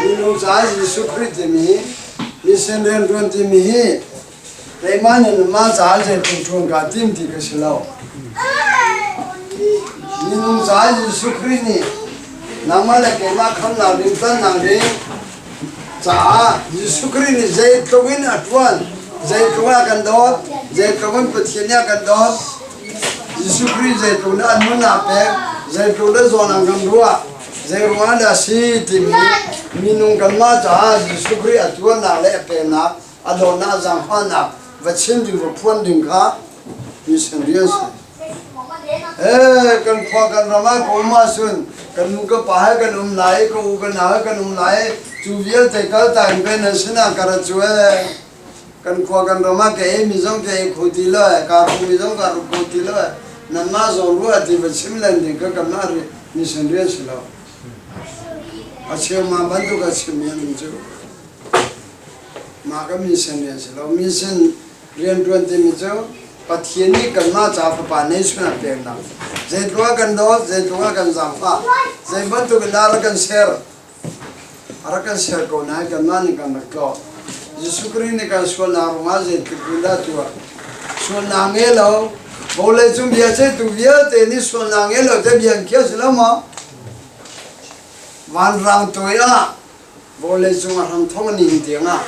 Minung Zai Yesu Christ mi, Mission Ren Run mi, Rayman and Maza Tung got him to Kasilau. Minung Zai Yesu Christ, Namala Kema Kana Lintan Nari, Za Yesu Christ, Zay to win at one, Zay to work and dog, Zay to win Patinia and dog, Yesu Christ, Zay to not Munape, Zay to the Zona Gandua. Zai Rwanda City minung kalma cha Yesu Christ atwa na le pena adona zamphana vachim ding phon ding kha mission yes kan khwa kan rama ko ma sun kan nu ka pa kan lai ko kan na kan lai chu vial te ka ta ben sina kar chue kan khwa kan rama ke mi jong ke khoti la ka ru mi jong ka ru khoti la na ma zo ru ati vachim lan ding ka kan na mission yes la Achieve my bantu kachimian jo. Maga mission yes. Lo mission rian 20 mijo. Patieni kalma chapa panesuna pena. Zedwa kan do, zedwa kan zampa. Zebantu kan arakan share. Arakan share ko na kalma ni kan naklo. Yesu Christ ne kan shol na ruma zed kula tua. Shol na ngelo. Bole zum biache tu bia te ni shol na ngelo te bian kya selama. Van rang toya, bole chung ram thong ni tianga,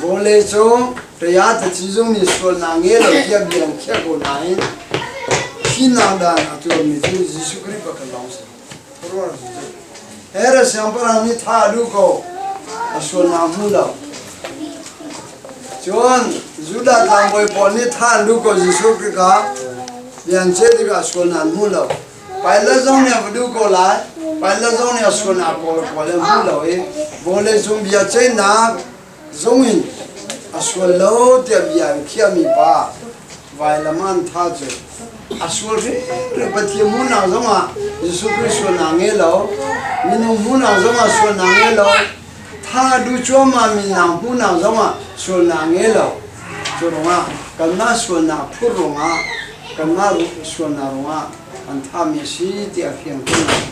bole chung ria ta chi chung ni sol na nge lo kia biang kia ko nai, hina da na tu mi tu Yesu Christ pa kalong se, purwa se. Era siampara ni tha lu ko, sol na mu lo. John Juda kam boy pon ni tha lu ko Yesu Christ ka, biang che di ka sol na mu lo. Paila zong ne vdu ko lai. Paila zong ne asko na ko le mu lo e bole zum bia che na zongin asko lo te bia khia mi pa vai la man tha che asko re pathi mu na zong a Yesu Christ na nge lo minu mu na zong a so na nge lo tha du cho ma mi na mu na zong a so na nge lo so ma kan na so na phu ro ma kan na so na ro ma an tha mi si ti a phiang ko na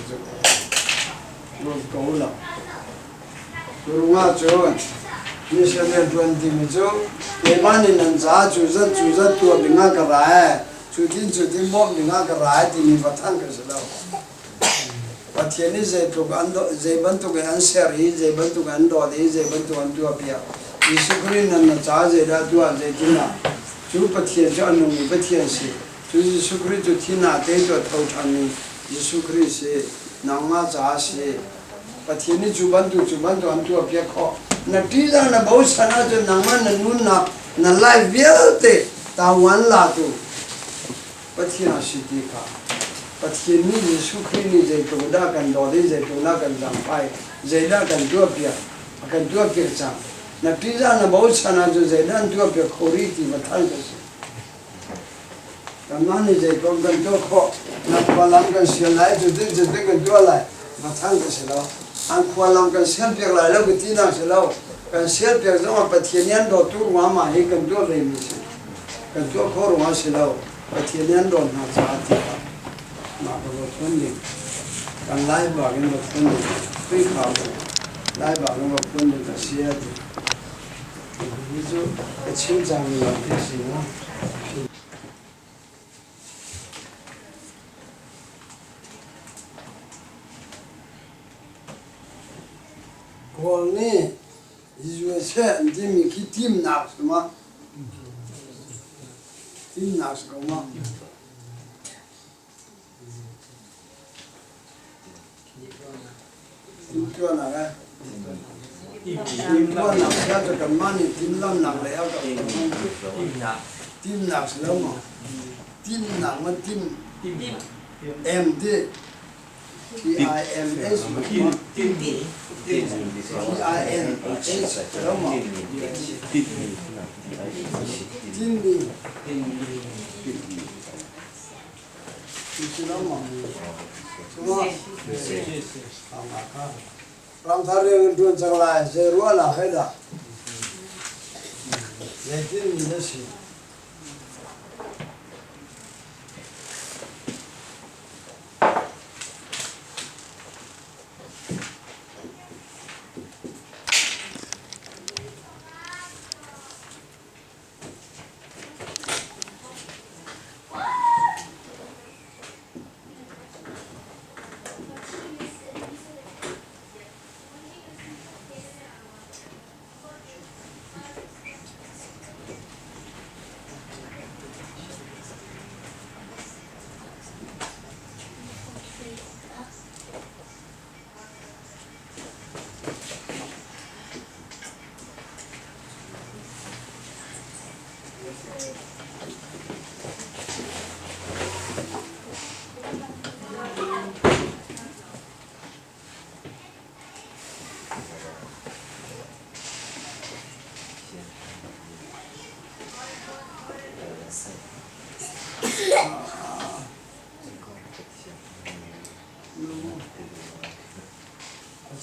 Lord Kaula. Kurunga John, Mission 20 Mijo, Emani Nanza, Juza to a Bingaka, Chutin Bob Bingaka, in Vatankas. But Yenis they went to answer, they went to Ando, they went to Antuapia. Isukurin and Nazaze, that do as they dinner. Chupatia John, Betiansi, Sukri to Tina, Tato Totani, Yusukri. Nama Zasi, but he needs to bantu unto a piaco. Natiza na Bosana to Naman and Nuna, Nalai Vilte, that one latu. But he has Shitika. But he needs Sukrini, they to Dak and Dodi, they to Nak and Zampai, Zedak and Duapia, I can do a kircha. Natiza na Bosana to Zedan to a piacoriti, but Algas. The man is a broken dog, not Palangan shall lie to this, the big and do a lie. Matanga Selo, and Kualangan Selpia, I love with Tina Selo, and Selpia, no, but Yeniando to Mama, he can do a remission. Can do a call once Selo, but Yeniando not Satia. Not about 20. And live bargain of 20. 3,000. Live bargain of 20 to see it. It seems I'm like this, you know. Kolni izwese ndimi ki tim naksma tim naksma timtua na ga timtua na ga to kamani timlam na le ga tim naksma tim na ma tim md TIMS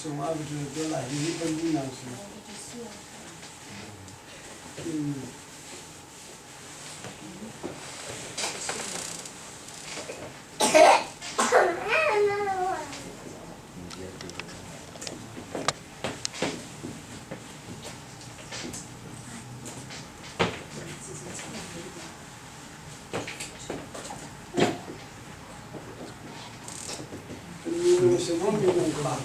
Chúng ta phải lại những vấn đề nào sẽ không bị nông cạn.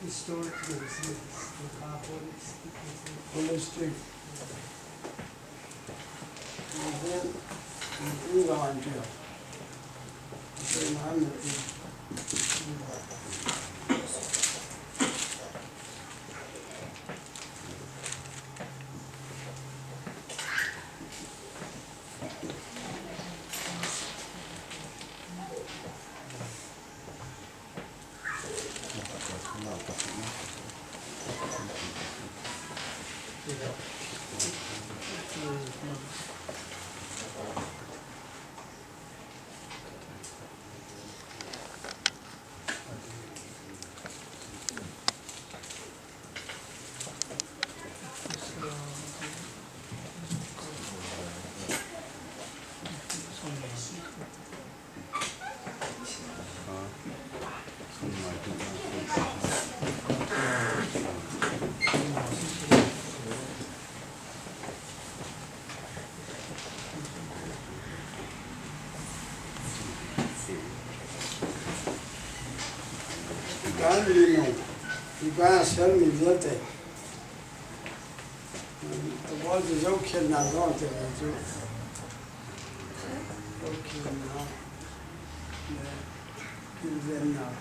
Historically, the car holistic. And then we move on to cái gì này thì cái sáng mình nhớ thế tôi có gì dấu khen nào đó thì là dấu khen nào kinh doanh nào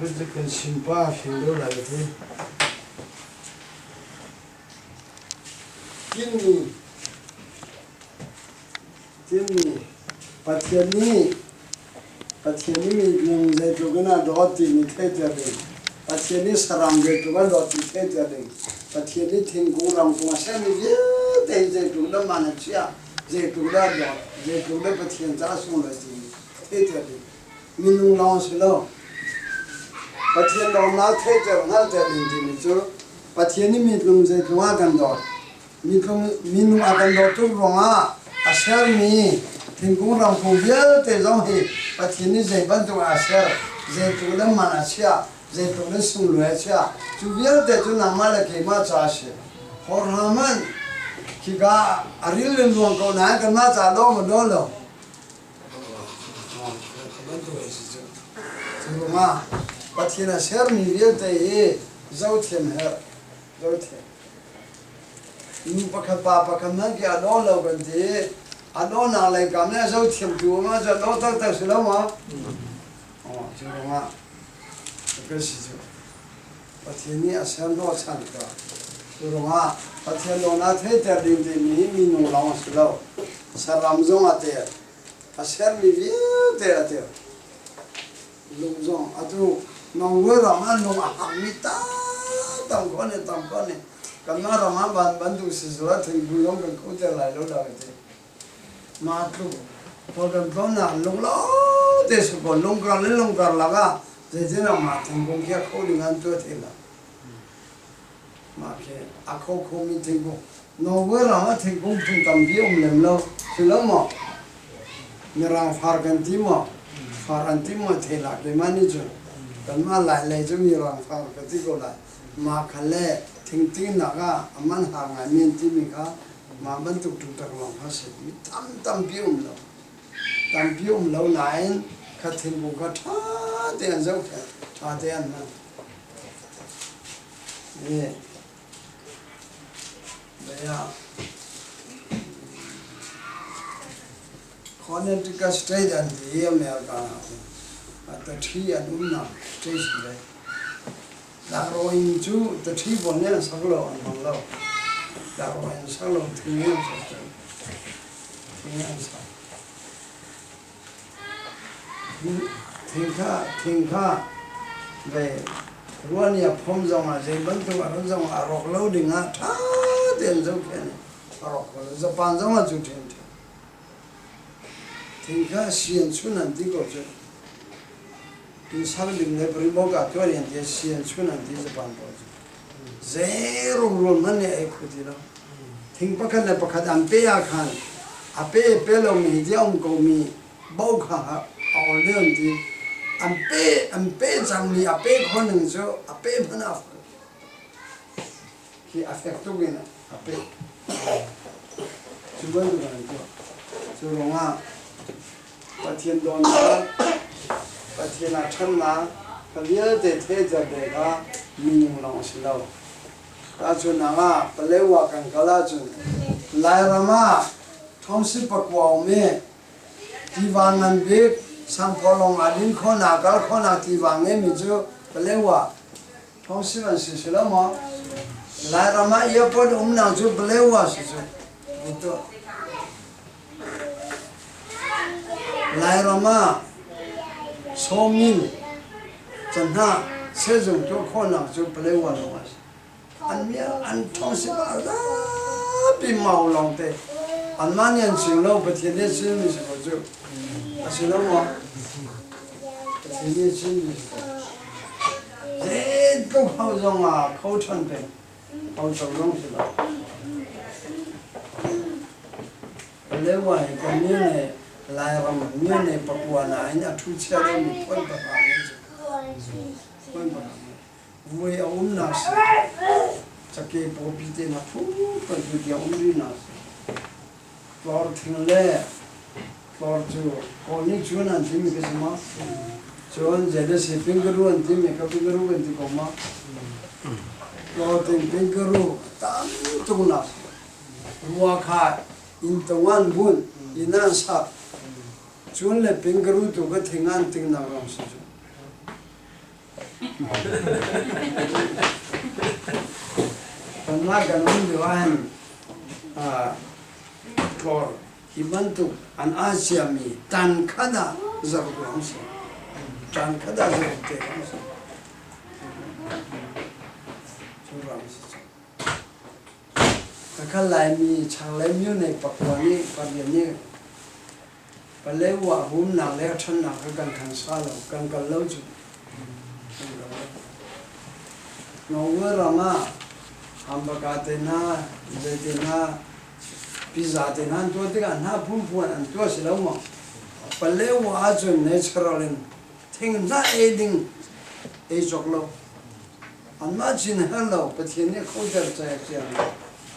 với cái sinh ba sinh đâu lại thế kini patiani mình dạy cho cái nào đó thì mình thấy được patiani saram dạy cho cái đó thì thấy được patiani thiên cung làm cũng sẽ mình dễ dạy cho nó mà nó chia dạy cho nó đó dạy cho nó patiani ra xuống là gì thấy được mình nung lao xí lo patiani đó nó thấy được nó thấy được thì chứ patiani mình nung dạy cho nó gần đó mình akan doktor ronga asal ni thingkung ram ko bia te jong hi pathini jai ban tu asal jai tu la mana chia jai tu la sung lue chia tu bia te tu nama la ke ma cha she hor haman ki ga aril len luang ko na kan ma cha lo mo do lo tu ma pathina ser ni bia te e zau them her zau them nu pakhat pa pakhat na ki alo lo kan thi alo na lai kam na so thim tu ma cho lo tak tak silo ma chu ma cái gì chứ pathini asal no chan ka chu ma pathian lo na the ter din din mi nu la silo saram zong ate asal mi vi te lung zong atu nong we ra ma nong a mi ta tam ko ne karena ramah bantu sesuatu yang belum berkutat lalu dah itu, makhluk, kalau kena longlo, desuko longkar laga, jadi nama tengkung kia kau dengan tu tiada, maknya aku kami tengkung, nawa ramah tengkung pun tambium lemlo, selama merang fargan timah tiada, gimana tu, karena lai tu merang fargan tiada, makanya ting ting naga aman hanga min timi ka ma ban tuk tuk tak long ha se mi tam bium lo lain ka thing bu ka tha te an zau tha te an na ye ya Connecticut state and the America at the tree and una station there đã rồi chú từ khi bọn nhá sáng lộ bằng lâu đã rồi sáng lộ thì nghe sao thiên kha về luôn nhà phong dòng là gì vẫn tu ở dòng ở rọc lâu đỉnh á thá tiền dâu kia này ở rọc Japan dòng là chủ thiên kha xiên xuân anh tí cổ chứ in saling ne primoga korian dia sian chunan di Japan ko zero ron man ne ai khudi lo thing pakhat le pakhat ampe a khan ape pelo mi diam ko mi bau kha aw leon di ampe jang mi ape khon ng so ape man af ki affect to gena ape chuban do kan ko so ronga pathian don pathina thanna kaliya de the ja de ga minu long silo ta chu na nga palewa kan kala chu lai rama thomsi pakwa me diwangan be sang pholong adin khona kal khona tiwange mi chu palewa thomsi ban si silo ma lai rama ye pod na chu palewa si chu to lai rama somin chanha sejong to khona chu plewa lo an mia an thong si ba da pi mau long te an manian sing lo pathian ne sin mi so chu asilo mo pathian ne sin mi e to khau zong a khau chan pe khau chong long si la plewa ka ni ne lai ram ni ne pakwa na ina thu cha le mi phoi ba ba ni phoi ba vui ông nào chắc cái bộ bị thế nào phú còn bị cái ông đi nào vào thằng lẽ vào chỗ còn những chuyện anh thì mình cái gì mà chuyện giờ đây sẽ pin cái ruộng anh thì mình cái pin cái ruộng anh thì có mà vào thằng pin cái ruộng tám chỗ nào ruộng khai in tông anh buồn in anh sắp chuyện là pin cái ruộng tụi cái thằng anh thằng nào làm sao Karena kan unduan klor dibentuk an Asiami tan kada zaruangsa tan kada zaruangsa zaruangsa takkan lain changlai ni pakwani padiani palewa hum na le chan na kan kan salo kan kan lauju Nongwe rama hamburger tena, tena, pizza tena, tu tiga na pumpuan, tu silau mo. Palau ajo naturalin, ting na eding, ejoklo. Anma jin hello, petiene koder caya caya.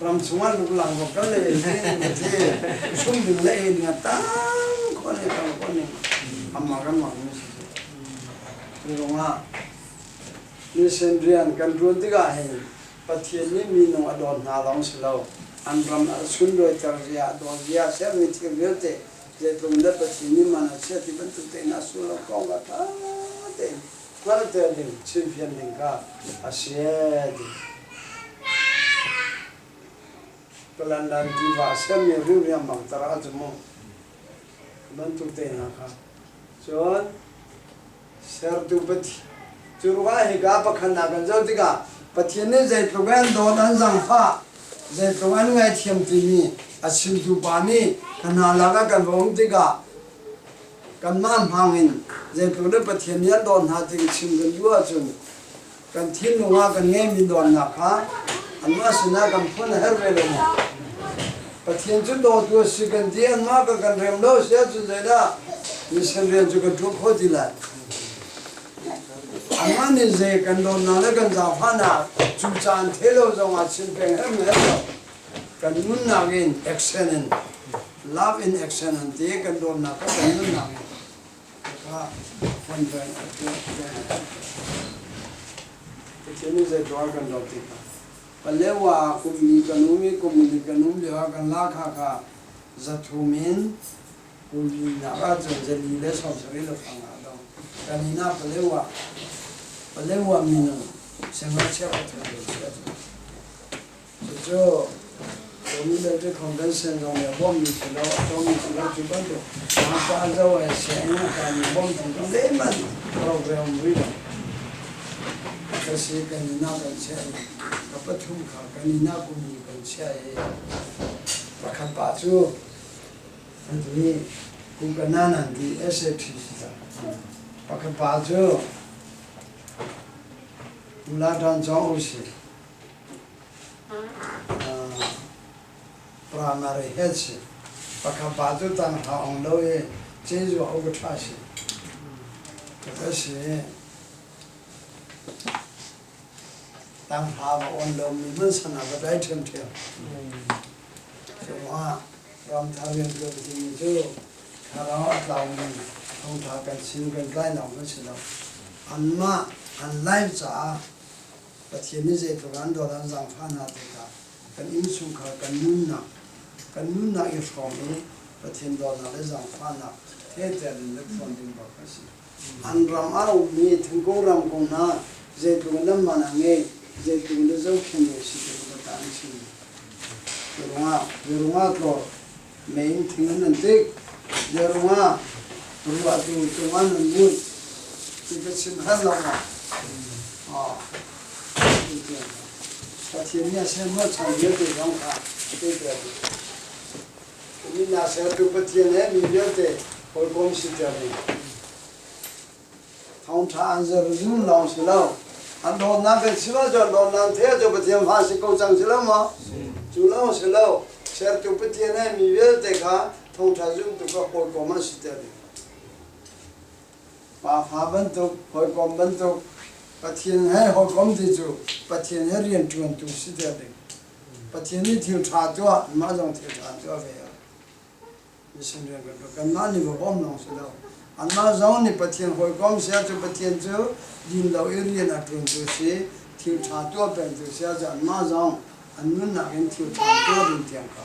Ram semua lulang kokale, te, sumbil le eding atang, kone, amakan makan sih. Rumah. Ni sendirian kan dua tiga hari, patian ni minum adon nalang selau, anram sundoi terjadi adon dia saya mikir belte, jadi benda patian ni mana saya tiba tu tena selau kau kata, mana tadi champion lingkar asyik, pelandan diva saya miru yang mangtara cuma, bentuk tena kah, John, saya tu pati. Curwa higa pakhan nagan jauh tiga, patian ni jadi program dolan zangfa, jadi program ngai tiam tini, asin tu pani, kana laga kan bong tiga, kan mam hangin, jadi program patian ni don hati kecil kan dua cun, kan tin lunga kan ngai min don nakha, anma sina kan pun herwele mo, patian cun do tu si kan dia anma kan remlo sia cun jadi, ni sendirian juga duk hodilai. Aman ni je kan don na le kan zafana chuchan thelo zonga chinpeng hem he kan nun na gen action love in action te kan don na kan nun na ka one point ke ni je dwa kan do ti palewa kumni kanum le kan la kha kha zathumin kumni na ga jeli le so sari lo phanga do kanina palewa minum semua siapa terlalu so kami dari convention orang bom di sini cuba tu apa aja wes saya kami bom tu leman program itu kasih kanina kan saya apa tu kanina kumi kan saya bahkan baju nanti kumpulan nanti SFT kita bahkan baju Mulatan jauh sih, primary health sih, pakai baju tanah orang loe, jeju aku terasi, terasi, tanah orang loe mungkin sana berdaya tempat, semua ram tharian tu begini tu, kalau tahun ini, tahun tahun sini lain orang sini, anma lain sah. Patian ni je program dolan zangfana teka kan insung kha kan nunna ifromi patian dolan le zangfana theater le funding ba kasi anram au mi thingkong ram kong na je program mana nge je program zo khine si ko ta ni si runga ko main thing nan te je runga rua tu tuan mun kita simpan lama Patiennya semua canggih tu orang kah, kita ini nasihat tu patiennya miliar te, orang setiap ni. Tahun tahun seruju long silau, anda nak silau je, long nak tiada je patien masih kau cang silau mah, julang silau, share tu patiennya miliar te kah, tahun tahun tu kah orang setiap ni. Apa bentuk, orang bentuk. Patien hai ho kom ti chu patien hai rian chuan tu si de de patien ni thiu tha to ma jong thiu tha to ve ya ni sin de ga kan na ni bo bom long se lo an ma jong ni patien ho kom se chu patien chu din lo rian a tun tu si thiu tha to ben tu se ja ma jong an nun na gen thiu tha to din tiang ka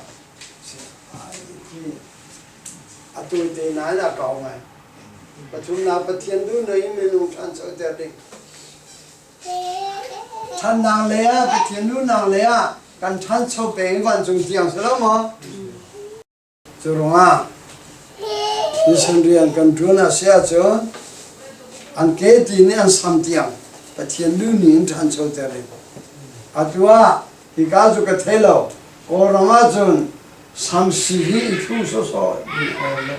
se ai ki a tu te na la ka mai pathum na patien du nei me lu than so de de Chan nang lea, patien lu nang lea, kan chan chou beng wan zong tiang se lo mo. Zurong a, ni san rian kan tu na sia cho, an ke ti ni an sam tiang, patien lu ni chan chou te le. Atua, hi ka zu ka the lo, ko rama zon sam si hi thu so so ni ko lo.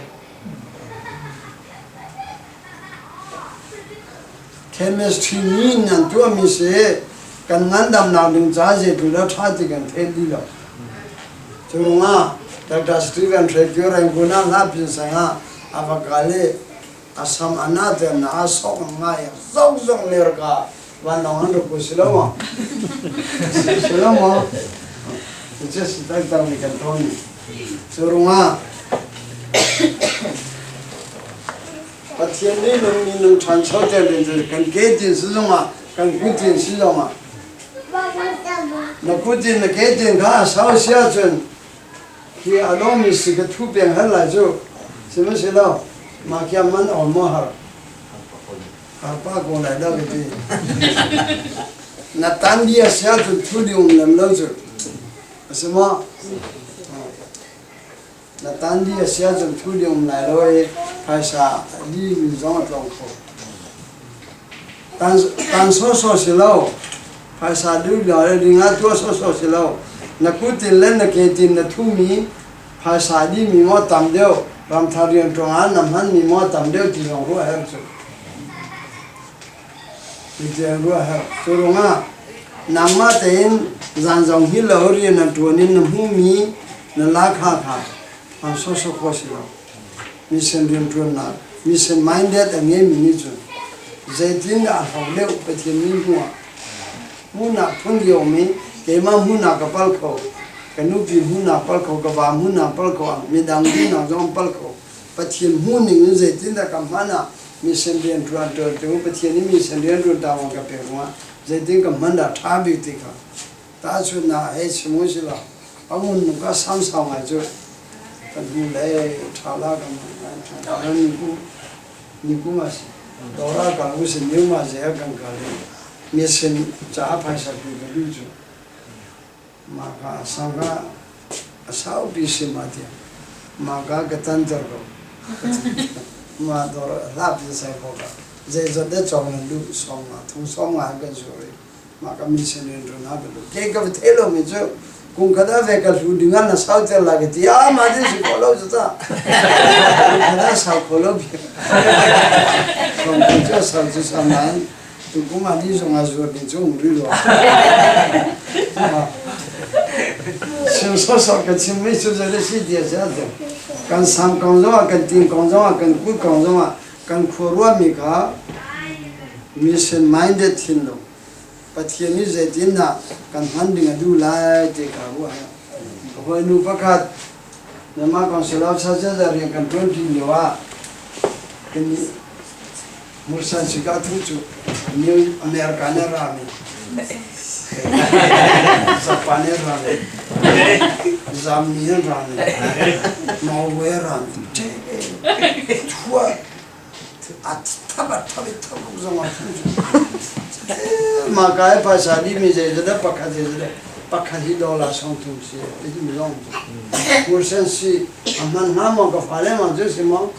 Chemistry ni nan tu mi se kan ngandam na ding za je tu la tha ti kan the li lo chu nga Dr. Stephen Trevor and guna la pin sa nga avakale asam another na asok nga ya zong zong ler ka wan long ando ko silo mo silo mo just tak tak mi kan ton chu nga patien ni nung chan chou de le kan ge jin si zong a kan gu jin si zong a na gu jin na ge jin ka sao xia chun ki a lo mi si ge tu bian han lai zu si mo si lo ma kia man on mo har ka pa ko lai lo ge ji na tan dia xia chun tu li um lam lo zu si mo na tan dia xia chun tu li um lai lo e phải sa đi mình giống trong khổ tan so xí lâu phải sa đi là đi ngã tua so xí lâu na cú tin lên na kia tin na thu mi phải sa đi mi mo tam đeo làm thà riêng trong án nằm hắn mi mo tam đeo thì lòng rùa hết rồi thì tiền rùa hết rồi đúng không nằm mà tên dàn dòng hi lâu riêng na tuần nên nằm hu mi na lá khá khá làm so khó xí lâu mission riêng tuần nào mission minded anh em mình chứ dạy tiếng là học liệu phải thiên minh mua mua nào phân nhiều mấy cái mà mua nào cái bao khẩu cái nút gì mua nào bao khẩu cái vàng mua nào bao khẩu mình đang đi nào trong bao khẩu phải thiên mua những dạy tiếng là cầm phán à mission riêng tuần tuần tuần phải thiên mission riêng tuần đào vào cái bể hoa dạy tiếng cầm phán là thà bị tiếc à ta cho na hết xem mua gì là ông muốn có sắm sắm ngay chứ kan mulai thala kan ni ku mas dora kan us new ma je kan kale mission cha phai sa ku ga lu chu ma ka sanga asau bi se ma dia ma ga gatan tar ko ma dora la bi sa ko ga je zo de chong lu song ma thu song ma ga zo re ma ka mission ren ro na ga lu ke ga thelo me jo kung kada vekal hudingan na sao tel lagi ti ah madi si kolo jata kada sao kolo bi kung kujo sao ju saman tu kuma di so ngazur di chung rilo sim so so ka chim me su jale si dia jata kan sam kong zo kan tin kong zo kan ku kong zo kan khorwa mi ka mission minded thin lo pathian ni zaitin na kan handing adu lai te ka wa ho nu pakat nama konselab saja dari kan 20 lewa kini mursan sika tuju new americana rami Japane rami Zamnian rami Norway rami tua at tabat sama makai pasadi mi jeda pakhaji dola song tu si itu milong kursen si aman nama ka fale ma je simo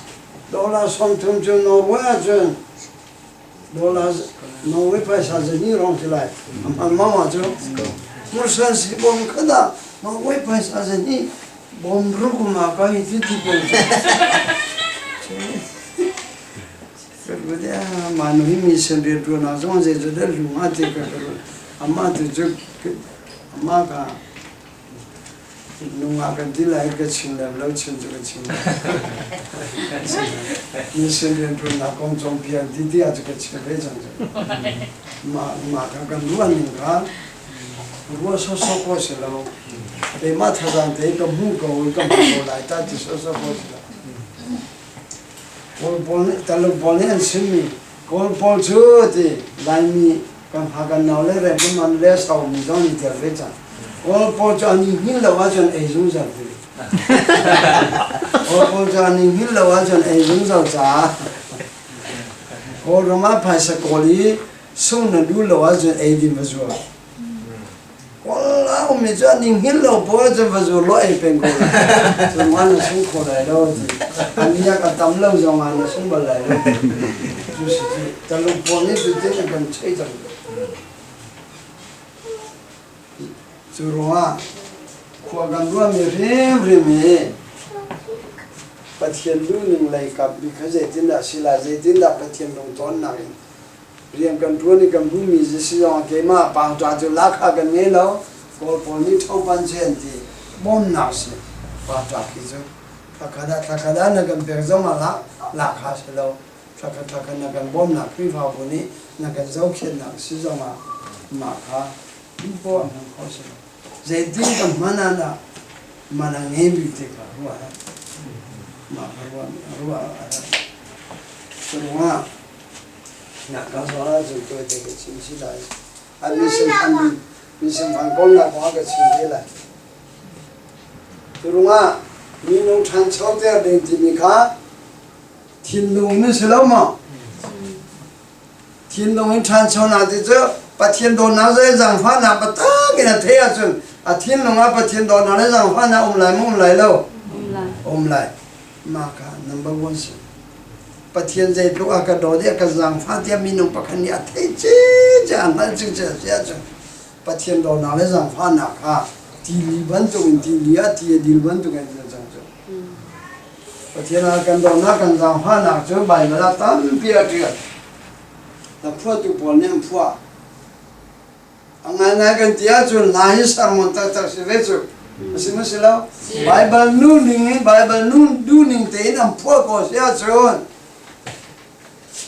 dollar song tum tum no wa chen dollars no we paisa je ni rong ti lai mama jo mo san si bom kada ma we paisa je ni bom ru ma ka hi ti ti bom Kemudian manusia mission dia tu nak semua saya sudah rumah tu kalau amma tu je amma ka nunga kan dilai ke cina belau cina juga cina mission dia tu nak kongcong pian titi aja ke cina bencang je maka kan luar ni kan luar sosok kau selalu tema thazan te ke muka ulkam kau lai tak sosok kau selalu Kol pol talu polen simi kol pol chuti laimi kan hakan naule re man le sau mi don ni tervecha kol pol chani hin lawa jon ei zung sa fi kol pol chani hin lawa jon ei zung sa cha kol rama phaisa koli sung na du lawa jon ei di mazwa kol la mi chani hin lawa po jon mazwa lo ei pen ko so man sung ko lai lo Ania kata malu jangan langsung balai. Justru kalau poni tu dia akan cai jang. Surua, kuagan dua merem. Patian dulu ni mulai kap, because tindak sila, tindak patian dong tuan narin. Riang kan dua ni kan bumi jisi orang kema, pang jatuh lakha kan ngelau, kalau poni tahu pancen di bom nasi, pang jatuh. Takada nagan berjam malah lakha selo, takada nagan bom nak privau puni nagan jauh kian nak sejam maka info nak kau selo. Jadi kan mana ngebi teka ruah, maka ruah semua nak kau soal juga teka cincin lagi. Misal pangkol nak kau ke cincin lagi. Rumah minum cancel dia dengan timika, tinlung ni selama, tinlung ni cancel nanti tu, patien don nasi jangfa nak patah kena thea tu, tinlung apa patien don nasi jangfa nak umlai lo, umlai, maka number one sih, patien jadi tu agak dodi agak jangfa dia minum pakai ni atai jangan je, patien don nasi jangfa nak Tili bantu tili bantu kan jangan. Patien akan dona kan jangfa nak tu bayi bela tampil dia. Lepas tu boleh puas. Angan kan dia tu lahir sama tak sebetul. Masih lah. Bible nun duning te nam puas kau siapa tu.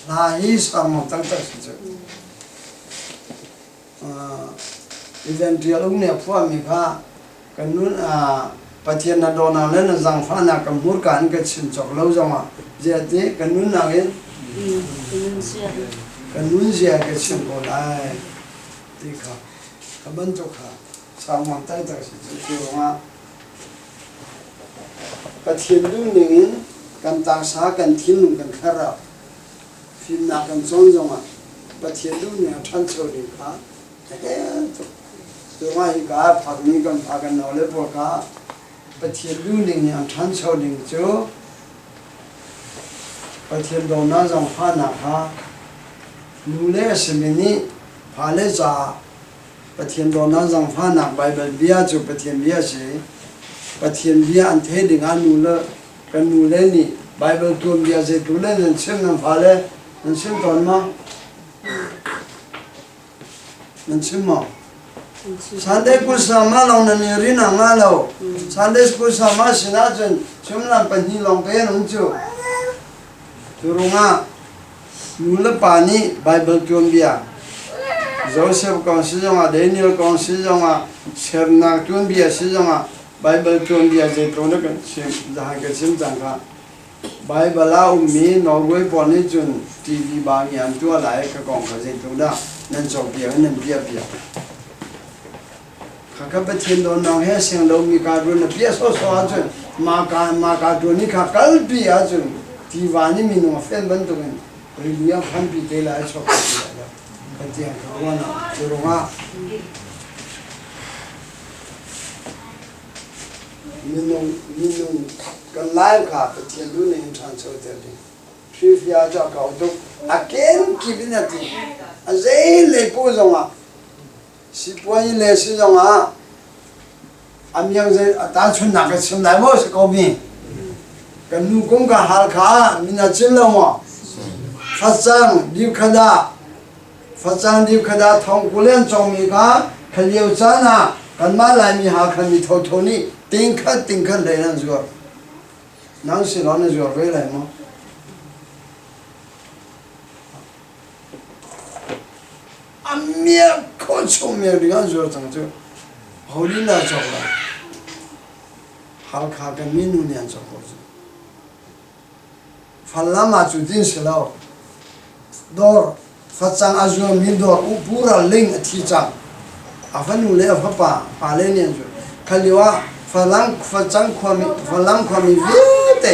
Lahir sama tak sebetul. Eventual ni puas mereka kanun patien na dona le na jangfa na kamur kan ke chincok lo jama jadi kanun na gen kanun sia ke chincok lai tikha kaban chokha samang tai tak si ma patien du ning kan ta sa kan thin kan khara fin na kan chong jama patien du ne than chho ni kha Semua ika pagni kan pagan nole boka, patien luning yang transau ling jo, patien dona jangfa nakha, nule semini pale za, patien dona jangfa nak Bible biya jo patien biya se, patien biya ante dengan nule kan nule ni Bible tu biya se nule nancem nang pale nancem donma, nancem ma. Sunday school sama long na rina ngalo. Sunday school sama sinajan cumlan panhi long pe nungcu. Turunga nula pani Bible tumbia. Joseph kong sijonga Daniel kong sijonga Sherna tumbia sijonga Bible tumbia je tona kan sim jaha ke sim jangka. Bible la umi Norway poni jun TV bang yang tua lai ke kong ka je tona nan chok bia nan bia. Kakak patien don nang he sing lo mi ka ru na pia so aja maka do ni ka kalbi aja diwani minum fen ban tu kan ribuan pampi te la so patien ka wana turunga minum กันไล่ขาไปเทียนดูในอินทรันโซเดียดีทริฟิอาจะเก่าตุกอาเกนกิบินาทีอาเจเลยปูจงอ่ะสิปวยเลยสิจงอ่ะอามีอย่างเช่นตาชุนนักชิมไหนบ่สกอมีกันนูกงกับฮัลขามีน่าชิมแล้วมั้งฟัดจังดิวขดาฟัดจังดิวขดาทองกุเลนจงมีก้าขลียวจานะกันมาลายมีหาคันมีทอนี่ติงขัดเลยนั่นจัวนั่งสิร้อนจัวไปเลยมั้งอามีคนชมมีเรื่องจัวจังจัวฮอลิน่าจัวละฮัลขากันมีนูเนี่ยจัวจัวฟันละมาจุดดิ้นสิแล้วดอร์ฟัดจังอาจัวมีดอร์อุปูระลิงที่จังอาฟันนูเล่ฟับปาเล่เนี่ยจัวขลีว่าฟัดจังความมีวิเต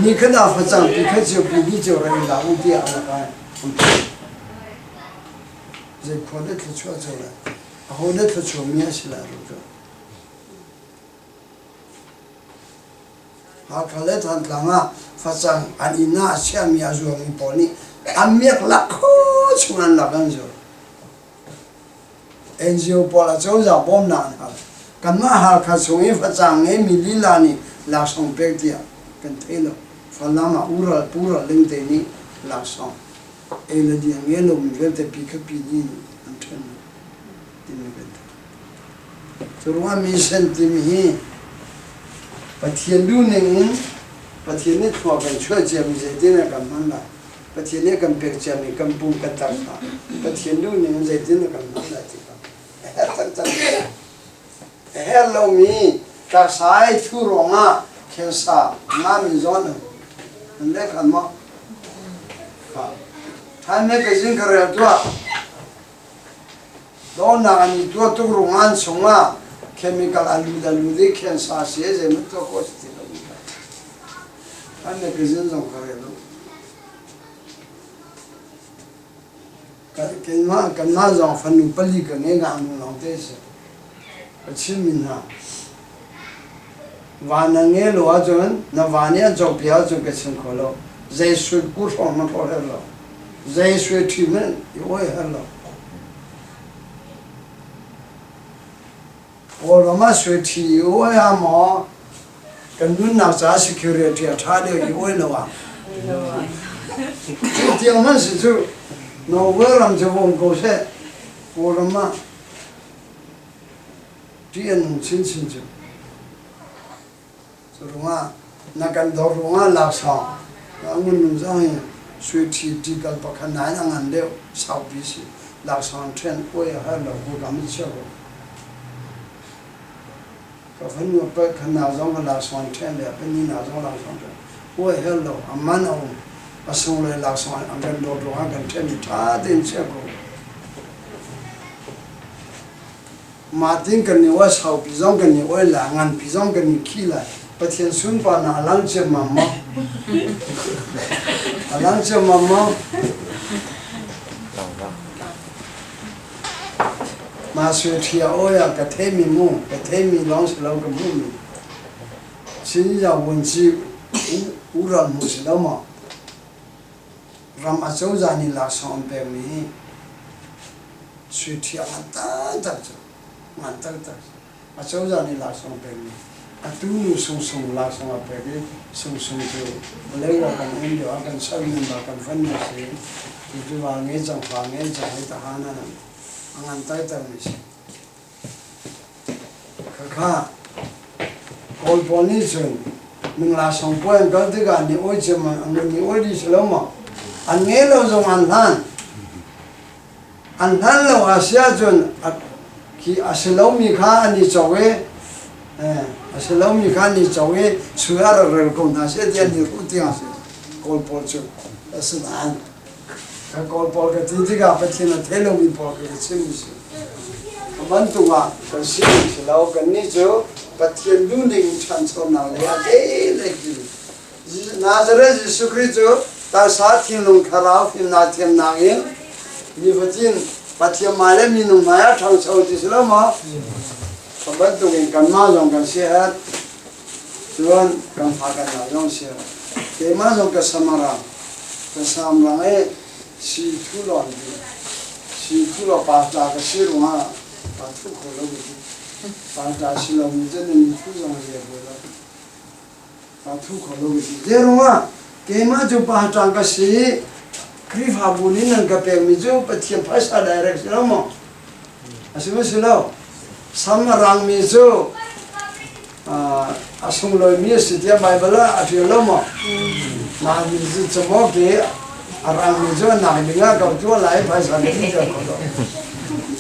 นี่ขนาดฟัดจังปีขึ้นเจียวปีนี้เจียวอะไรล่ะอุติอะไรกันเจ้าคนเด็กที่ชัวร์จังเลยเขาเด็กที่ชัวร์มีอะไรล่ะรู้จักหากเขาเล่นทันหลังอ่ะฟัดจังอันนี้น่าเชื่อมีอาจัวมีปอนี่อันเมียกลักโคชงอันหลักกันจัวเอ็นจีโอปอละเจ้าจะป้อมนานครับกันมาหาข้าชงอีฟัดจังเอมีลีลานี่ลาส่งเป็กเดียกันเทลฟันละมาอุระปูระลิงเตนี่ลาส่งเอลเดียงเอลมีเวลเตปีกปีนี่อันเทนที่มีกันตัวว่ามีเซนติมีปะเทียนดูหนึ่งปะเทียนนี่ทั่วกันช่วยเจียมเจดีนะกันมันละปะเทียนนี่กันเป็กเจียมกันปุ่มกันตักปะเทียนดูหนึ่งเจดีนะกันมันละที่กันจังเฮลโลมีกาสายทุรองะเคสานามิจอนนั่นเด็กกันมั้งท่านเนี่ยก็ยิ่งกระเรียบตัวโดนนักนี่ตัวทุกโรงงานส่งมาเคมีคอลอาลูดีเคสาเสียใจมันตัวโคตรที่เรามีท่านเนี่ยก็ยิ่งส่งกระเรียบกันมาจงฟันนุปลีกันเนี่ยงานนู่นเอาเตะชิมินะวานังเงลว่าจนนวานี่จบเปียจบกันชิมขอลใจสุดกุศลมันพอแล้วใจสุดที่มันอยู่ไว้แล้วโอ้เรามาสุดที่อยู่ไว้หาหมอกันนู่นนักจ้า security ท่าเดียวอยู่ไว้แล้วอ่ะจุดเดียวนั่นสิจุดโนเวอร์เราจะวงโกเซ่โอ้เรามาที่อันชิ้นจุดสุดว่านักการดอรุงาลักษณะแล้วมันนุ่งจังสวยที่ดีกันปะขนาดนั้นเดียวสาวพิเศษลักษณะเทรนโอ้ยฮัลโหลกูทำไม่เชื่อก็ฝันว่าไปขนาดจังก็ลักษณะเทรนเลยเป็นนี่นาจังลักษณะเทรนโอ้ยฮัลโหลอามันเอาอาศัยเลยลักษณะอันกันดอรุงากันเทรนท่าเดินเชื่อกูมาทิ้งกันนี่ว่าสาวพิจงกันนี่โอ้ยหลังงานพิจงกันนี่ขี้เลยปะเทียนสุนปานาลังเจมาม่าลังเจมาม่ามาสวยที่โอ้ยกระเทมีมูกระเทมีร้องสิเรากับมูมีชิ้นยาวันจีอุรันมุสิเรามารำอาเจ้าจานิลักษณะแบบนี้สวยที่มันตั้งมันตั้งอาเจ้าจานิลักษณะแบบนี้อาตูนูส่งลักษณะแบบนี้ส่งจูเลี้ยงกันเองเดี๋ยวกันสักนิดมากันฟันนี่สิที่ว่าเงี้ยจังฟังเงี้ยจังให้ทหารนั่นงานใต้ตามิสิข้าคอลปอนิชนมึงลาส่งป่วยกันที่กันนี่โอ้ยเจ้ามันอันนี้โอ้ยดิสลามาอันเงี้ยเราจงอันนั้นเราอาเซียจนที่อาศัยเรามีค่าอันนี้จะเวอาศัยเรามีค่านี่จะเวช่วยเราเรื่องคนนั้นเสียเดียนนี่รู้ที่อาศัยคอลปอจูอาศัยนั้นถ้าคอลปอกันที่กับไปที่นั่นเทโลมีปอกันเชื่อมิสิมันตัวกันสิ่งที่เรากันนี่จูปฏิญาณดึงฉันชอบนั่งเลยเอ๊ะเลยกินนาซาเรย์ยิสุคริสต์ตาสาธินลงคาราฟินาเทียมนางเองมีปฏิญาณปฏิญาณมาเลยมีนุ่มมาทางชาวที่สลามามันตัวกันมาจงกันเสีย chuan kan pha kan la yong sia ke ma jong ka samara ka sam la e si thu lo ni si thu lo pa ta ka si ro ma pa thu ko lo ni pa ta si lo ni je ni thu jong ye bo la pa thu ko lo ni je ro ma ke ma jo pa ta ka si kri pha bu ni nan ka pe mi jo pa thi pha sa direct lo mo asime si lo samarang mi jo asung loi mi si dia bible a fi lo mo na mi ji chmo ke arang mi jo na mi nga ka jo lai pha sa ni jo ko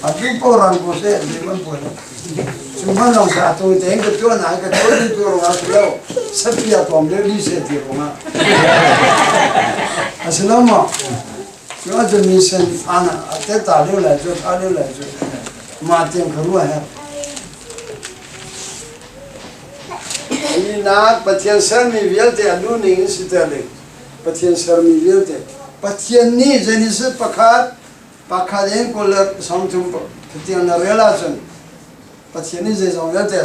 a ti po rang ko se ni man po cuma long sa to de ko jo na ka jo ni jo ro lo sa pia to me li se ti ro ma asilo mo jo jo mi sen ana ate ta le la jo ta le la jo ma tem kharu ha na pathian sar mi vialte anu ning sitale pathian sar mi vialte pathian ni jeni se pakhat en kolar samthum pathian na relation pathian ni je jong vialte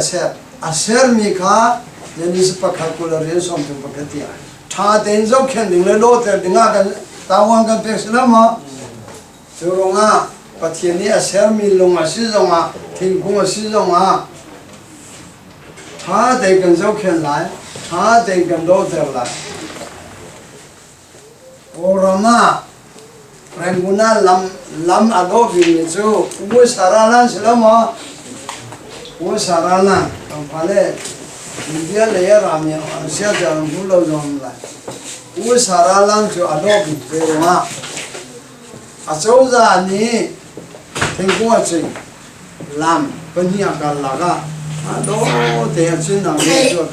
aser mi kha jeni se pakhat kolar en samthum pakhatia tha den jo khen ding le lo te dinga kan tawang kan pesna ma churonga pathian ni aser mi longa si jonga thingkung si jonga tha de kan zo khen lai tha de kan do te lai orama renguna lam ado bi ni chu u sarana silama u sarana pale india le ya ramya asia jang bu lo jom lai u sarana chu ado bi te ma achau za ni thingkung a chi lam pania ka laga đó thì xin nào nghe cho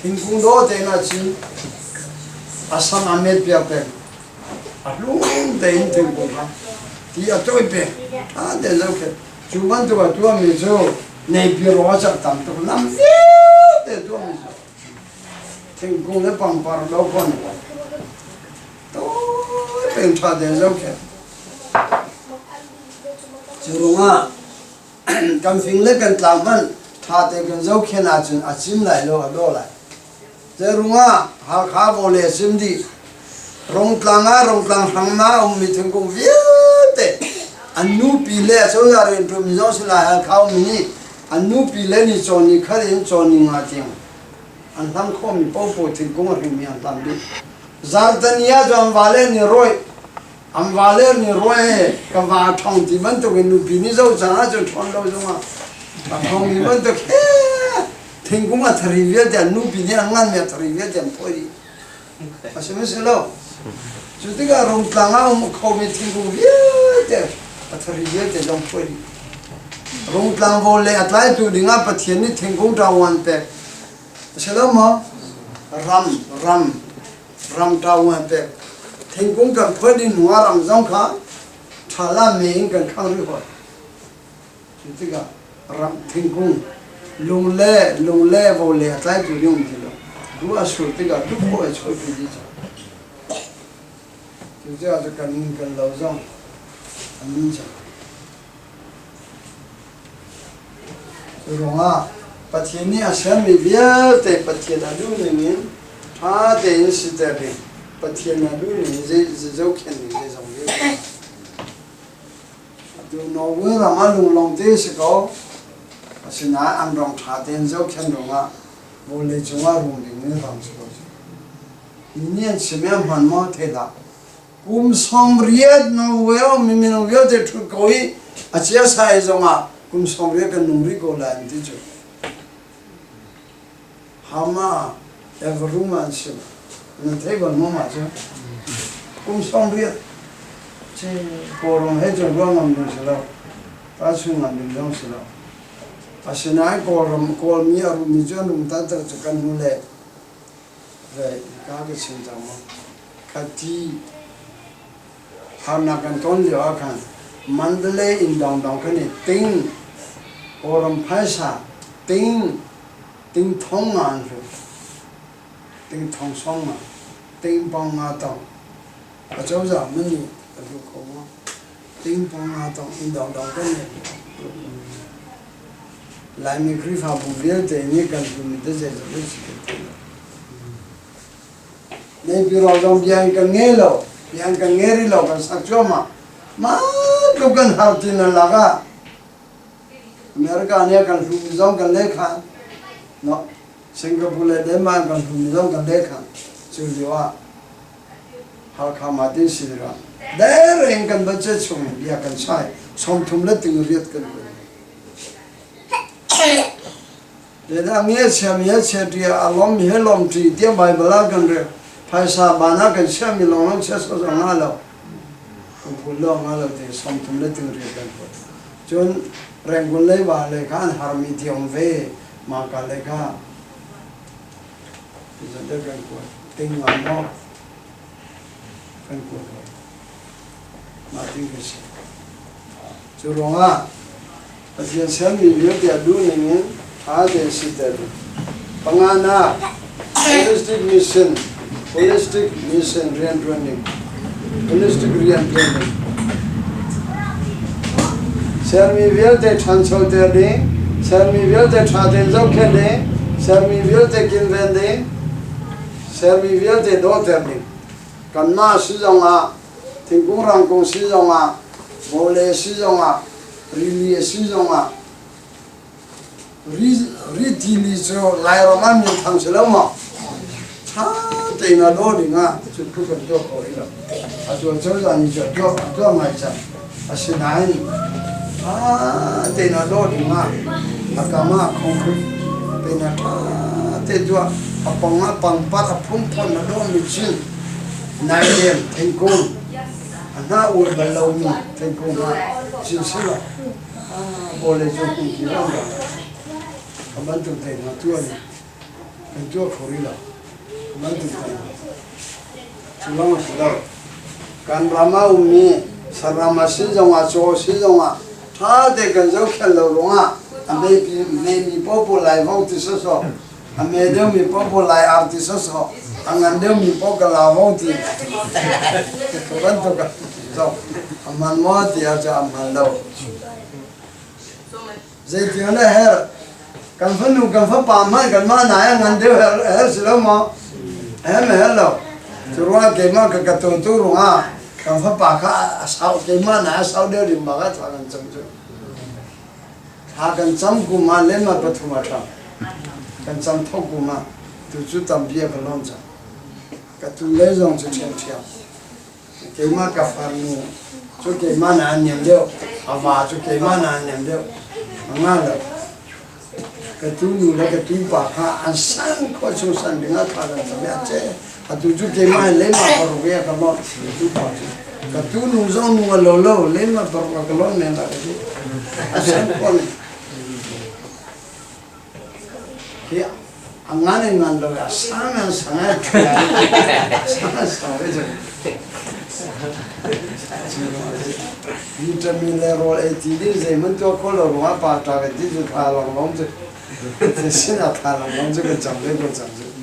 thình cung đó thì là xin asam amet bia pe luôn đến thình cung ha thì ở chỗ pe để lâu cái chú văn tôi mình cho này bia rõ chắc tầm tôi làm để tôi mình cho thình cung nó bằng bằng đâu con tôi bên cha để lâu cái chú nga cầm phim lấy cần làm ăn tha te kan zo khena chun achim lai lo ado lai je runga ha kha bole sim di rong tlang hangna mi thing kong viate anu pi le so ya ren tu mi zo sila ha kha mi anu pi le ni choni kharin choni nga tiang an tham kho mi po thing kong ri mi an tam bi zardania jam wale ni roi am wale ni roi ka wa thong ti man to nu pi ni zo cha jo thon lo zo ma không thì vẫn được thình cũng là thầy viết đèn nụ bị như là ngăn mẹ thầy viết đèn thôi đi à xem mới lâu chúng tôi cả rồng tlang ông không biết thình cũng viết đèn thầy viết đèn trong thôi đi rồng tlang vô lệ lại tu đi ngã bắt thiên đi thình cũng trao hoàn pe xem lâu mà ram trao hoàn pe thình cũng cần thôi đi nuôi ram giống khá thà là mình cần khang đi hỏi chúng tôi cả ram thing kung lung le vô le tại tu yong ti lo du a su ti ga tu ko e choi pi ji tu ja ta kan lo zong an cha ro nga pathian ni asam mi bia te pathian a du ni min tha te si te pe pathian a du ni je zo khen ni je zong ye tu no we ra ma lung long te si ko xin á ăn rong thả tiền dấu khen rong á vô lệ chúng á rong đi nên rong số nhiên xem em hoàn mò thế đó cũng xong riết nó véo mình nó véo để thu coi à chia sai rong á cũng xong riết cái nung riết cô lại thì chứ hama everyone man xem nên thấy còn mò mà chứ cũng xong riết chứ cô rong hết rồi rong làm được rồi ta suy làm được rồi asinai kol mi aru mi jon rum ta ta chakan hule re ka ke chin ta mo khati hana kan ton jo akan mandale in dong kan ni ting oram phaisa ting thong an ru ting thong song ma ting pong ma ta a chau za mani ru ko mo ting pong ma ta in dong kan ni lại mình khi phạm bù viên thì như cần phụ mình tới dạy cho cái gì nên bây giờ trong biang cần nghe lo biang cần nghe đi lo cần sắc cho mà lúc cần học thì nó là cái America này cần phụ mình trong cần lấy khăn nó Singapore để mà cần phụ mình trong cần lấy khăn chứ gì à họ khám mà tin gì đó đấy anh cần bắt chết xong biang cần sai xong thùng lết tiếng Việt cần để ra nghe xem thì alom mi helom thì tiếng bài bala cần rồi phải sa bana cần xem mi long xem số rằng ngalo cũng phụ lo ngalo thì xong thùng lết tiếng Việt cần chốn rèn quân lấy bà lấy khan harmi tiong về mà cả lấy khan thì giờ đây cần quật tinh ngọn nó cần quật mà tinh cái gì chú rong à bây xem mi video thì đủ nên ada situ. Pengana holistic mission rian training, holistic rian training. Sermi vial te transfer te de, sermi vial te traden zau ke de, sermi vial te kinven de, sermi vial te do te de. Kanma si zong a, tingkung rang kung si zong a, bole si zong a, rili si zong a. Ritili so lai roman ni thang selo ma tha te na do ni nga chu ku kan to ko ila a chu chu za ni cho mai cha a si nai te na do ni nga a ka ma khong khu te na te jo a pang ma pang pa a phum phon na do mi chin nai dem thing ko na u ba lo ni thing ko ma chin sila bo le chu ku ki ra Kaman tu tay na tuan, ang tuan korila. Kaman tu tay, tulang sudah. Kan rama umi, sarama si jonga, so si jonga. Thade kan jauh kalau runga, ame mi popo lai mau ti soso, ame dia mi popo lai arti soso, angan dia mi popo kalau mau ti. Kaman tu kan, so aman mau ti aja aman lau. Jadi mana her? Kan phân kan phân pa mai kan ma na ngan de her silo mo em hello churwa ke ma ka tu tu runga kan phân pa ka sao ke ma na sao de rim ba ka than cham chu ha kan cham ku ma le ma pa thu ma tha kan cham thok ku ma tu chu tam bia ka lom cha ka tu le jong chu chen chia ke ma ka far nu chu ke ma na nyam de ava chu ke ma na nyam de ma la Ketu nula ketu paha asan kau susah dengar pada sampai aje. Ketu juga kemah lema perubaya kalau ketu paha. Ketu nuzon nulolo lema perubaya kalau nela ketu asan kau ni. Kia angan lo asan sangat sangat je. Vitamin level 80 zaman tu kalau rumah patah ketu tu kalau je.现在谈了，我们这个讲这个讲这个。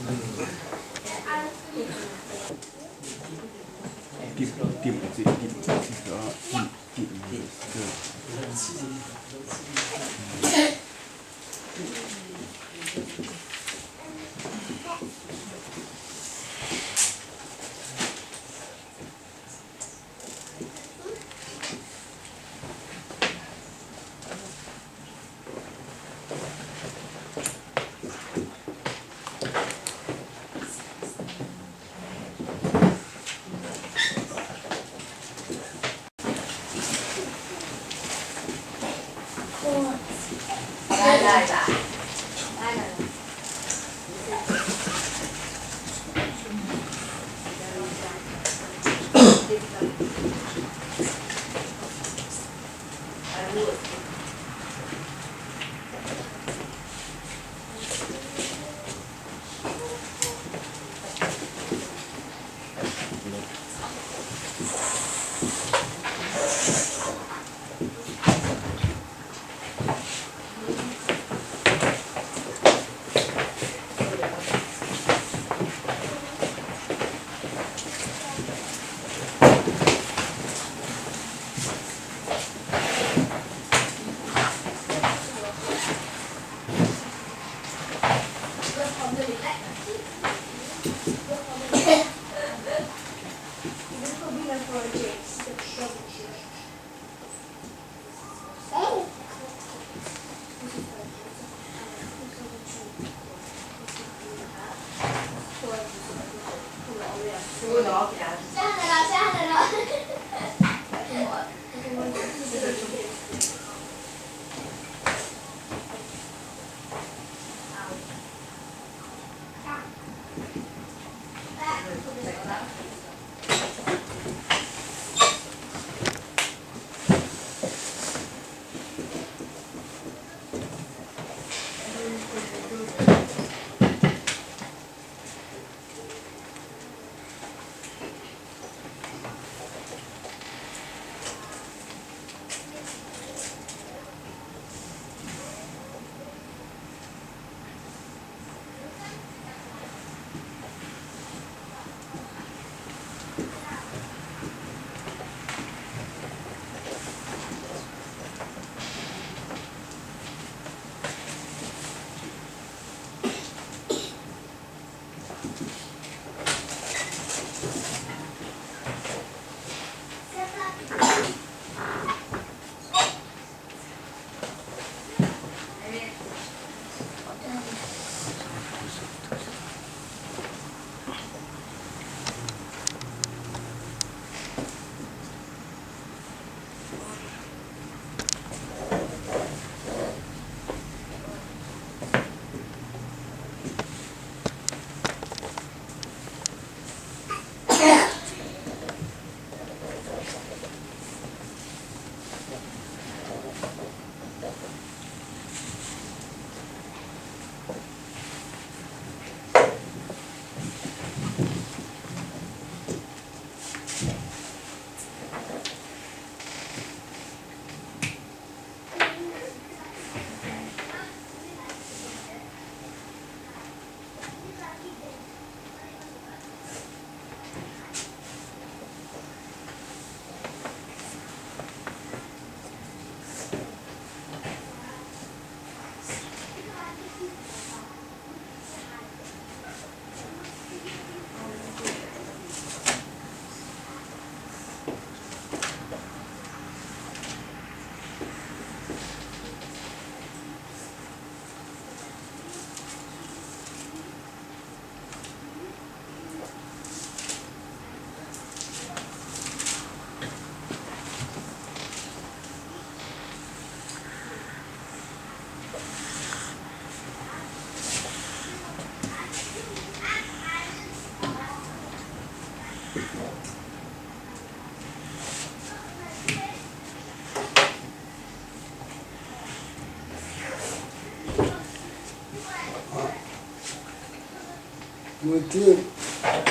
무티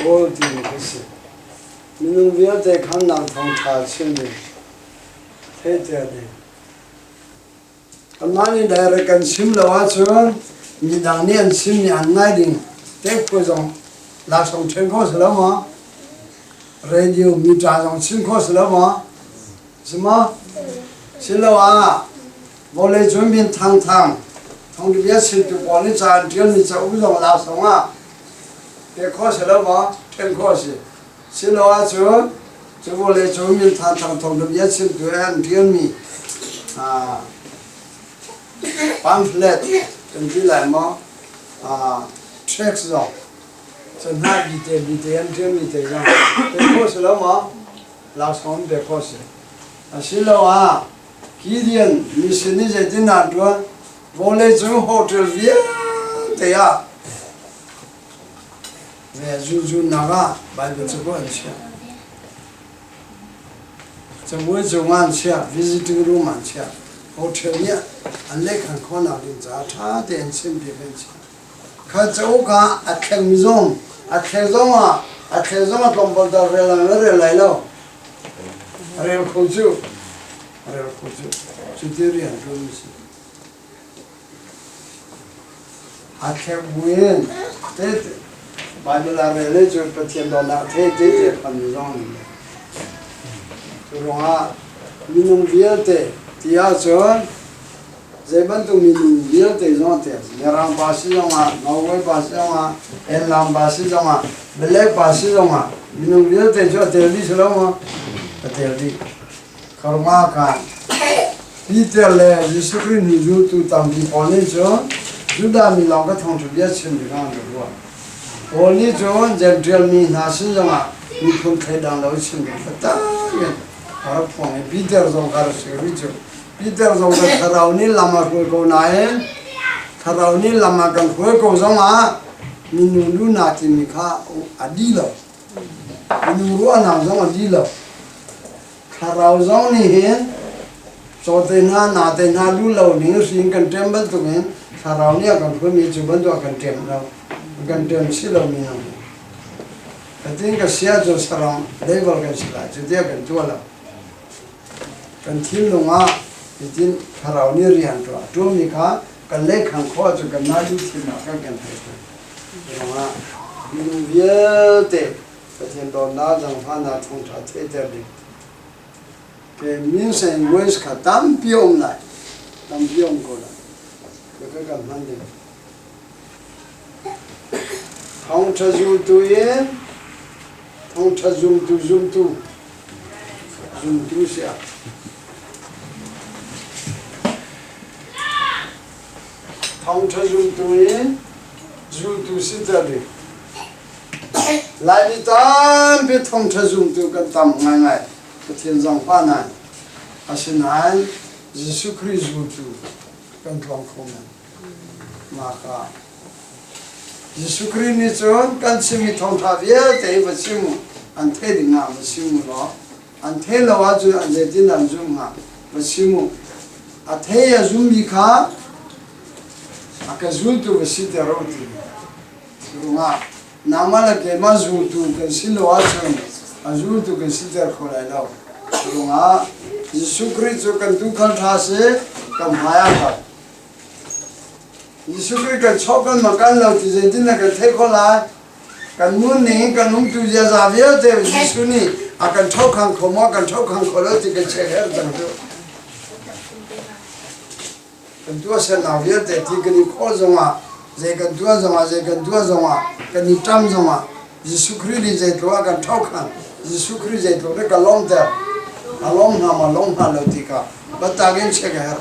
어디 것이 민ung 위에 강남 통차 신데 해줘야 돼. 그만이 내가 간 심로 와서 미당년 심리 안 나이딩 대포종 라송 천코스라 뭐 라디오 미자종 천코스라 뭐什么 실로와 원래 준비 탕탕 통기비에 실도 원래 잘 되는 저 우정 라송아 대코스라 뭐 천코스 실로와 저 원래 준비 탕탕 통기비에 실도 한 되는 아 pamphlet tentu lai mo tracks zo so na bite an tem bite yang te ko so mo la son de ko se asilo a kidian mission ni je din na do vole jung hotel via te ya ve ju na ga ba de ko an sia so wo jung an sia visiting room an sia hotel nya 안내 간 코나린 자 차된 심비벤치 가져가 아케미종 아케종아 컴볼더 relangere lailo rel khoju 주대리안 그러면서 아케부엔 때 바이블아레레 저 퍼티엔도나 테테테 판미종 그러나 민ung 비어테 디아전 제반도 민ung 비어테 존테 메랑 바시종아 노웨 바시종아 엘람 바시종아 블랙 바시종아 민ung 비어테 저 델리 슬로마 델리 카르마카 이텔레 예수그리 누주투 담비 보내죠 주다 밀랑가 통주비에 친구가 그거 원리 좋은 젠틀미 나신종아 미품 태당로 친구가 바로 폰에 비대로 좀 가르치고 있죠. 비대로 좀 가라오니 라마고 나에 thảo ni làm mà cần khối cầu giống mà mình nu nát thì mình khá đi lâu mình nu nào giống đi lâu thảo giống ni hiện cho tên na lu lâu nhữngสิ่งcần trem bên tụi mình thảo ni cần khối mình chụp bên tụi cần trem đâu cần trem xí lâu mình không cái tiếng cái xe cho sarong level cái xí lại chứ tiếc cần tua lâu cần thiếu luôn á thì tin thảo ni riêng rồi chúng mình khá cần lấy khăn khoa cho cần nói chút thì nào các cần phải đúng không ạ mình biết thế cái thiên đồn na rằng pha na thông tra thế đấy cái miếng sen quay cả tám pion lại tám pion cô lại cái cần mang đi thông tra zoom tu yên thông tra zoom tu sẽ thông tra zoom tu yên zoom tu sẽ ra đi lại đi tam biết thông tra zoom tu cần tam ngay cái thiên giang pha này à xin anh Jesus Christ zoom tu cần thong không mà cả Jesus Christ ni chọn cần xem mi thông thà về thế vật xem anh thấy đi ngã vật xem đó anh thấy là vợ chú anh thấy tin anh zoom ngã vật xem à thấy à zoom đi khá à cái zoom tu vật xem thế rồi thì đúng không nằm là cái mà zoom tu cái xem là vợ chú à zoom tu cái xem thế rồi lại đâu đúng không Jesus Christ cho cần tu khăn thà sẽ cầm hai cái Jesus Christ cần chọc cần mà cần lâu thì giờ tin là cần thấy khó lại cần muốn ní cần muốn tu giờ ra việc thì Jesus ní à cần chọc khăn khó mà cần chọc khăn khó lâu thì cần chạy hết chẳng được cần tu sẽ nào việc thì cần đi khó rồi mà giờ cần tu rồi mà cần đi trăm rồi mà Jesus Christ đi giờ tu cần chọc khăn Jesus Christ giờ tu cái long thế à long hà lâu thì cả bắt ta cái chạy hết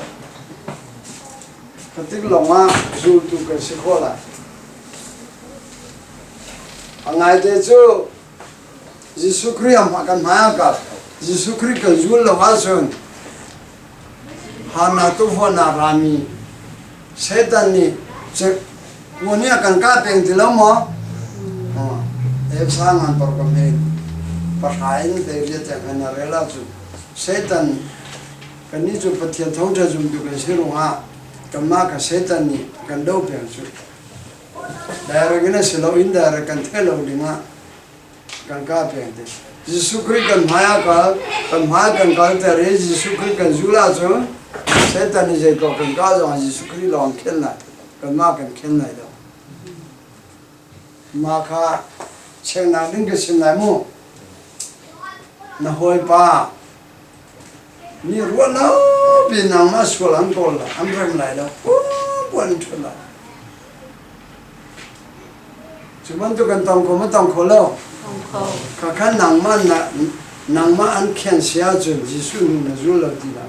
cái tiếng lòng á dù tu cái sự khó lại ngày thế chứ Jesus Christ mà cần mai cả Jesus Christ cái dù là hóa sơn hà na tu hoa na rami Satan ni chứ muốn nhá cần cá bèn thì lắm mà em sang ăn bảo cầm hết bắt hai nó để biết chắc cái nào là chứ Satan cái này chú bắt thiên thông tra dùng tu cái sự luôn à cái mà cái Satan ni cần đâu bèn chứ đại rồi cái này sẽ lâu in đại rồi cần thay lâu đi mà cần cá bèn thì Jesus Christ cần mai cần cá thì rồi Jesus Christ cần du la chứ Satan ni dạy có cần cá rồi Jesus Christ làm khéo lại cần mà cần khéo lại đâu mà cả xem nào đến cái xem lại mu na hoi pa ni ruộng nó bị nằm mà sủa lắm còn là ăn rem lại đâu buồn chuyện lại chúng mình tôi cần tòng khổ lâu cả khán nằm mà ăn khen xia chuyện Jesus nó rồi là gì là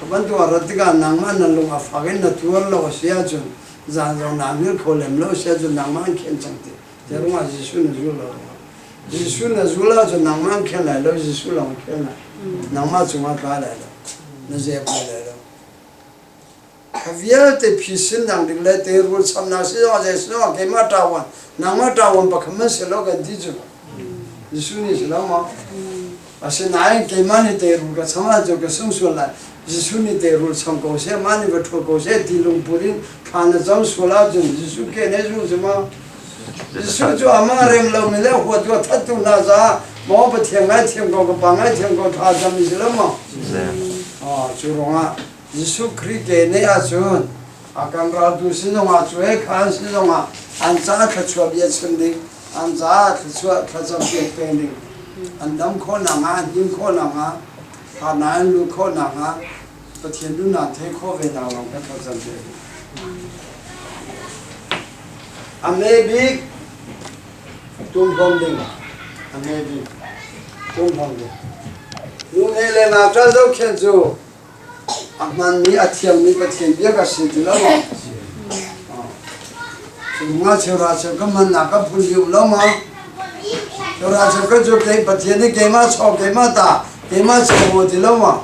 các bạn tôi ở đây nằm mà nằm luôn à phải cái nó tuôn lâu xia chuyện giờ nằm như khổ lem lâu xia chuyện nằm mà ăn khen chẳng thế thế đúng không Jesus nó rồi là Jesus nó rồi là chuyện nằm mà ăn khen lại lâu Jesus làm khen lại nằm mà chúng ta cả lại đâu nó dễ phải lại đâu cái việc thì phi sinh năng được lại thì rồi sắm nào sẽ rồi sẽ rồi cái mà trao nằm mà trao bắt mình sẽ lo cái gì chứ Jesus này sẽ lo mà à sẽ nói cái mà này thì rồi cái sắm cho cái sống xuống lại Jesus này thì rồi sắm câu sẽ mà này vật câu sẽ thì luôn bùn khăn giống xuống lại chứ Jesus cái này rồi mà Jesus cho ama rem lo mình lấy hoa cho thắt tu na ra mà bắt thiền ngay thiền có bằng ngay thiền có thà chăm gì lắm mà chú rong à Jesus Christ cái này à chú cần ra tu sinh rong à chú ấy khăn sinh rong à anh cha khát chuột biết sinh đi anh cha khát chuột khát chăm biết bên đi anh đâm khó nặng anh hiếm khó nặng hà nãy lu khó nặng bắt thiền lu nặng thấy khó về nào lòng cái khát chăm biết maybe tum phong ding maybe tum phong ding lu ne le na tra zo khen zo man ni athiam ni pathian bia ka sin ti lo ma nga chora cha ka man na ka phun yu lo ma chora cha ka jo ke pathian ni ke ma cho ke ma ta ke ma cho mo ti lo ma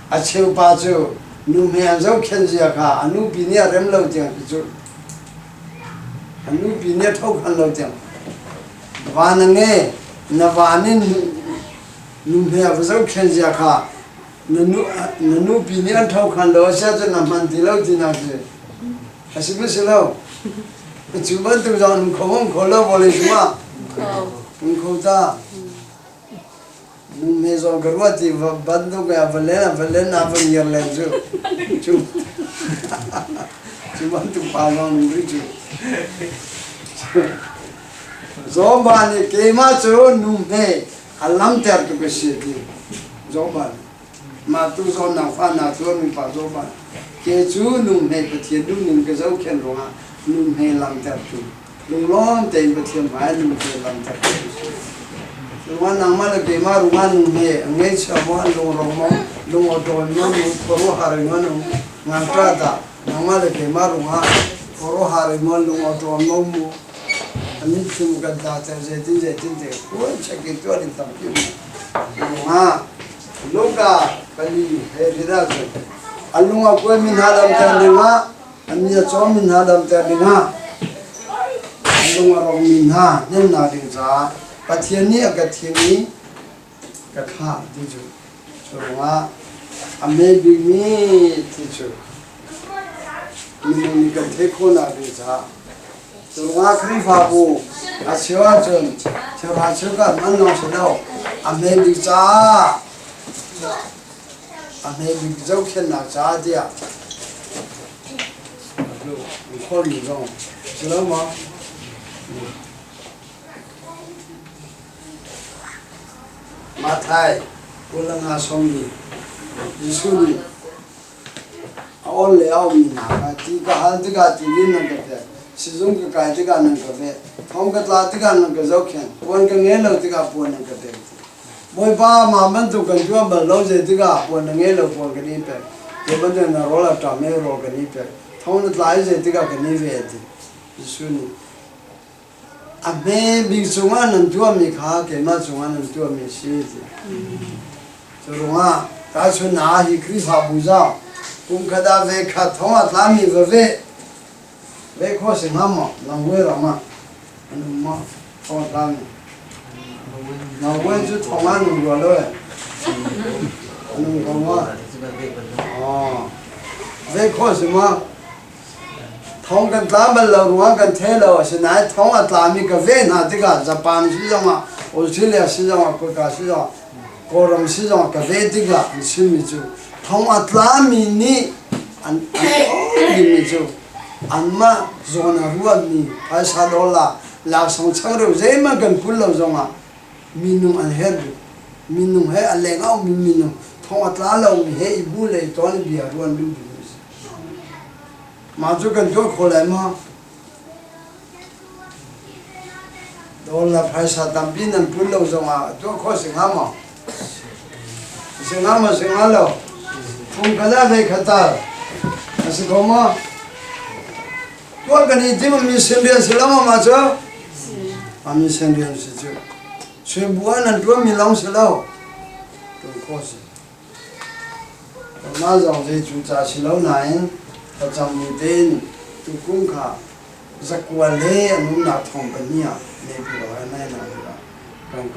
a cheu pa chu nụ mẹ dâu khen gì cả anh nụ pin nhà rem lâu tiếng cái chút anh nụ pin nhà thâu khăn lâu tiếng và nghe na và nên nụ mẹ dâu khen gì cả nụ pin nhà thâu khăn lâu sẽ cho nằm ăn thì lâu thì nào chứ hay là biết lâu chú vẫn tự dọn không lâu vào lấy chú à không ta mẹ dọn cái what thì bắt đầu cái vào lên nào vào nhiều lên chú chú vẫn tự phá dọn người chú gió ban này cái mà chú nụ mẹ làm theo cái gì đi gió ban mà tu dọn nào pha nào tu mình phá gió ban cái chú nụ mẹ cái thiệt đúng những cái dấu khen rồi nụ mẹ làm theo chú lùng lon tên bát thiam phải nụ mẹ làm theo chú lùng anh mà là cái mà lùng anh mẹ ngay sau đó lùng rong mong lùng ở đồi nó lùng phổ hà rồi nó ngang tra ta anh mà là cái mà lùng anh phổ hà rồi nó lùng ở đồi nó mu anh ấy chịu cái đó thì dễ ôi chắc cáiตัวđi tập cái lùng anh lúc cả cái gì hết ra rồi anh lùng ở quê mình làm theo đi mà anh nhớ cho mình làm theo đi mà lùng ở mình nên là điều gì cái thiên này cái khác đi chứ rồi mà anh mới bị thì chứ mình cái thế con là điều gì rồi mà khi phá bù à siêu anh siêu cái anh nói sao đâu anh mới bị anh mới bị dấu khen là giá đi à rồi khó lý do chứ mà mà thay cô là ngã sông đi Giêsu đi ôn leo mình à tí cả hai tí cả tí đi nâng cái sử dụng cái tí cả nâng cái không cái lá tí cả nâng cái dấu khen buồn cái nghe lâu tí cả buồn nâng cái mỗi ba mà mình tụ cần chúa mình lâu giờ tí cả buồn nghe lâu buồn cái đi về cái vấn đề là rồi là trả mấy rồi cái đi về không nó lại giờ tí cả cái đi về thì Giêsu đi à mẹ bị chúng anh chúa mình khá cái mà chúng anh chúa mình xí thì rồi mà ta xuân à hi kri phá bù ra cũng cái đó về khát thông à làm gì về khó sinh ham mà làm quê làm mà anh mà không làm làm quê chứ thông ăn rồi đấy anh không mà về khó sinh mà thông cái làm bên lâu rồi cái thế lâu sinh này thông à làm gì cái về nào thì cả Japan xí ra mà Australia xí ra mà quốc gia xí ra Koram xí ra cái về thì cả xí mi chú thông à làm gì nè anh đi mi chú anh mà zona ruộng mi phải sao đó là sống chẳng được dễ mà cần phun lâu rồi mà minum anh hết minum hết anh lấy áo minum thông à làm lâu mi hết ibu lấy toàn bia ruộng đủ mà chú cần cho khổ lại mà đó là phải sao tạm pin anh phun lâu rồi mà cho khó sinh ham lâu không cái đó về khát ta là có mà tôi cái này thì mình xem điện视了嘛chứ mình xem điện视chứ chuyện buồn là tôi mình làm sự lâu tôi khó sinh mà rằng thì chúng ta sự lâu này ta chẳng muốn đến tôi cũng khá rất quan hệ anh nói thông bên nhà này bây giờ này là càng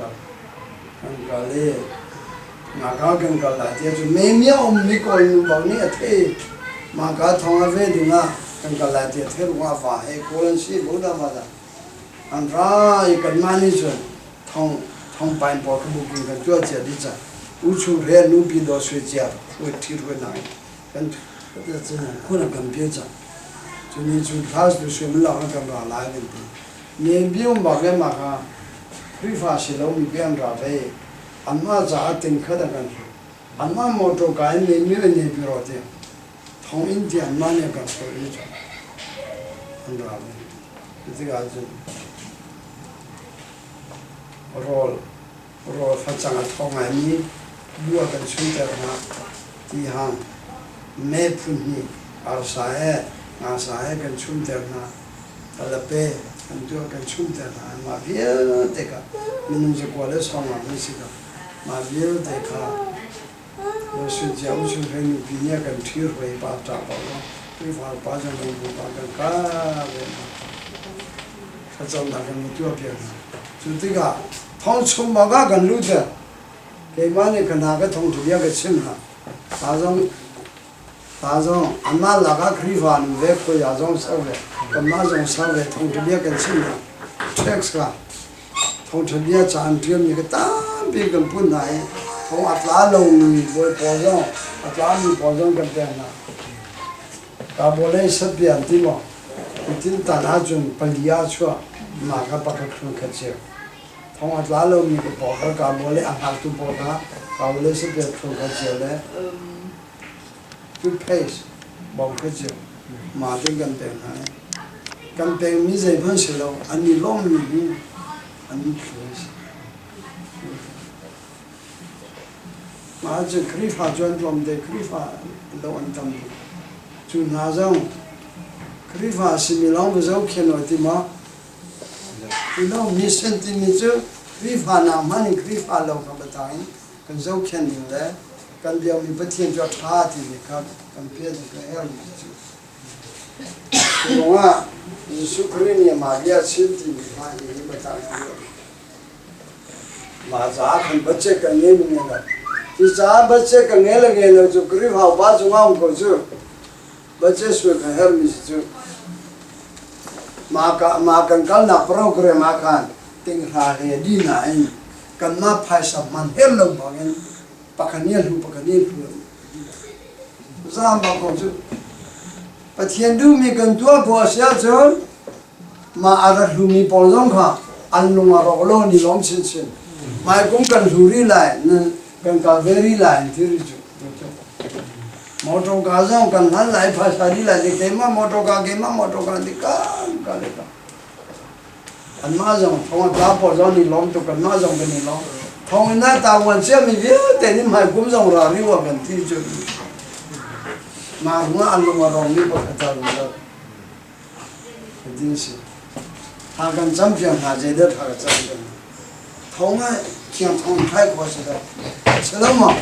cả lệ mà càng cả lại thì chúng mấy ông mấy coi những bảo này thế mà cả thông về đi nga càng cả lại thì thế qua phải cô lên sĩ bố đã mà anh ra cái management thông bài bỏ cái booking cái chỗ chơi đi chơi u chu re nu bi do suy chơi u thi rồi này cái这可能更别讲，就你就开始学不了那个哪来的，你不用把个嘛哈，规划是了我们变着呗，俺妈咋定课的感觉，俺妈没做干你没有你比如的，同一天嘛那个可以做，你知道没？这个是，我发展个同爱你，我跟兄弟嘛，第行。मैं पुन्नी और साहे कन छुमते ना तलपे अंतो कन छुमते ना माफिया देखा मिनुम से कॉलेज हम आपने सीखा माफिया देखा 我是教授很有毕业跟体会把抓包了，对方把这个不把个干的，他找那个没做别的，就这个，他出马个跟路的，给嘛呢跟那个同事也个请哈，大众俺妈那个开发路的可以亚种稍微，跟嘛种稍微同事也个请哈，tax 个，同事也占点那个大别个不来。从阿拉路里会保障，阿拉路保障跟边那，他不来是边的嘛，一定打那种不离亚去，马个把个看看去，从阿拉路里个保障，他不来阿哈都保障，他不来是边看看去嘞，就配是，保个去，马的跟边那，跟边米这份是了，安尼老米的，安尼可以。mà chỉ khởi phát chuẩn làm để khởi phát lâu anh tâm chú na rằng khởi phát xin mi lòng bây giờ khen nói thì mà thì nó mi sen thì mi chứ khởi phát nào mà ni khởi phát lâu các bạn thấy cần dấu khen nhiều đấy cần điều mi bất thiện cho thà thì các cần biết cái heo gì chứ đúng không Giêsu Christ này mà dia xin thì mi phải gì mà ta mà giá không bất chấp cái này mình là thì giá bच्चे का nghe là जो गरीब हाउ बात जो हम को जो बच्चे सुन के हर मिस जो माँ कल ना प्रोग्राम आकान तिंग हाले दी ना इन कन्ना पैसा मन हेर लोग बागें पकनियल जाम बाको जो पथियंदु में कंटुआ बोसिया जो माँ आदर लुमी पोलजों का अल्लुमा रोगलो निलोम चिन माँ कुम कंटुरी लाए न cần cả very lại thì một trong cả dòng cần hắn lại phải đi lại thì cái mà một trong cả thì cả đấy cả anh mà dòng không là bỏ dòng đi lom tụ cần mà dòng cái này lom không nên ta quan xem mình biết tên nhưng mà cũng dòng ra đi vào gần thì chứ mà cũng ăn luôn mà rong đi vào cái tàu rồi cái gì chứ hàng cần chăm chuyện hàng gì đó hàng chăm chuyện không ai像通泰国似的，吃了嘛？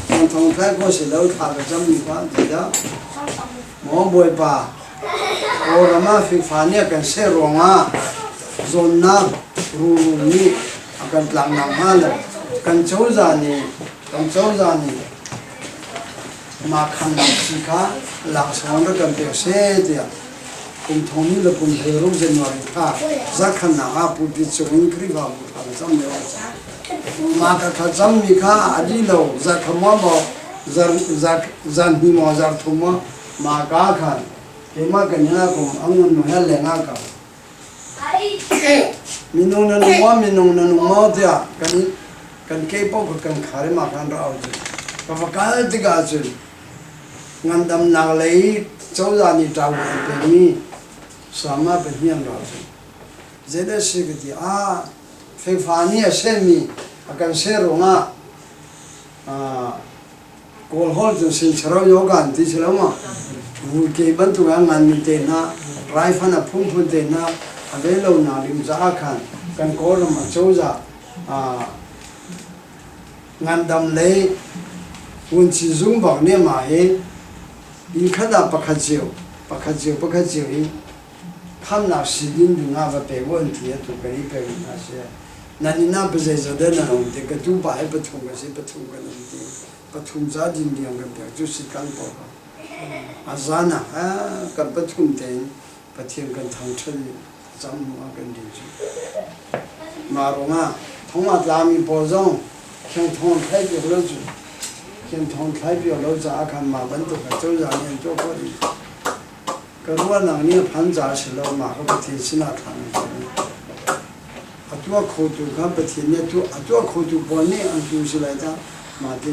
像通泰国似的，他个这么一款子的，我不会把，我他妈非法呢跟谁容啊？人呐，如你，跟浪嘛了，跟走着呢，嘛看到自家浪上的跟别谁的。cùng thôn như là cùng thầy lúc dân nói thà rất khăn nào bút đi cho những cái vào một thằng trăm nhiều mà cả trăm mi khá đi lâu rất không bao dân hi mò rất thùng mà cả khăn cái mà cái nhà cũng ông nó hay lên cả mình nung mau thì cần cây bông cần khare mà khăn rau chứ và cái thì cả chứ ngăn đâm nào lấy chỗ ra đi trao về mi sama bên hiền rồi dễ để suy cái gì phê phán nhé xem mi akan xem rồi call hall cho xin chào yoga thì chào mà cái bên tụi anh ăn tên na rai phan phun tên na về lâu nào đi ra khăn cần có mà chỗ ra ngăn đâm lấy quân chỉ dùng bằng niệm mà hết đi khát đã bắt khát chiều đi tham nào sử dụng được ngã và bề vấn thì tụi cái bề vấn là sẽ nên na bây giờ đó là ông thì cái tu bài bắt thùng cái gì bắt thùng cái này thì bắt thùng gia đình đi ông cái việc chú sĩ cán bộ azana cái bắt thùng tiền bắt thêm cái thằng chân chăm mua cái gì chứ mà rồi thông qua làm gì bao giờ khi thông khai biểu lâu chứ khi thông khai biểu lâu giá kan mà vẫn tụi cái chỗ ra nên chỗ có đi cái đó là những phản giá sẽ lâu mà có thể xin là thằng khâu tu cái bất thiện này khâu tu bao nhiêu anh tu sẽ lại ta mà thì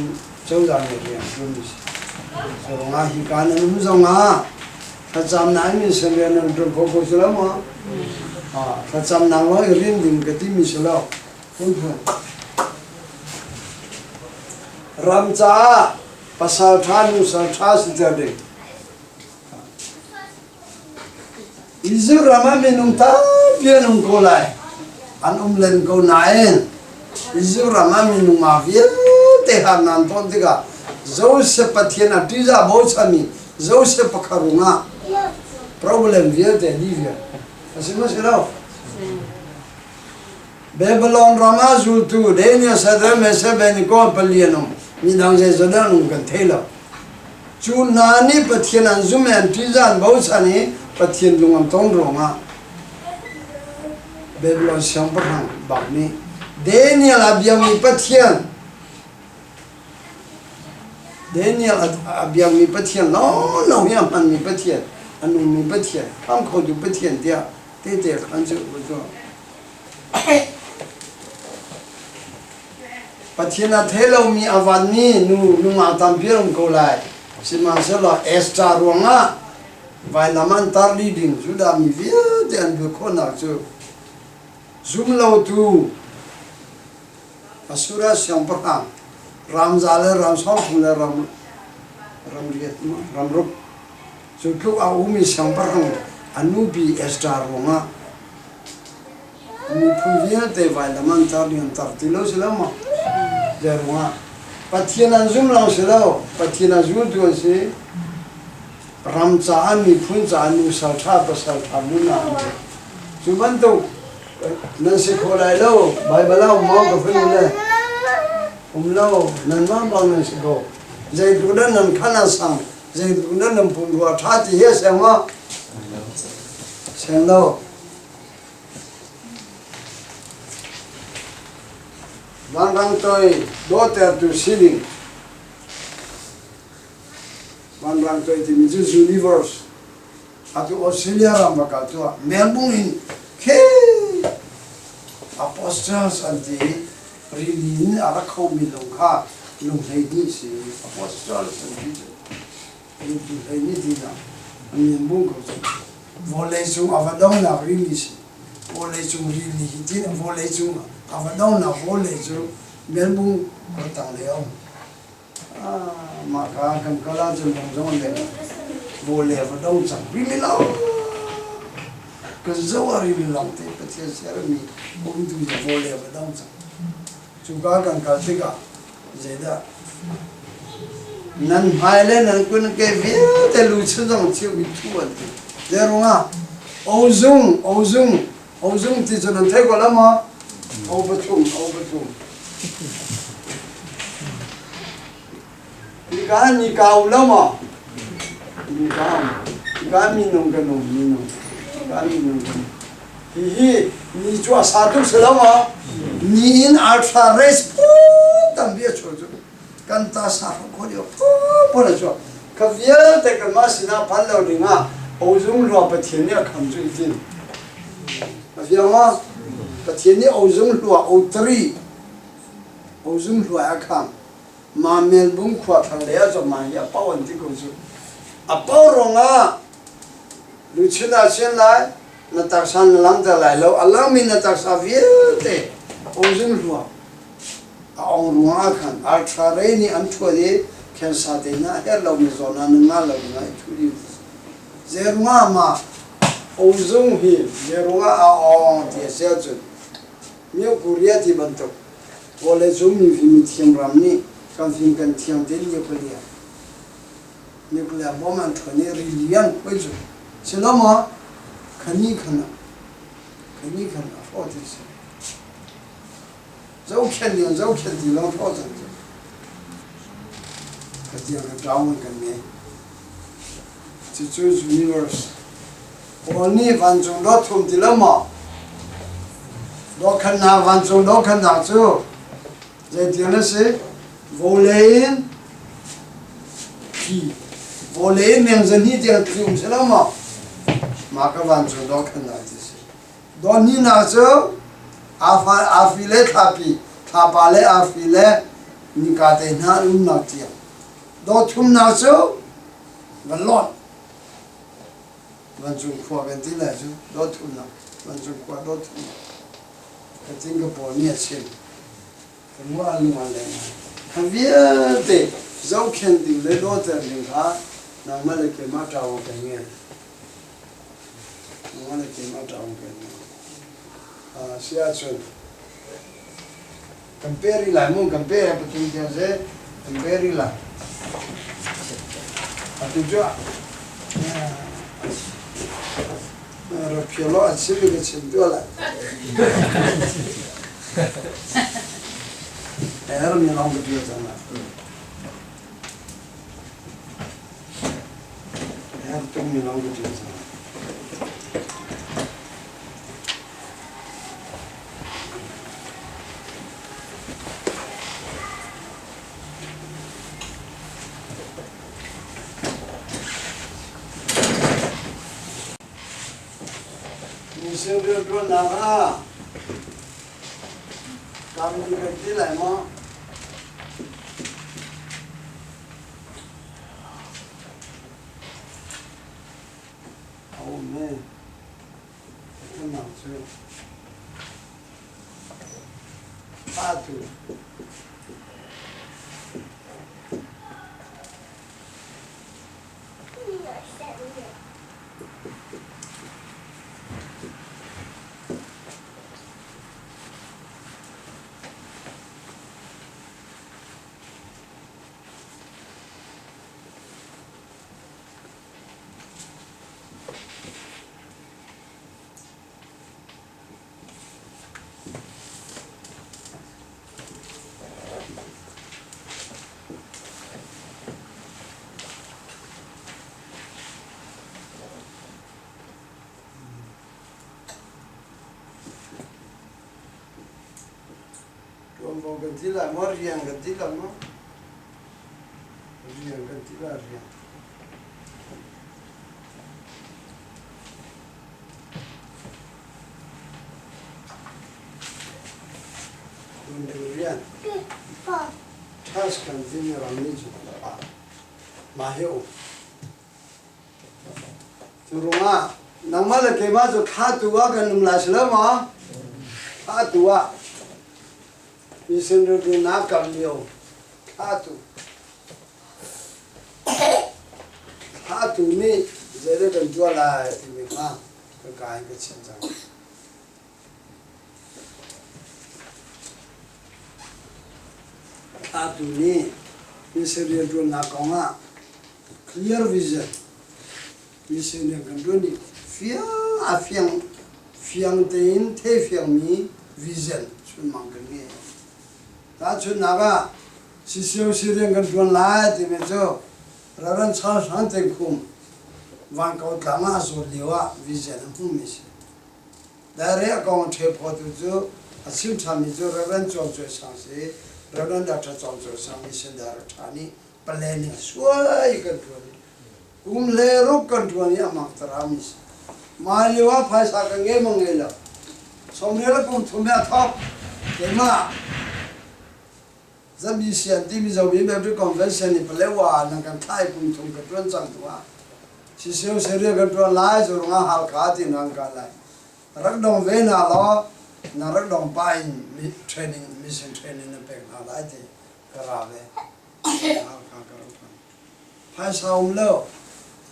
chỗ ra này thì anh tu sẽ rồi hi cái này không giống thật chăm nãy mình xem lên nó được có sẽ lắm mà thật chăm nãy nói cái riêng cái tim mình sẽ lâu không phải Ramcha pasal thanu sarthas jadi. Izu rama minum ta dia nung kolai. An len ko naen. Izu rama minum mafia tehan nan pon tiga. dấu sẽ bắt thiên là tuy ra bố cha mi dấu sẽ bắt khá rung á problem việc để đi việc xin mất đâu Babylon Rama Zultu Denia Sadam Sebeniko Palianum Midang Zedanum can tailor Chu Nani Patian and Zuman Tizan Bosani Patian Lungam Tong Roma Babylon Shampang Bagni Daniel Abiami Patian Daniel Abiami Patian no Yaman Mi Patian and Mi Patian come called to Patian there they can't do Patiena thelo mi avani nu ma tampirong ko lai simanselo extra ronga vai laman tar leading juda mi via de an be kona chu zumlo tu asura sampang ramjale ramsal khule ramrup chu ku a umi sampang anubi extra ronga mi puvia de vai laman tar leading tar tilo selama Jarwa Patiana Zoom Long Silo, Patiana Zoom to say Ramza Ami Punza Anu Salta Saltamuna Zubanto Nancy Coralo, Bible Monk of Hule Umlo, Nanman Bonus go. They do not know Kanasang, they do not know Punwa Tati, yes, and what? Sendo One rang toy daughter to ceiling. One rang toy the Mrs. Universe. At Australia Ramaka to Melbourne in K. Apostles and the Rilin Arako Milonka, Lunghadis, Apostles and Peter. Into Haidina. And Mungo. Volesum Avadona release. Volesum really, he didn't volesum. Avadona voleju Melbourne Kotang Leo. Maka can collage and Zonde Vole Avadon, really long. Because Zoa really long, but yes, me moving to the Vole Avadon. Chugaga and Kaltiga, Zeda. Nan Highland and couldn't give you the Lucian till we two and there are Ozum, teacher and take a lama. Overtum. Ni kau lama. Ni minum minum. Ni cua satu selama. Ni in ultra race pun tambah cuci. Kan tak sah kau dia pun cuci. Kafir tekan masih nak pandau dengar. Ozum luar petinya kamju itu. Kafir mah. Patieni ozum lua O3 ozum lua akam ma Melbourne kwa thalea zo ma ya pawan ti ko zo a pawronga luchina chen lai na taksan lang ta lai lo alang min na taksa viete ozum lua a ongrunga khan ultra rainy an thode khen sa de na her lo mi zona na lo na thuri zerunga ma ozum hi zerunga a on ti se zo Mio Korea di bantu, boleh zoom ni film tiang ramni, kan film kan tiang del nuclear bomb antoni rilian kuju, selama kani kana, fortis. Zau kendi lang fortis. Katiang ketahuan kan ni, Cicu's universe. Oni vanjung dot hum dilama. Dokan na vanjung dokan na tu, jadi mana sih? Volein, volein yang jenis dia tium selama, maka vanjung dokan na tu. Doni na tu, afile tapi, tapale afile, ni kata na nak dia. Dotum na tu, valon. Vanjung kuat ganti lah tu, dotum na, vanjung kuat dotum. Singapore ni asyik, semua aluman lain. Kavier deh, jauh kendi le daughter lingkar, nama leke mata orang kenyan, siapa? Compare lah, mung compare betul je, compare lah. 두죠. 별로 안 쓰는 정도라. 애를 나온 거 비었잖아. 애를 좀 나온 거 비었잖아. Sương luôn nào ha cầm đi cái tí lại mà oh man cái nào chưa ba tuổi một cái tí là mất riêng cái tí là mất riêng cái tí là riêng mình riêng task kan tí là làm gì chứ mà hiểu từ rồi mà nằm mà là cái mà cho khá tua cái nằm lại sớm mà khá tua vì sinh ra cái nát cầm nhiều khá tu này giờ đây cần cho lại thì mình mà cái chuyện rằng khá tu này vì sinh ra cái nát công à clear vision vì sinh ra cái đó này phiang tên thế phiang mi vision chúng mang cái này ta chuyện nào si siêu si riêng cái chuyện lại thì mình cho ra rằng sáng tên khum vang cầu cả ngã số liều à vision không mình sẽ đại ra con chơi phật cho xin tham mình cho ra rằng cho sáng sẽ ra rằng đã cho sáng mình sẽ đã chani planning suai cái chuyện lê rút cái chuyện này mà ta mình mà liều à phải sao cái nghe mong nghe là xong rồi là cũng thùng bia thóc cái mà dân bị xiên thì bây giờ mình bây giờ còn vẫn xiên thì phải lấy hoa năng can thay cùng thùng cái chuyện chẳng thôi chỉ siêu siêu cái chuyện lại rồi ngã hal cá thì năng can lại rất đông về nào đó nó rất đông bài training mission training nó bên nào lại thì cái ra về phải sao lâu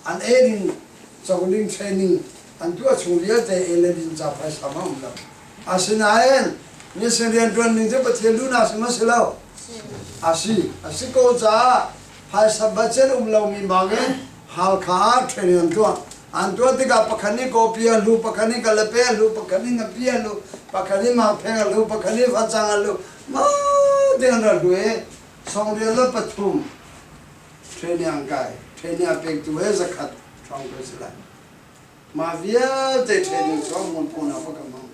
anh ấy trong cái training anhtua chung liệt thì anh ấy đi chả phải sao mà lâu à xin anh như sinh viên tuần mình sẽ bắt theo luôn à xin mà xin lâu asi cô cha phải sắp bắt chân lâu mình bảo cái hal khá training anh tua thì cả pakhani copy lu pakhani kalape lu pakhani ngapi lu pakhani mapeng lu pakhani phachang lu ma dengan radue song dia le pathum training kai training apek tu he zakat trong cái sự này mà vía để training cho một con nào phải mang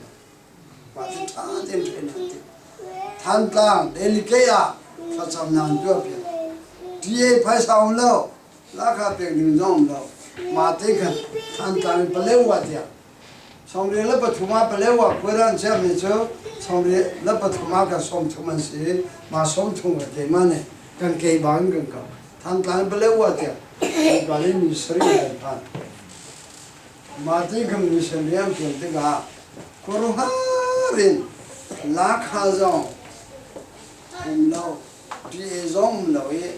mà thì thà tiền training than tang delicate phát sam nan tu apek dia phải sao lâu lá khá apek ni giống lâu mà thế cái than tang balew quá dia xong rồi lớp bát thuma balew quá quay ra xem mình cho xong rồi lớp bát thuma cái xóm thuma gì mà xóm thuma cái mà này cần cây bán cần cầu than tang balew quá dia cái này mình xử lý được phan mà thế cái mình xử lý em chuyện thế cả Koruharin lá khá rong lâu đi rong lâu ấy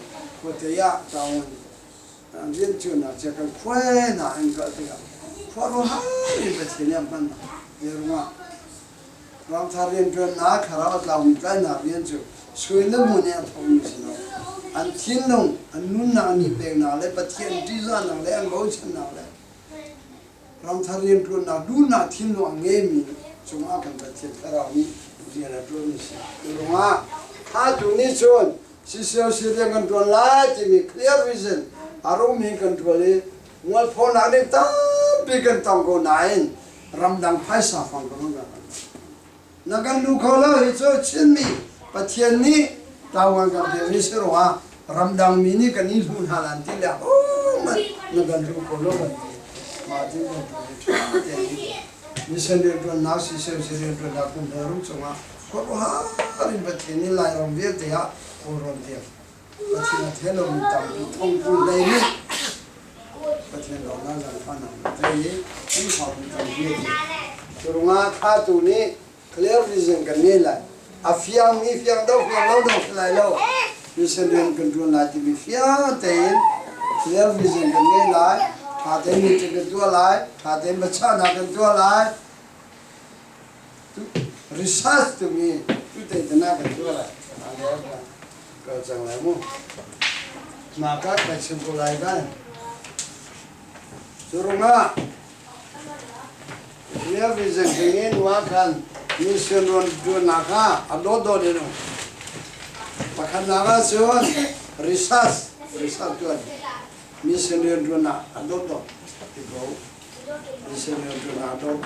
có thể ya tao anh viên chuyện nào chỉ cần khỏe là anh có thể Koruharin phải xem em phân được không ạ làm thà viên chuyện lá khá là làm cái nào viên chuyện suy nghĩ muốn em thông như thế nào an thiên nông an nun na ni pek na le pathian ti za na le an bo chan na le ram tharin tru na du na thiên lo nge mi chunga kan pathian thara mi dia na tru ni si runga ha tu ni chon si se si de kan tru la ti mi clear vision aro mi kan tru le ngol phone na le ta bi kan tang ko nain ram dang phai sa phang ko ga na kan lu khola hi cho chin mi pathian ni tawang ka de ni se ro ram dang mi ni kan ni hun halan ti la o ma na kan lu kholo ba ma ti ko ni se de to na si se de to da kun da ru chunga ko ha rin pathian ni lai ram ve te ya o ron te pathian thelo mi tam bi thong pu lai ni pathian lo na ga fa na te ye ni ha mi tam bi chunga tha tu ni clear vision kan ni lai a fiang mi fiang đâu lại đâu như sẽ đến control lại thì bị fiang tên clear vision kan ni lai thà tên mi chỉ cần tua lại thà tên mà cha nào cần tua lại research to me tu tên tên nào cần tua lại anh em có chẳng lại mu mà các cái chuyện của lại cái rồi nga clear vision kan ni nuôi kan mission run do naka adodo de no pakhan naga son research to mission run do na adodo ibo mission run do na adodo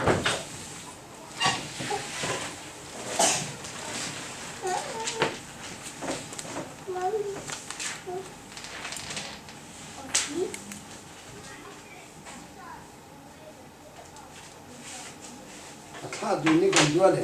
akha duni kan duale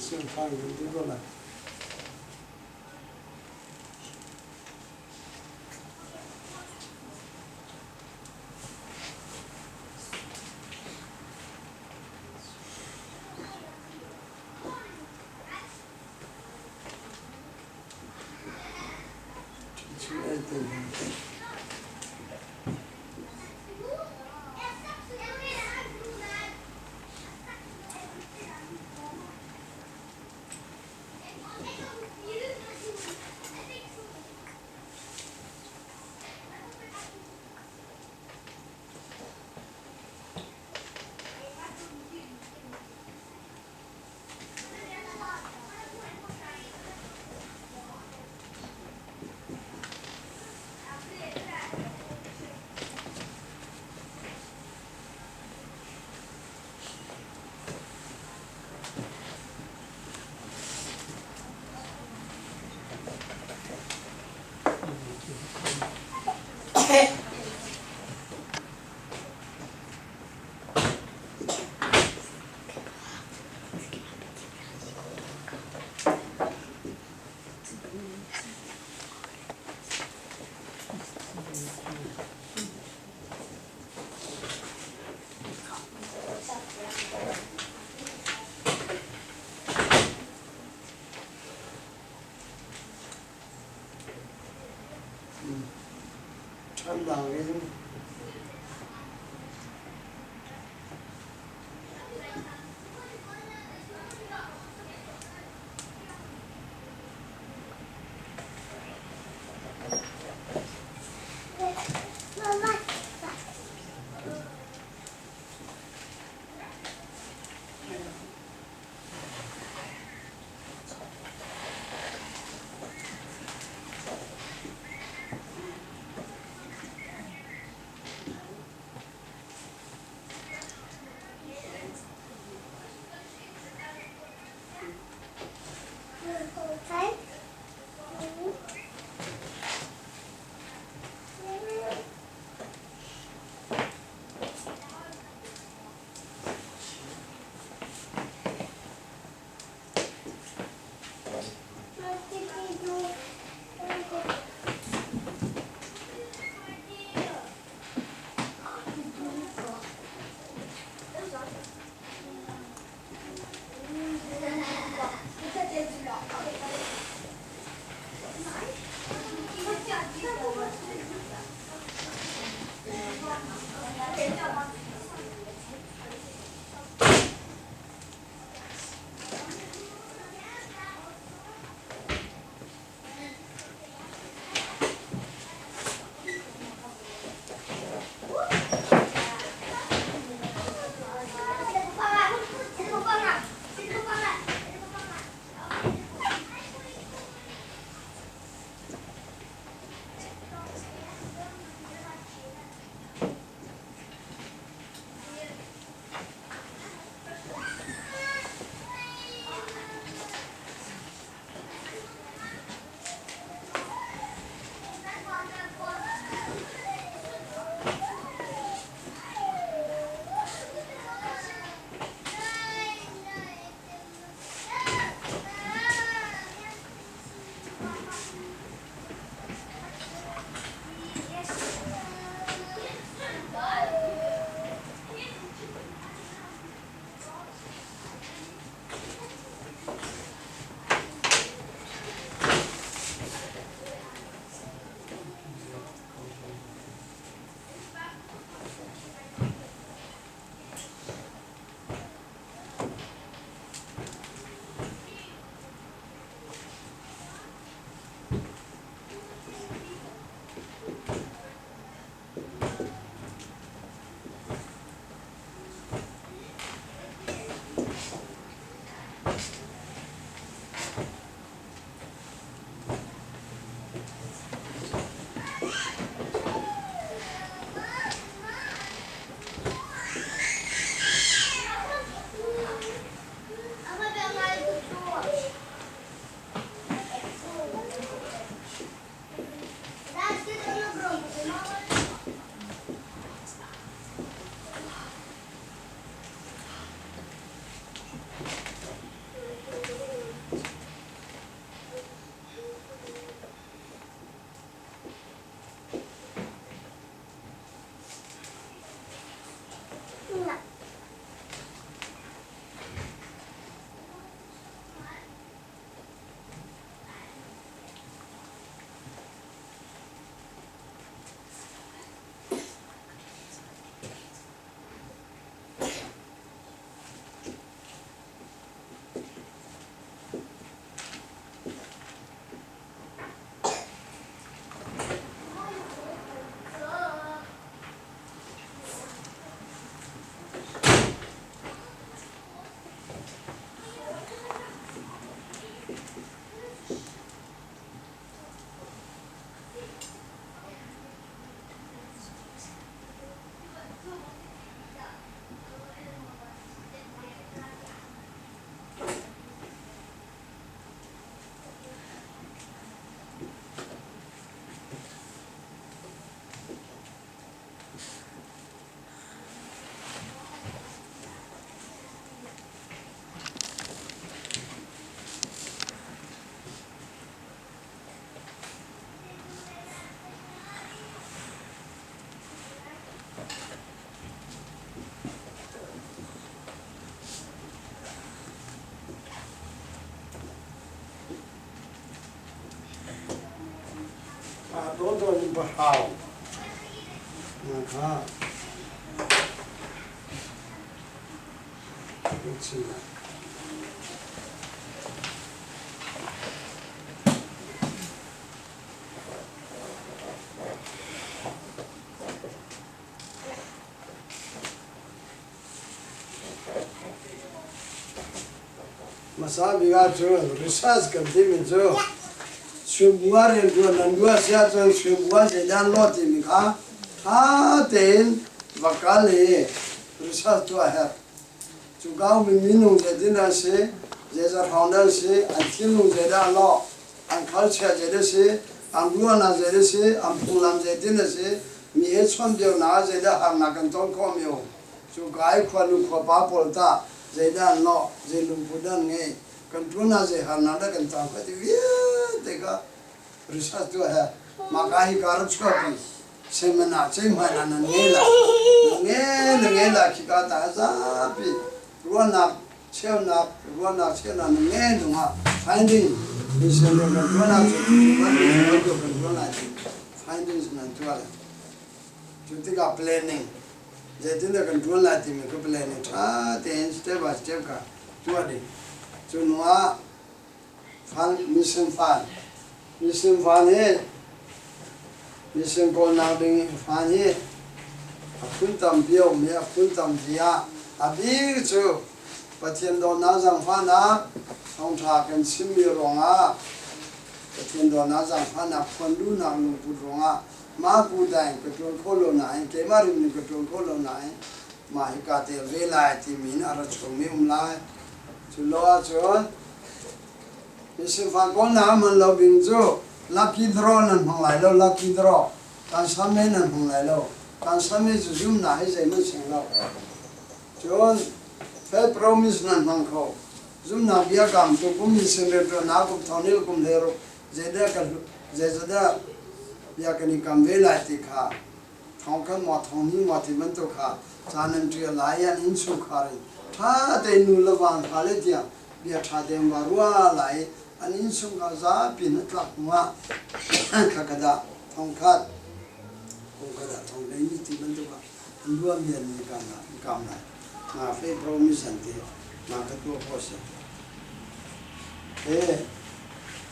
Isso é fácil de rolar. ตัวนี้ปะเอานะครับดูสิมาสาบิกาจูรีเสิร์ชกันที่มีจูชูบัวเรียนจูนันบัวเสียจูชูบัวเสียด้านลอดที่มีค่ะถ้าเต็นวักกะเลยรีเสิร์ชตัวเหรอจูก้าวมีมินุงเจดินนั้นสิเจจะทำนั้นสิอันที่นุงเจด้านลอดอันเขาเชื่อเจดินสิอันบัวน่าเจดินสิอันพุ่งลำเจดินสิมีเหตุผลเดียวน่าเจด้าหางนักกันต้องข้อมิวจูก้าวควรลุกขวบป้าปอลตาเจด้านลอดเจลุงพูดดังไงกันทุนน่าจะหานากันตามไปที่วิ่งเด็กรีเสิร์ชตัวเหรอมาใครการุชก็ปีเชื่อมันน่าเชื่อมันนั่นเงี้ยละคิดกันตาจ้าปีรัวนักเชื่อนักรัวนักเชื่อนักเงี้ยดูฮะ finding ดิฉันเรียนรัวนักมันเป็นรัวนัก finding นั่นตัวเลยจุดที่กับ planning เจตินกันรัวนักที่มีกับ planning ถ้าเต็น step by step กันตัวเดียวจนว่าฟังมิสฟันเนี่ยมิสก่อนนาดึงฟันเนี่ยคุณตำเปียวเมียคุณตำเจียอาบีจูปะเทียนโดนน้าจังฟันนะท้องทากันซิมีรองอ่ะปะเทียนโดนน้าจังฟันนะคนดูนางนุ่งปุดรองอ่ะมาปูได้กระตุ้นโคโลนายเกมาริมกระตุ้นโคโลนายมาฮิกาเตเวลาที่มีนอาราชงมีลายจุลว่าจูมิสฟันก่อนน้ามันเราบินจูlucky draw นั่นของไหลเรา lucky draw การสามีนั่นของไหลเราการสามีจะยุ่งหนาให้ใจไม่เสียงเราจนเฟซ promise นั่นของเขายุ่งหนาเบียกรรมตัวกุมิสิเรตัวนักกุมทอนิลกุมเลโรเจเดกันเจเดเบียกันนี่กำเวลาติขาท้องกันหมดท้องนี้หมดที่มันตัวขาจานันเทียลายันอินสุขาริถ้าเตนุลวางขาเลเดียเบียถ้าเตมบารัวไหลอันอินสุขาซาปินตลักมัวขากระดาท้องขาดกระดาษทองเลยนี่ที่มันตัวรวมเรียนในการงานมาเฟซโปรมิสันติมากระตัวโพส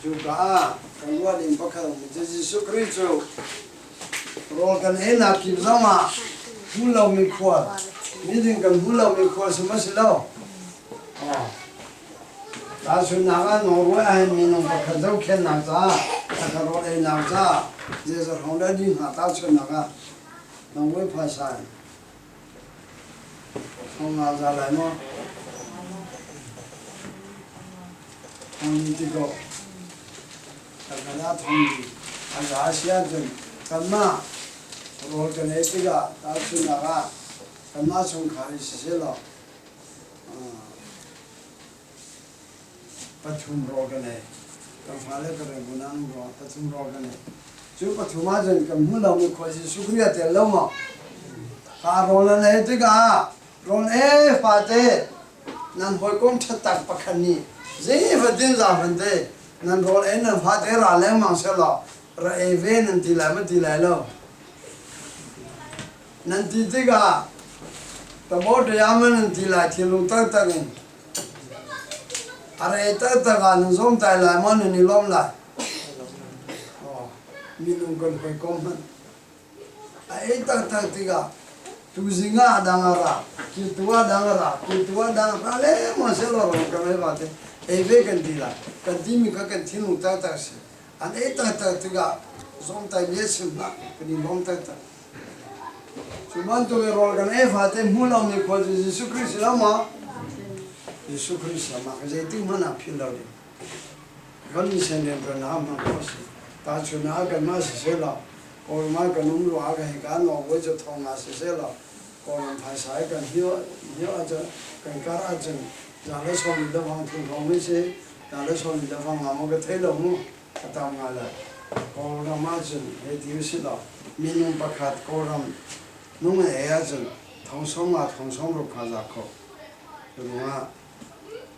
จูก้ากันว่าดินพักเราจะจิสุคริจูรอกันนักกินซ้ำมาหุ่นเราไม่ควรนี่ถึงกันหุ่นเราไม่ควรสมัยเราตาสุนัขนอร์เวย์มีน้องพักเราเขียนนักจ้าถ้าเราเองนักจ้าเจ้าจะของได้ดีหาตาสุนัขน้องเว้ยภาษาของเราจะอะไรมั้งทองดีก็แต่ก็ได้ทองดีอาจจะอาเซียนจนกันมาโรกันเอติกาตาสุนัขกันมาส่งขายเสียแล้วปฐุมโรกันเอกันฟ้าเล็กกันกุนันโรปฐุมโรกันเอจุดปฐุมอาจจะกันหุ่นเราไม่ควรจะสุขเรียเตลมั้งข้าโรนันเอติกาโรนเอฟาเตนั่นหอยก้มชัดตักปักขันนี่เจ้าฟัดดินจาฟันเตนั่นโรนเอนั่นฟาเตราเล่มังเสลาระเอเวนั่นทีไรมันทีไรแล้วนั่นทีติกาตบอดยามันนั่นทีไรที่ลุงตักตักินอะไรตักตักกันส่งใจไรมันนี่ล้มไรมีลุงคนหอยก้มมันไอ้ตักตักติกาtu zinga dangara kitua dangara le mo se lo ro ka me bate e ve kan dila kan dimi ka kan thinu ta ta se an e ta ta tiga zom ta yesim na ni lom ta ta suman to ro kan e fate mulo mi ko Jesu Christ la ma Jesu Christ ma ka je ti mana philo de kan ni sen de na ma ko se ta chuna ka ma se la और माँ का नूर आगे है क्या नो वो जो थोड़ा सा से लो और हम भाषा का हियो आज कहीं कर आज जाले सोनी दफांग तुम होने से जाले सोनी दफांग हम लोग थे लोग मु कता माला और हम आज ये दिवस लो मिनु पकात और हम नूर है आज थोंसों रुका जाको तो वहाँ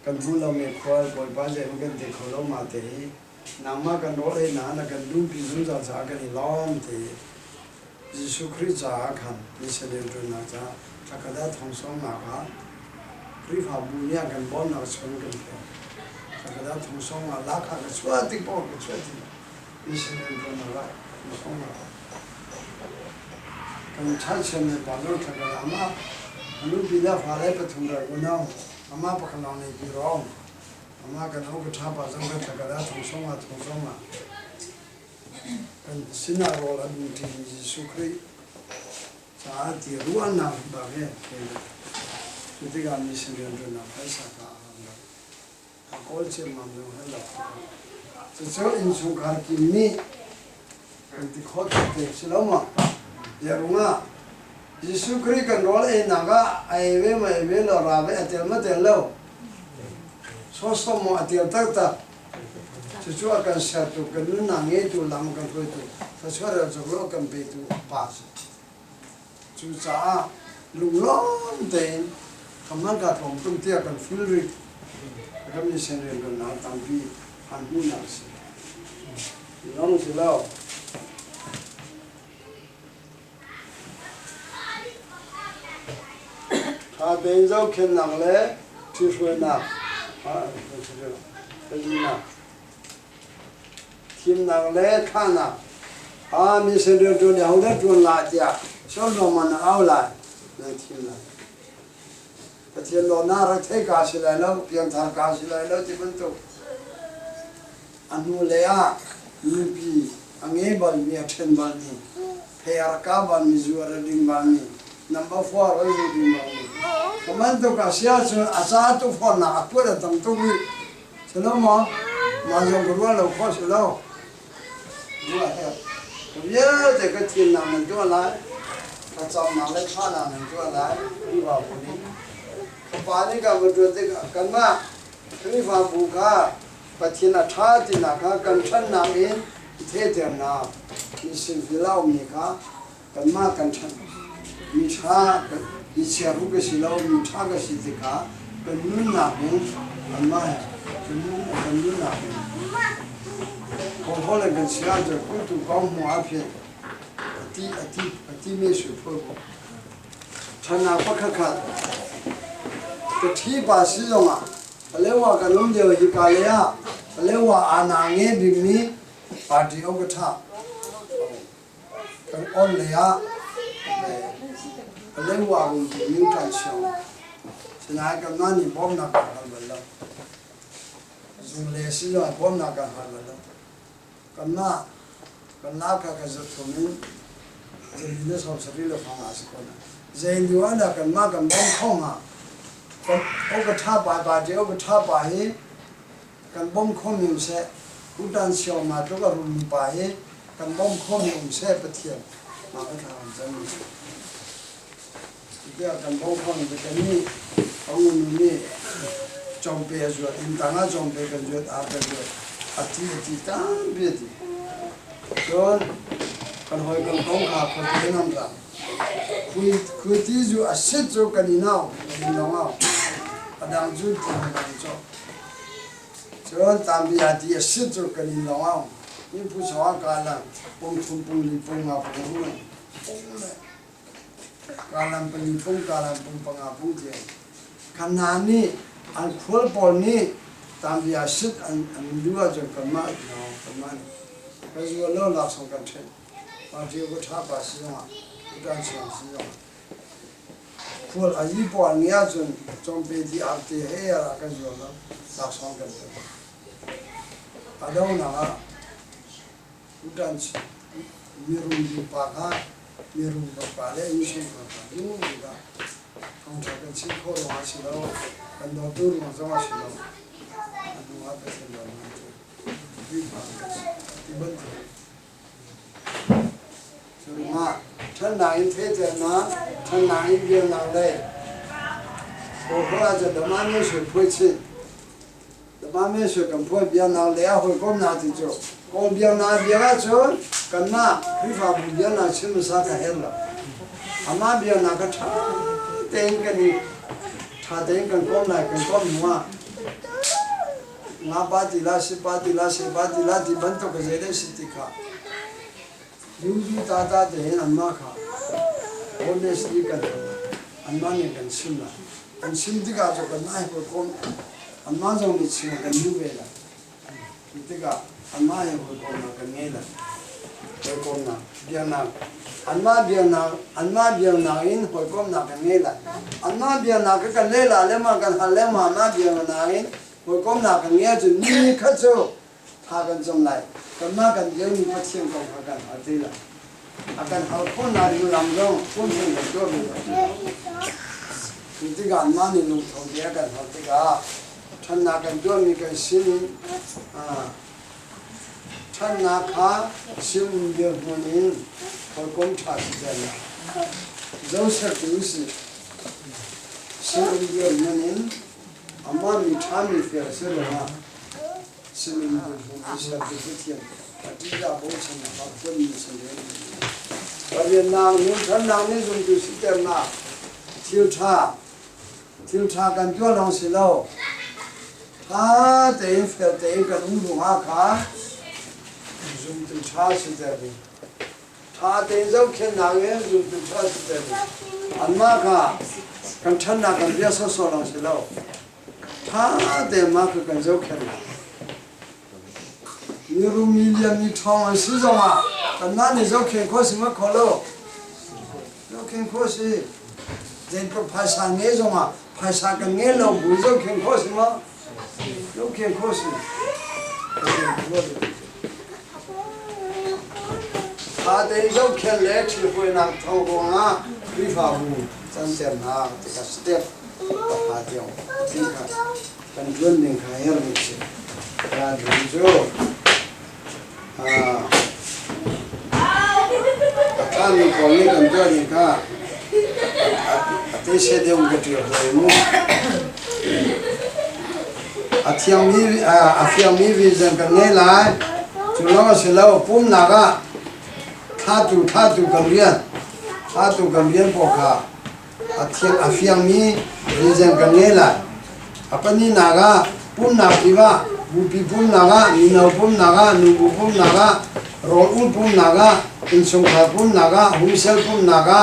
कंबुला में खोल बोल बाजे उनके देखो लो माते ही nang ma kan ro le na na kan dum pi zum za za kan lom te Giêsu Christ za kan ni se le ro na za takada thong song na ka pri pha bu nya kan bon na chon kan ke takada thong song na la kha ka chwa ti po ka chwa ti ni se le ro na la thong song na kan chal chen ne ba lo takada ama anu bi la pha le pa thung ra ko na ama pa kan ne bi ro ama kan ho ka tha pa zang ka takada thong song na kan sina ro la du ti Giêsu Christ sa ti ruan na ba he tu ti ga mi sin ren na phai sa ka ha kol che mam lo ha la so so in su kar ki mi kan ti khot te silo ma ya runga Giêsu Christ kan rol e na ga ai ve ma ve lo ra ve atel ma tel lo so so mo atel tak ta chú akan satu kan nu nang itu lam kan tu ta chara joglo kan be tu pas chú cha lung lom ten kaman ka thong tum tia kan fil ri kan ni sen ren kan na tam pi han hu na se long si lao ta ben zau khen nang le chu shui na ha ta ji na Kim nang le khana mi se de to ne ho le to la tia so lo ma na au la ne tim la ta ti lo na ra the ka si la lo pian thar ka si la lo ti bun to anu le a ni pi ange bal mi a then bal ni phe ar ka bal mi zu ar ding bal ni number 4 ro ju ding bal ni kaman to ka sia chu a sa to for na a pu ra tang to ni se lo ma zo ko lo ko se lo Dua he, kemudian jika tim nama dua lai, kacau nama kah nama dua lai, dua puni. Kepala kamu dua tiga, kerana kerana buka, patina thah tina kah, kanchan nama, theater nama, isim filau mereka, kerana kanchan, misha, isiaru ke silau, misha ke sitika, kerana nama, kerana nama. Còn hồi là gần xưa giờ cũng tụ con mua áp hiện, ati mấy sự phơi, chân nào bắt khắc khắc, cái thi bà sử dụng à, lấy qua cái lông điều gì cả lấy à, lấy qua anh anh nghe bị mi, bà đi ông cái thà, cái ôn lấy à, lấy qua cũng bị miếng trái sầu, cho nên cái này thì bom nạc cả rồi, dùng lệ sử dụng bom nạc cả rồi. Karena ka zatumin jadi sab sari le phang asikona zain diwala kan ma kan bom khoma kan oga tha ba je oga tha ba he kan bom khom se udan sio ma to ga rum ba he kan bom khom se pathian ma ka tha jam dia kan bom khom de kan ni ong ni chom pe zo in tanga chom pe kan zo a pe zo ati tam biết rồi còn hồi còn công khá còn thế nào ra kui tí dù à xích cho cái gì nào à đang chú thì đang cho rồi tạm biệt thì à xích cho cái gì nào nhưng phụ sao cả là bông thùng bông li bông à bông này cả làm bông li bông cả làm bông à bông thế khả năng ní anh khuất bỏ ní tạm biệt xích anh đưa cho cái máy nào cái máy cái gì đó là xong cái chuyện mà chỉ có tháp bà sử dụng à cái chuyện sử dụng khuất anh đi bỏ nghe chun trong bề thì ăn thì hay là cái gì đó là xong cái chuyện ở đâu nào cái chuyện mirum di pakai mirum berpala insya Allah juga kamu cakap sih kalau masih lalu kan doktor masih lalu anu apa sih lalu dibantu cuma tenang itu na tenang itu nang leh kalau aja demamnya sudah demamnya sudah kampung biar nang leh aku kom nanti jo kalau biar nang biar aja karena rifa biar nang cuma saka hela ama biar nang kata tengkan ni thà tengkan kom nang kan kom mua ngapatila sipatila sepatila di bantu kejele sitika yuju tata de amma kha honestly kan amma ne kan simla kan simtika jo kan nai ko kon amma jo ni chima kan yubela itika amma ya ko kon kan ngela ko kon na biana anma biana in ko kon na kan ngela anma biana ka kan lela le ma kan halema na biana in ko kon na kan nge ju ni kha jo ha kan jom lai kan ma kan ye ni pathiam ko kan atila akan hal kon na ri lam jo kon chen jo itika anma ni lu thong dia kan hatika thân na kan jo ni kan sin thân na kha sim de monin ko kon tha jana jo sa tu si sim de monin amma mi tha mi fer se la sim de monin sa de tian ati ja bo chen na ba ko ni se de ba ye na ni thân na ni zum tu si tem na thiu tha kan jo long si lo ha te fer te kan lu ha kha zum tu cha si de bi tha te zo khen na ye zum tu cha si de bi amma kha kan than na kan bia so so long si lo tha te ma ka kan zo khen na ni ru million ni thong si zo ma kan na ni zo khen ko si ma kho lo zo khen ko si den ko phasa nge zo ma phasa kan nge lo bu zo khen ko si ma zo khen ko si a de zo khen le chi ko na thong ko nga ri fa bu chan chen na ka step pa tiao ti ka kan jun ning kha yer ni chi ra du jo kan ko ni kan jo ni ka te se de un gotio mu afiang mi vi zan kan ngai lai chu lo se lo pum na ga tha tu kan rian po kha afiang mi vi zan kan ngai lai apani na ga pum na pi ba bu pi pum na ga ni no pum na ga nu bu pum na ga ro u pum na ga in sung kha pum na ga hu sel pum na ga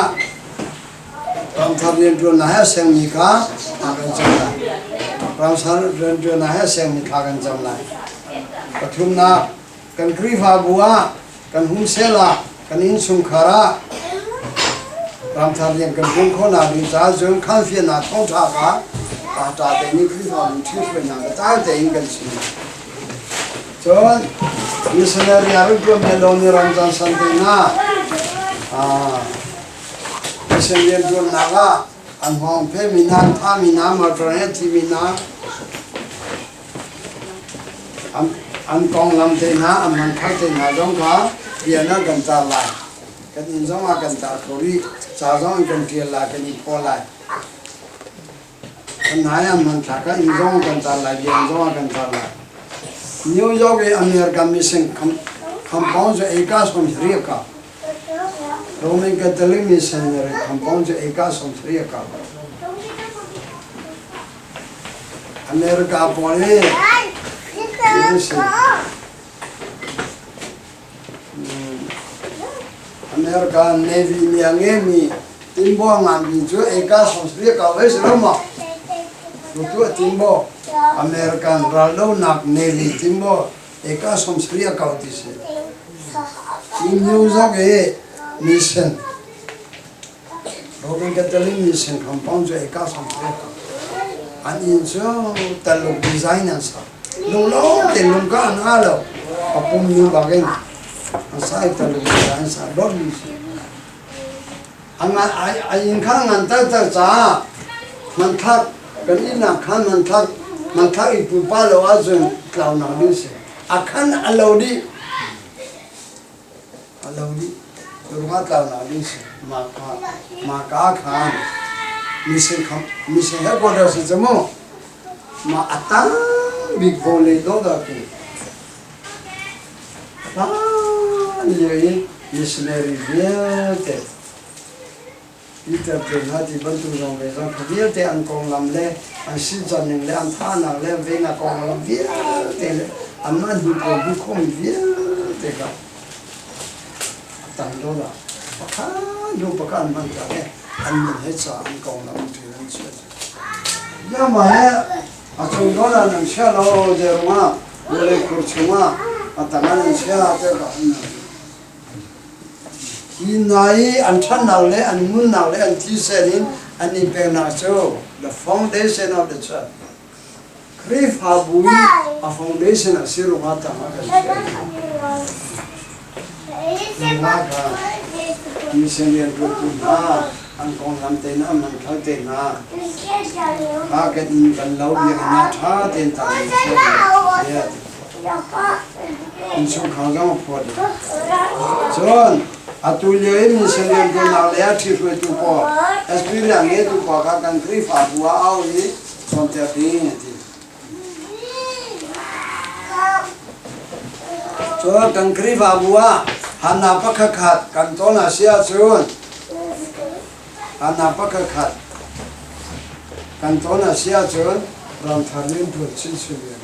ram thar rian tu na ha sang ni ka akan chang la ram thar rian tu na ha sang ni ka kan chang la pathum na kan kri pha bua kan hu sela kan in sung khara ram thar rian kan pum kho na bi cha jong khan phia na thong tha ka ta de ni kri pha ni thi phwe na ta de in kan chi chon missionary aru ko meloni ram chan san de na Sendiri tu naga, anhong pe mina, tha mina, matrai ti mina, kong lam te na, man khak te na jong ka, dia na ganta lai, kan in jong a ganta kori, cha jong kan tiel la kan i po lai, kan na ya man thaka in jong ganta lai, dia jong a ganta lai. New York e America mission compound jo eka som shri ka. Roman Catholic missionary compound jo eka som shri ka. America pole America Navy ni angemi timbo ngambi jo eka som shri ka wes roma. Lutu timbo American Ralo nak Navy timbo eka som shri ka utise. In New York e mission Roman Catholic mission compound jo eka som shri ka. Ani jo taluk designer sa. Lolo te lungka na lo. Apum ni bagay. Asai taluk design sa dot mission. Anga ayin kang anta ta cha manthak kanina khan manthak ipu palo azun cloud na lise. Akan alodi durga cloud na lise maka khan mission headquarters se jamo ma ata big bole do da ki ni missionary viete Peter Pena di bantu rong ve rong khabiel te an kong lam le an si jan ning le an tha na le ve na kong lam vie te le an man du ko du khom vie te ka tan do la pa du pa kan man ka le an min he cha an kong lam te ran che ya ma he a chung do la nang sha lo de ma le kur chuma a ta man sha te ka Inai and Tanale and Munale and Tiserin and Ipenaso, the foundation of the church. Krif Habui, a foundation of Sirumata Maka, Misenian Rukuna, and Kongamtena, and Kaltena, Haket in Laudi and Nata, in in some Kazam for John. Atulio ini sendiri guna lihat itu po, experience itu pakai krif abua awi sontek ini. So krif abua hana pakai kantona sia cuman, hana pakai kantona sia cuman rantarin bercin sendiri.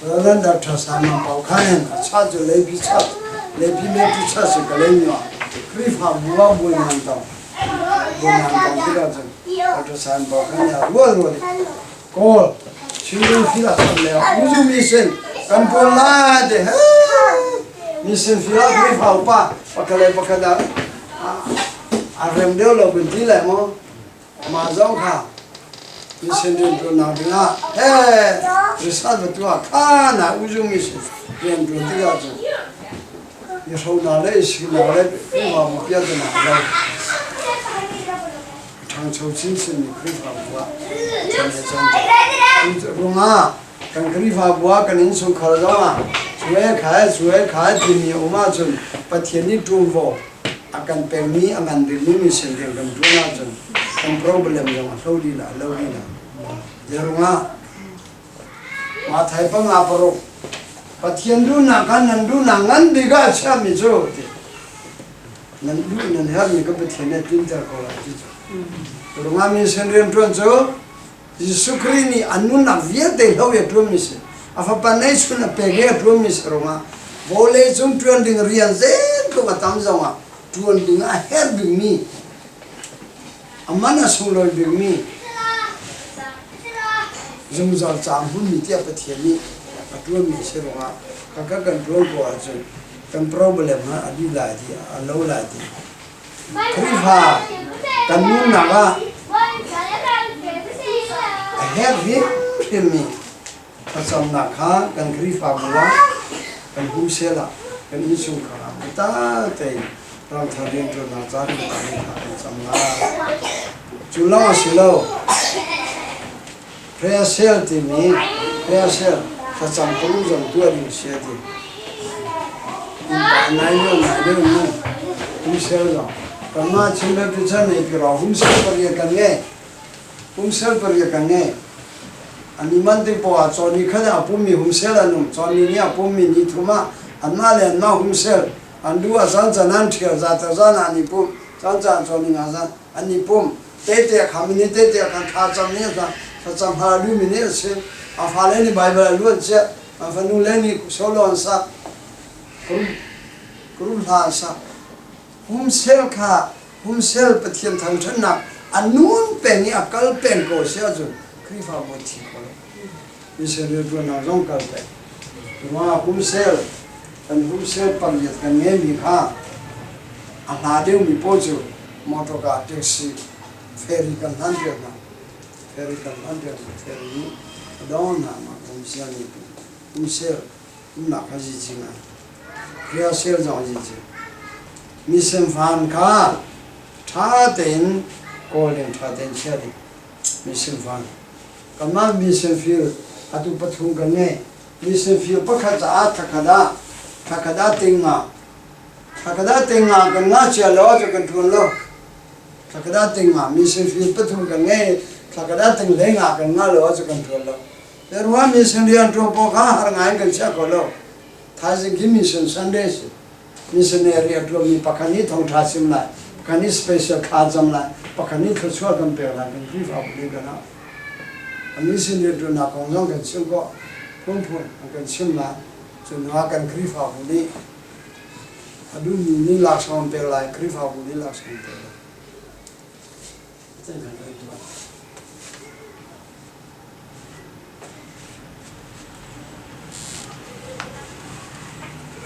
Orang dah sama pakai sahaja lebih cepat. Lebih lebih cepat sekali Krifa buah buah nantau tidak je. Ada saya bahkan ya luar kol, ciri filas sampai ujung mesin kan pola deh. Mesin filas Krifa apa? Pakai dah. Arem dia lo benti lah mo, mazau kah. Mesin itu nampingah. Risal betul kan ujung mesin yang tu tidak je. You hold on, let's see, now let me know what you're doing. Tanto Simpson, Krifa, Roma, can Krifa walk and in some Karadama, swear kai, give me Omazon, but you need to vote. I can pay me and the limits and then come to Amazon. Some problem, Lodina, Lodina. Yeruma, what happened up? Patiendu na kan nandu na ngan diga cha mi jo te nandu nan har mi ka patiene tinta ko la ji runga mi senren tron jo Jisukrini anu na viete lo ya promise afa panai suna pege promise runga vole zum tron ding rian zen ko batam zawa tron ding a her ding mi amana sulo ding mi zum za cham hun mi tia patiene Atuan misi runga, kakak control ko aja, kan problem ha adi lagi, alau lagi. Krifa, kanun naga, aher hit kami, pasal nakha kan krifa buat, kan husela, kan isu kara, kita teh, orang thadin tu nazar kita kan samla, julau silau, prayer sel timi, prayer sel. Macam perlu dua Rusia tu, naik ni, Rusia tu. Karena cina pecah ni kira Rusia pergi kange, animan tu poa, Johnny kada apa mi Rusia lah num, Johnny ni apa mi ni cuma, anmal Rusia, andua sanca nanti zat ani pum, sanca Johnny ngasa, ani pum, tete kami ni tete kan kacam ni macam halu ni sih. Afaleni Bible luar je, afanuleni solo ansa, kurun ansa. Humsel petian tangchan nak, anun pengi akal pengko siapa krifa boti kalau. Misalnya tu nak jom kalpe, cuma humsel panggil kan ni ha, anade umi pojo, motor car taxi, ferry kan hantar ferry ni. Daun nama kumsel itu, kumsel, nak haji cina, dia sel jauh haji. Misal fan kah, thaten, kolin thaten ceri, misal fan. Karena misal feel, atu patung kene, misal feel pakai saat takada tengah kena celo je kontrol lo, takada tengah, misal feel patung kene, takada tengah kena lo je kontrol lo. Terus misalnya tu pokok orang lain kerja kalau, thasi kimi Sunday, misalnya tu mi pakani thong thasi mana, cái này special khá chăm lại và cái này thật sự cần bèo lại cái free pháp đi cái nào anh ấy xin được rồi nào còn giống cái xem có phun cái xem lại cho nó cái free pháp đi adu ni lạc xong bèo lại free pháp đi lạc xong bèo lại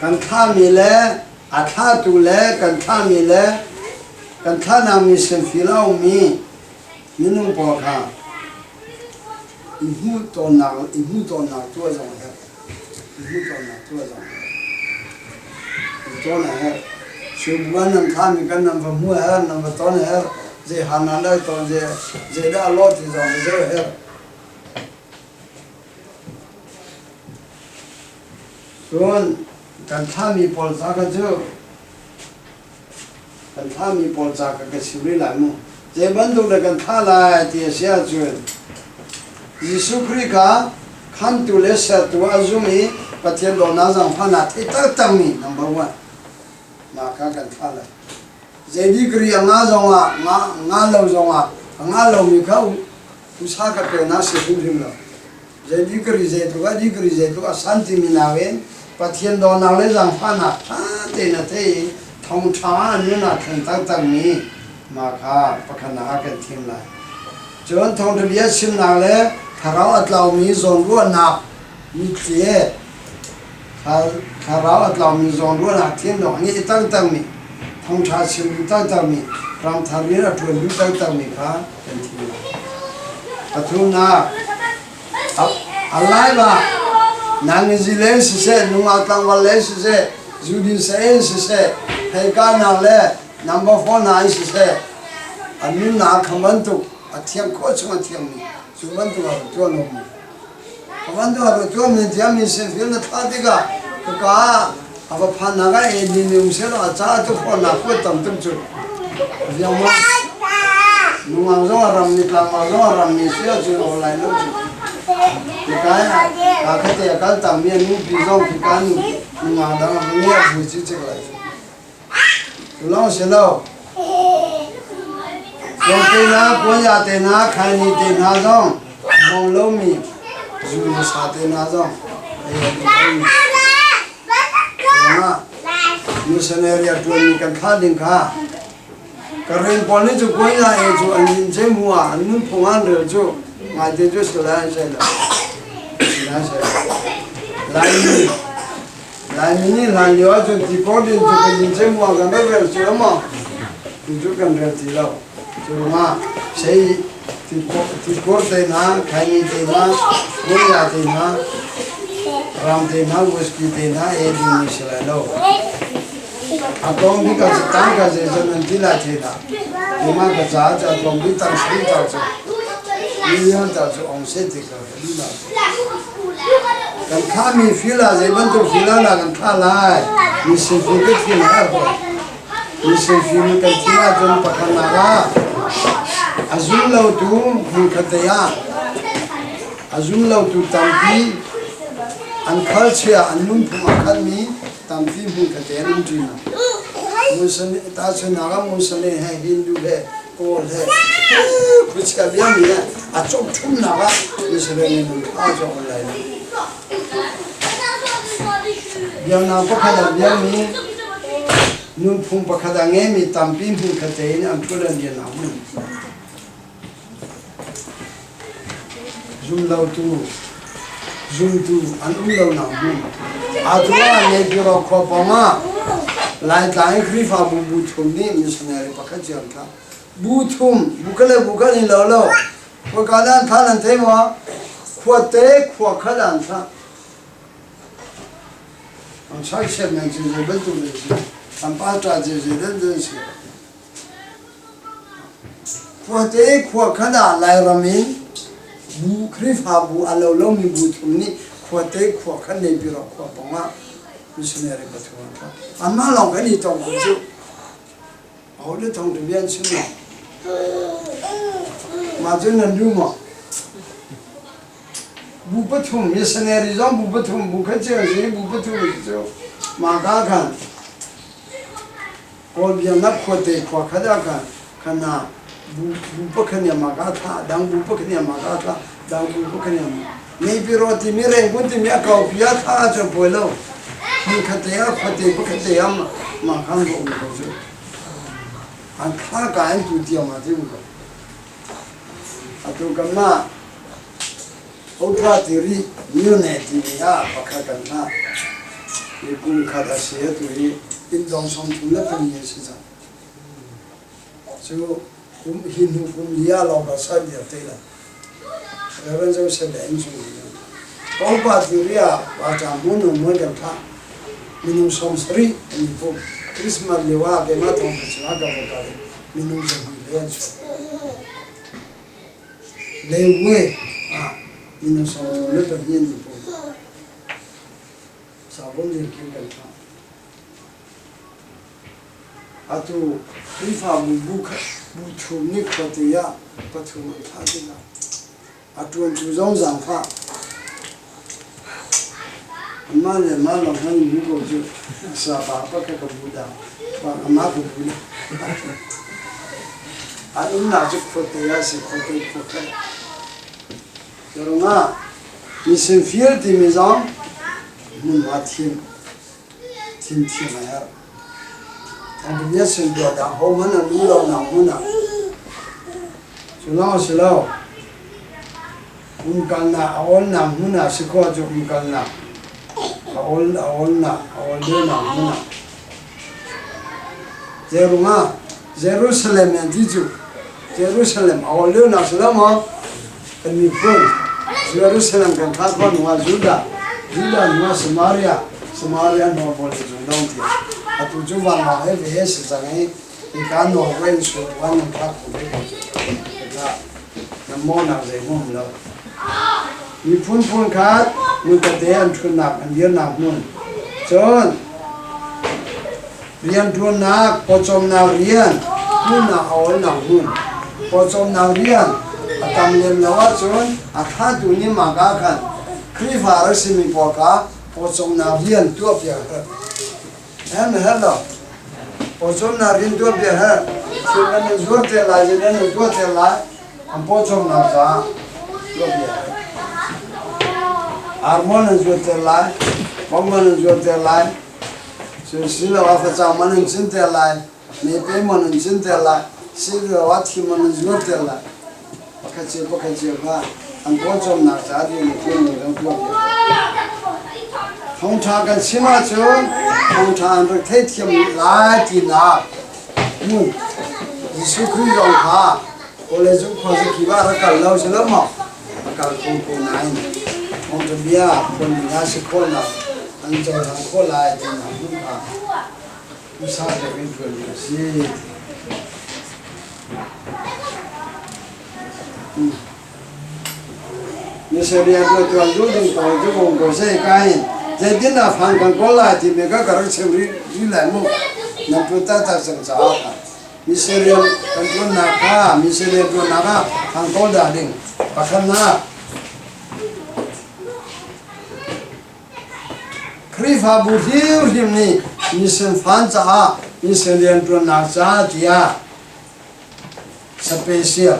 กันท่ามีเล่อาท่าตุเล่กันท่ามีเล่กันท่านามีเซนฟิลามีมินุปอค่ะอีหูตัวหนักตัวจังเหรออีหูตัวหนักตัวจังตัวไหนฮะช่วงวันนั้นท่ามีกันนั่งฟังหัวฮะนั่งฟังตัวไหนฮะเจ้าหันอะไรตัวเจ้าได้รอดที่จังเจ้าฮะส่วนกันท่ามีปอลจากก็เจอกันท่ามีปอลจากก็ชิริหลายมั้งเจ้าบรรทุกเลยกันท่าลายที่เสียจวนยิสุคริกาขันตุเลสตัวอาจุมีปฏิบัตินาจังพันธุ์ที่ตั้งมี number one มากันท่าลายเจ้าดีกรีงาจังอ่ะงาเราจังอ่ะงาเรามีเขาผู้ชายก็เป็นน่าเสียดิ้งเราเจ้าดีกรีเจ้าตัวสันติมีนาเวนปฏิบัตินาเลยจังพันธุ์เต็นเตยทองช้านี่นะถึงตั้งมีมาปะขณะกันทิ้งเลยจนทองทะเบียนชิมนาเลยถ้าเราอัดเรามีส่วนร่วมนับมีเจี๊ยถ้าเราอัดเรามีส่วนร่วมนับทิ้งดอกนี้ตั้งมีทองช้าชิมตั้งมีรำทารีระทวนตั้งมีกันทิ้งเลยปทุมนาอะไรบ้างนางจิเลนสิเสนุ่งอัตลังวันเลนสิเสจูดินเซนสิเสให้การนางเล่ number 4นายสิเสอันนี้นาขมันตุอัฐิมโคชมันเทียมมีสุวรรณตัวตัวนุ่มขมันตัวตัวมีเทียมมีเส้นฟิลล์ท่าดีกาก็อาว่าพันนาก็เอ็นดีนิวเซลอาจารย์ตัวพอนักพูดตั้งจุดยังมานุ่งอังจงรำนี่กลางอังจงรำนี่เสียจุดออนไลน์นู่นจุดนี่ก็อาคติอาการตั้งมีนุ่งพิจงพิการนุ่งอังดังมีบุญจิตเจริญตุลาเสลาโยเตนะปัญญาเตนะขันนิเตนะจงมองลมีจูนิสาเตนะจงเอ้ยนะมิชชันนารีตัวนี้กันข้าดิ้งข้ากระเรียนปอนี่จูปัญญาจูอันนี้เจมัวอันนู้นพงอันเดียวจูมาเดี๋ยวจูสุดแล้วใช่ไหมลายนี้ลายเดียวจูที่พอดีจูเป็นเจมัวกันได้เวลจูมั้งจูกันเรียนที่เราจูมาใช้ที่โคตรเตนะขันนิเตนะปัญญาเตนะรำเตนะวุสกีเตนะเอ็ดีมิชลาโลอาตองที่กับตั้งกับเจสันที่ละเทนะที่มากับจ้าจะตองที่ตั้งสิ่งต่างๆมีอย่างต่างๆองค์เสด็จกันดีมากกันข้ามีฟิลาเจมันตัวฟิลาละกันข้าไล่มีสิ่งที่เกิดขึ้นแล้วมีสิ่งที่มันเกิดขึ้นจนปะกันนาราอาจุนเราตูมุขเตียอาจุนเราตูตั้งที่อันคัลเชียอันนุ่มผู้มาคันมีตั้งที่มุขเตียนุ่มจีนมุสลิมตาชนากามุสลิมให้ฮินดูให้โกลให้คุชกาเบียมีนะอาจบทุ่มนากามุสลิมนุ่มอาจบอะไรนะเบียนาพกขดาเบียมีนุ่มผู้พกขดาเงมีตั้งที่มุขเตียนอันทุเรศเดียนามุนzoom low to zoom to an ulo na bu atwa ne biro ko pama lai krifa bu thum ni missionary pakhajan tha bu thum bukale lo ko kalan thalan thema khote kho khalan tha am sai sher na ji je ben tu le am pa ta ji den si khote kho khala lai ramin bu krifa bu alo mi bu thumni khote kho khan nei biro kho panga missionary ka thwa ta amma long ka ni tong ju au le tong de bian chin ma jin nan du ma bu pathum missionary jong bu pathum bu kha che ji bu pathum jo ma ka khan call biang nak khote khwa khada ka khana bu pakhanya magatha dang bu pakhanya magatha dang bu pakhanya nei piroti mire gunti mi akau pia tha cho polo ni khataya khote pakhataya ma khang bo ko jo an kha ka an tu ti ma ti ko atu kama Otra tiri nyune tiri ya pakhakan na ikun khada se tu ri in dong som tu la pani se sa so hin hu kum lia lo ba sa dia te la ran zo se le in su ko pa tiri ya ba cha mun no mo ga tha minum som sri ni po Christmas le wa ke ma thong cha ga ba ka minum se le le we in some little yin sabon de kingal ta atu rifa buka butu ni khotiya patu tha dina atu ju zong zang fa ma le ma lo han ni ko ju sa ba pa ka buda ba ma ko bu atu na ju khotiya se khotiya Yorunga, mission field di mizam, mumma tim maya. Ang biyasin do da ho mana lulo na muna. Sulau, umkalna awol na muna siko jo umkalna. Awol na muna. Yorunga, Jerusalem yang diju, Jerusalem awol na selama kami pun. Jerusalem kan thakon wa Juda wa Samaria no boleh jundong dia atu juba ma he sejangai ikan no wen su wan thak ko ka namo na je mum lo ni pun khat mun ka de an thun nak an yer nak mun chon rian thun nak pochom na rian mun na awal na mun pochom na rian atam lem lawa chon akha tu ni maga khan khri far simi poka pochom na rian tu pya ha na hello pochom na rian tu pya ha sinan zor te la jinan tu te la am pochom na za tu pya armon zor te la pomon zor te la sila wa fa cha man chin te la me pe mon chin te la sila wa thi mon zor te la Pakacil ba, ang bocom nak jadi ni pun orang tua dia. Hong Kong kan cina cun, Hong Kong tu tiap lai di nak, Yesus Kristus orang ha, boleh jumpa kuasa kibar akal lau selama, akal kumpul nain, Hong Kong biar pun biar sekolah, anjau sekolah di nak buka, usaha dengan polisi. Misalnya tuan duduk kalau jumpa gosai kain, jadi nak faham kolah di mereka kerana cemri rilamu, nampu tata sengsaha. Misalnya tuan nak faham kolah ding, bahkan nak krifa budiu ni, misal faham sah, misalnya tuan nak sah dia spesial.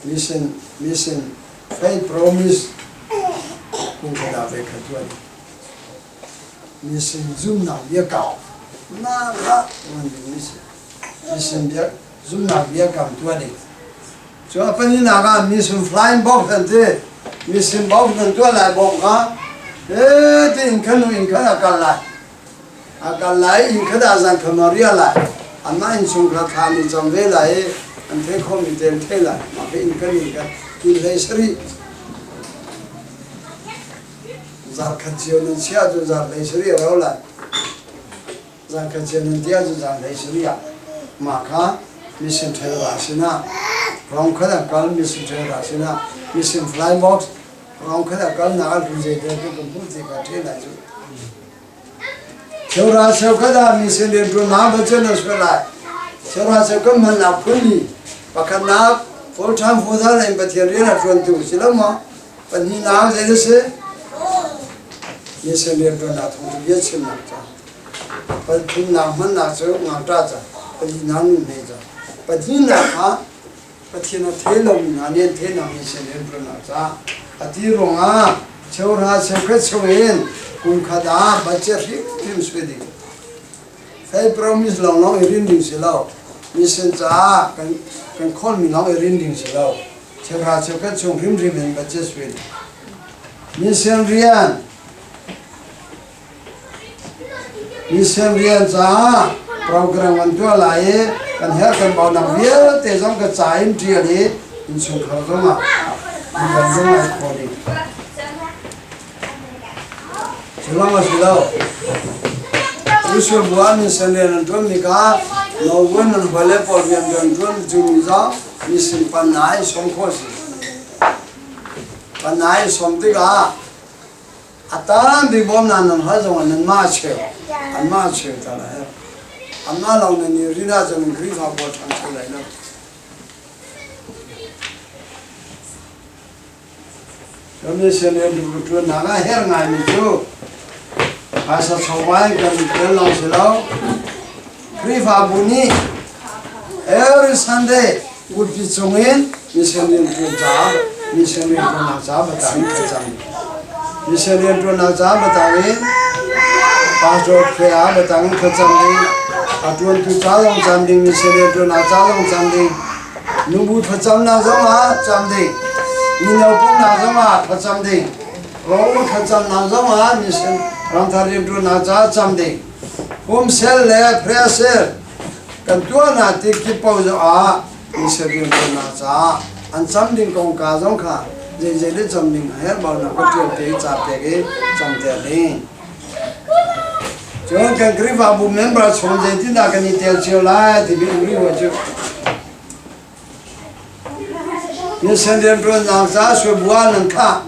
Mission faith promise kung kada ve khatwa mission zoom na ye ka na ra man mission dia zoom na ye ka tu ani so apani na ga mission flying box ante mission box nan tu la box ka tin khanu in kha akal lai in khada zan khamaria la amma in sung kha thani jamve la ante ko mi del thela ma pe in kani ka ki leisri zar khachio nan sia jo zar leisri rola zar khachio nan dia jo zar leisri ya ma kha mission thela sina rong khada kal mission thela sina mission fly box rong khada kal na al je de ko bu je ka thela jo chora se khada mission de do na ba chen no spela chora se ko man na phuli Pakana full time for that and but here in front to Silama, but he now they say yes, and they're not to get him. Patin na man na so ngata cha patin na nu ne cha patin na kha patin na the lo na ne the na mi se ne pro na cha ati ro nga chora se khe choin kun khada bache rim swedi sai promise long long irin ding se lo mi sen cha kan khon mi long irin ding se lo chora se khe chung rim rim bache swedi mi sen rian Mission rian cha program an tua lai kan her kan bau na vial te jong ka chaim tri ani in chung khar jong a in kan jong a khori chulang a silo usul buan mission rian an tua mi ka no wen an bale por vian don tua jumi za mission panai som khosi panai som ti ga atan di bom nan nan ha jong an ma che an ma che ta la an ma long ne ni rina jong gri ha bo thang che lai na Kami sene du tu na ga her ngai mi chu asa chawai kan tel long se lo gri ha bu ni every Sunday would be chongin mi sene du ja mi sene du na ja ba ta ni cha Misalnya tu nak jam betul, pastor kaya betul kerjaan ni, atuan tu jalan jam ding misalnya tu nak jalan jam ding, nubu kerjaan nak jam ding, minyak pun nak jam ding, orang kerjaan nak misal rantarim tu nak jam ding, home sale le pressure, kan tuan nak tikip pauza misalnya tu nak jam ding kong kazong kah. Jadi jam ding air bau nak kau tiap capek ke jam tiap Jangan kan grip abu member cuma jadi nak ni tiap ciola di bingri wajib. Ni sendiri pun nangsa sebuah nangka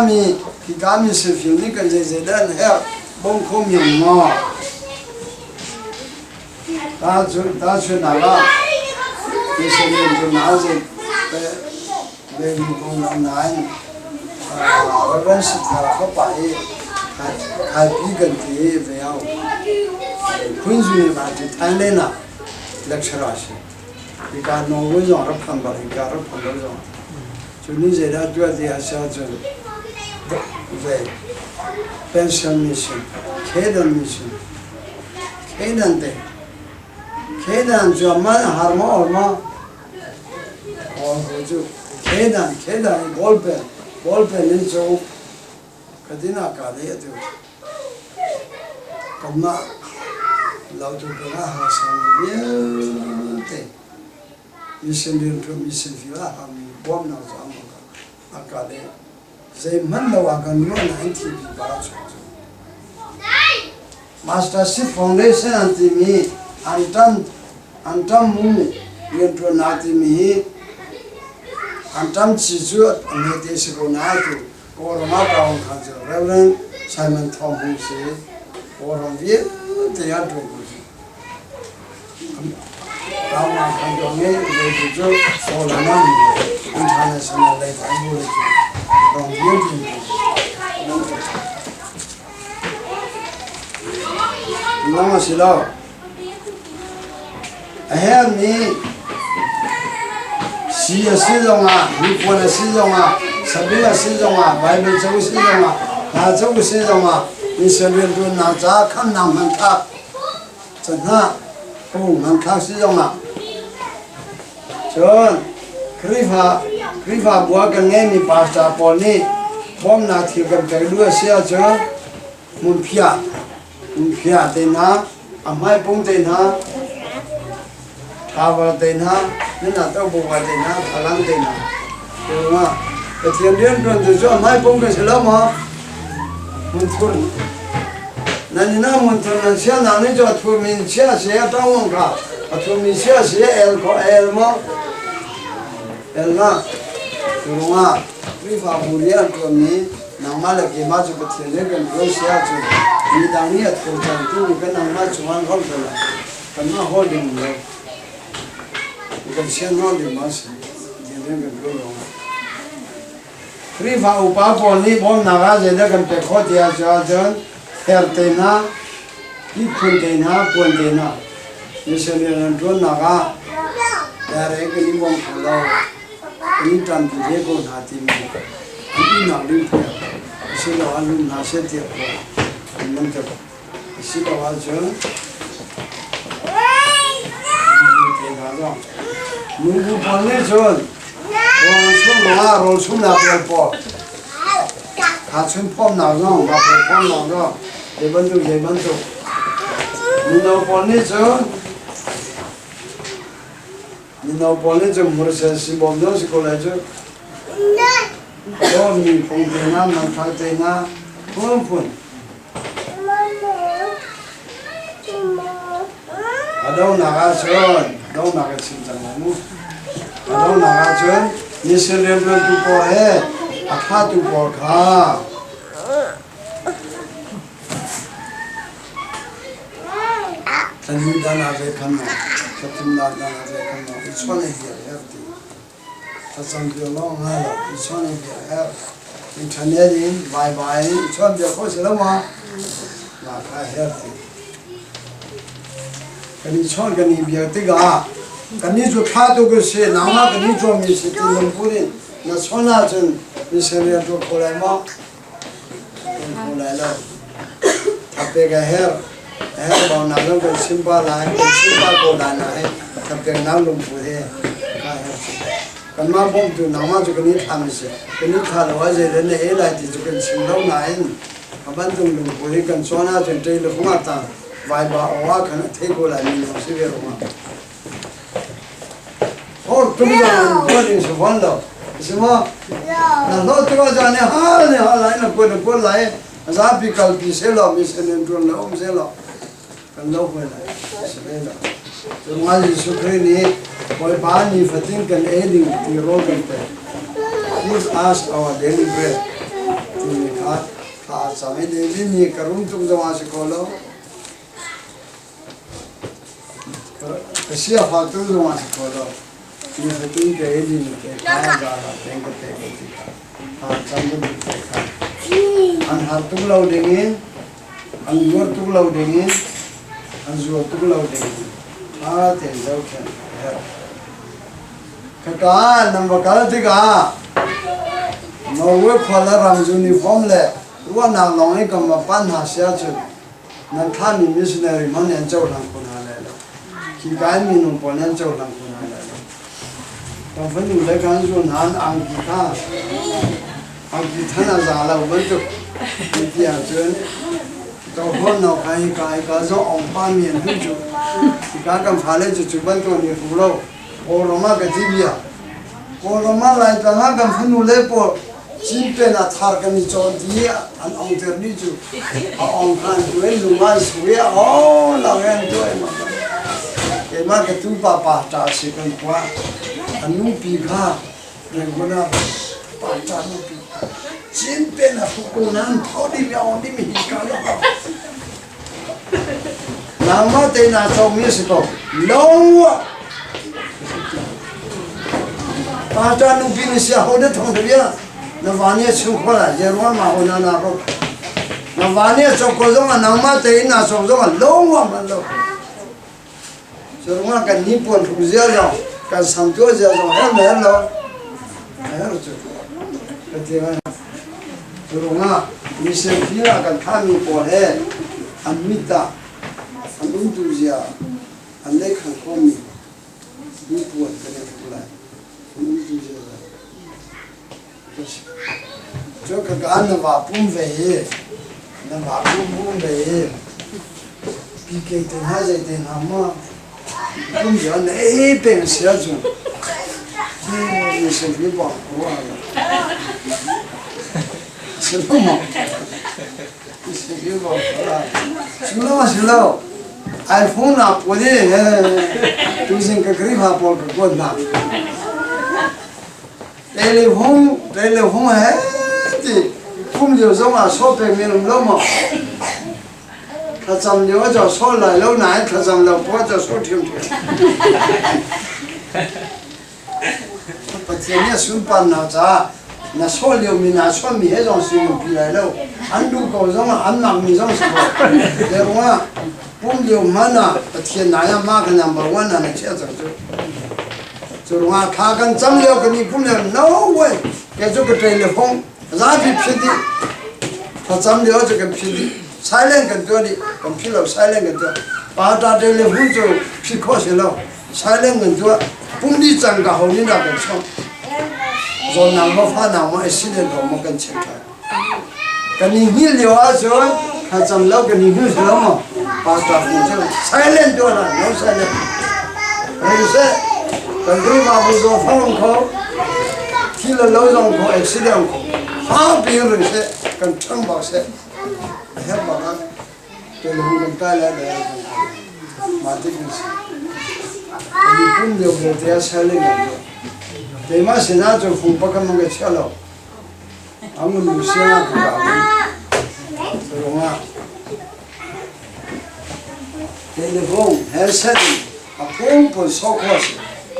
mi kami sefil ni kan jadi dan air bongkom yang mau. Tahu naga ni sendiri pun nasi. Baby kong nai, orang setelah kepai, kapi ganti beliau, kunjungi macam Thailand lah, lecturer sih. Jika nunggu orang panggal, jika orang panggal orang, jadi saya jual dia sahaja, pension mission, kedan mission, kedan deh, kedan zaman harma, oh tu. Kedan golpe ni jauh kadina kali itu karena laut berah hasan dia mission villa kami bom nak sama akali zaman lawakan mana itu dibalas Mastership Foundation antimi antam mu yang nanti mi Antam cicu ni desi guna tu orang apa orang kerja, Reverend Simon Thompson sih orang dia tiada tu. Kamu kerja ni dia tu orang mana international level boleh tu orang dia tu. Nama silau. Ni. Siya sijong Nipona sijong Sabila sijong Bible jauh sijong na jauh sijong ni sebelum tu naja kan nam mantak cina mantak sijong John kriva buat kengen ni pastor poni bom na tiap kedua siya John mumpia dena amai pun dena Kabar dena, ni nak tahu buat dena, halang dena. Cuma, ketiadaan tuan tu so, mai pun keselama, muntur. Nani na muntur nansia nani jo tu minsia saya tahu angka, tu minsia saya elma, cuma, rifa burian tu ni, nama lagi macam ketiadaan kan saya tu, ni dania tu jantung kan nama cuma kau tu lah, karena holding lah. Bukan siapa di mas, jadi berdoa. Rifa upah poni bom naga jadi kan pekot ya jajan, hertena 이 콘데나 콘데나 예선에는 돈 나가 야래 그 이봉 불러 이 담기 되고 나팀이 이 나를 보여 실로 알룸 나세티고 먼저 실로 와줘 대가서 누구 보내줘 원수나 롤수나 별포 같은 폼 나서 막 폼 나서 예번도 누구 보내줘 누구 보내줘 무슨 시범도 시골에줘 너미 공대나 남탈대나 푼푼 아동 나가전 너 나가 진짜 너무 아동 나가전 예술련도 두고해 아파 두고가 단단하게 간다 단단하게 간다 이 손에 해야 사상별로 하라 이 손에 해야 인터넷인 바이바이 처음 잡고 ስለ마 나가 해야 그니 처음 그니 비어티가 그니 저 파도 그세 나마 그니 좀 미시는 분이 나 손아전 미세려도 고래마 고래라 앞에가 해 바나는 그 심발라 심발 고다나 해 앞에 나름 부해 가해 간만 봉도 나마저 그니 타면서 그니 타러 와제는 에라지 좀 심도 나인 abantung buhi kan sona chen tei le khuma ta vai ba wa kan thei ko la ni no se ve ro ma और तुम जान बोलिंग से वन लो इसमें ना लो तो जाने हाल लाइन को लाए अजाब भी कल भी से लो मिस ने ड्रोन लो से लो kan लो को लाए से लो तो माजी सुखरी ने कोई पानी फतिंग kan एडिंग ती रो kan पे please ask our daily bread to me समय देवी नहीं करूँ तुम जमा से खोलो कैसे फातू जमा से खोलो ये फतून के दिन के कहाँ जा रहा बैंक पे करती हाँ चंदन पे खा अनहार तुम लाओ देंगे अंगूर तुम लाओ देंगे अंजूर तुम लाओ देंगे हाँ तेरे जाओ क्या कटा नंबर कल दिखा नौवे खोला रंजूनी फॉर्म ले वो ना लोगे कम पान हासिया चल न था मिशनरी मन एंजो लंग को ना ले कि गाय मिनु पन एंजो लंग को ना ले तो फनु ले कान जो नान अंगी था ना जाला वो तो किया चल तो हो न खाई काय का जो ओंपा मिन हु जो का कम फाले जो चुबन तो नि फुलो ओ रोमा के दिबिया ओ रोमा लाई ता कम फनु ले पो जिम्पे ना थार कनी चोंदी अन अंतरनी जो अंखान दुए लुमाई सुए ओ लावेन दुए के मा के तू पापा ता सिकन kwa anu पिघा रेगुना पाटा नु पि जिम्पे ना फुकुनान थोड़ी में ओंदी में हिकालो नामा ते ना चोमी सिको लो पाटा नु पि ने से होदे थोंदे बिया na vania chukho la jerwa ma ona na ro na vania chukho zo na ma te na so zo lo wa ma lo jerwa ka ni pon ru zia zo ka sam jo zia zo he me lo he ro chu ka te wa jerwa ni se fila ka tha mi po he amita amun tu zia an le khan ko mi ni pon ka ne fu la amun tu zia जो कगान वापुम वे न वापुम वे पीके ते ना जे ना म तुम जो नहीं पेन से जो ये से भी बात हुआ सुनो म इसे भी बात हुआ सुनो आईफोन ना पोले तू सिंह का करीब आ पोल का कोड ना टेलीफोन है कि तुम जो जोमा शॉपिंग में लो म खजम जो जो सो लाई लो ना खजम लो पो जो सो ठिम पतिया सुन पान ना जा ना सो लियो मी ना सो मी हे जो सुन पि लाई लो अन दु को जो अन ना मी जो सो दे वा bung liu mana pathian na ya ma kan number 1 na che zo zo nga kha kan cham liu kan ni bung liu no way ke zo ke telephone za bi phidi ta cham liu zo ke phidi silent kan to ni kan philo silent kan to ba ta telephone zo phi kho se lo silent kan to bung ni chang ga ho ni na kan chong zo na mo pha na mo accident ko mo kan check kan ni hi liu a zo他怎么老跟你有什么？把抓住就silent多了，no silent。而且，跟对方不说放口，提了老张口，还是两口，放别人是跟承包是，还把他对我们带来的马这个是，你不了解这些silent的，对嘛？现在就风不跟那个吃了，俺们路线啊，不搞。đúng không? Telephone, headset, a phone for so close.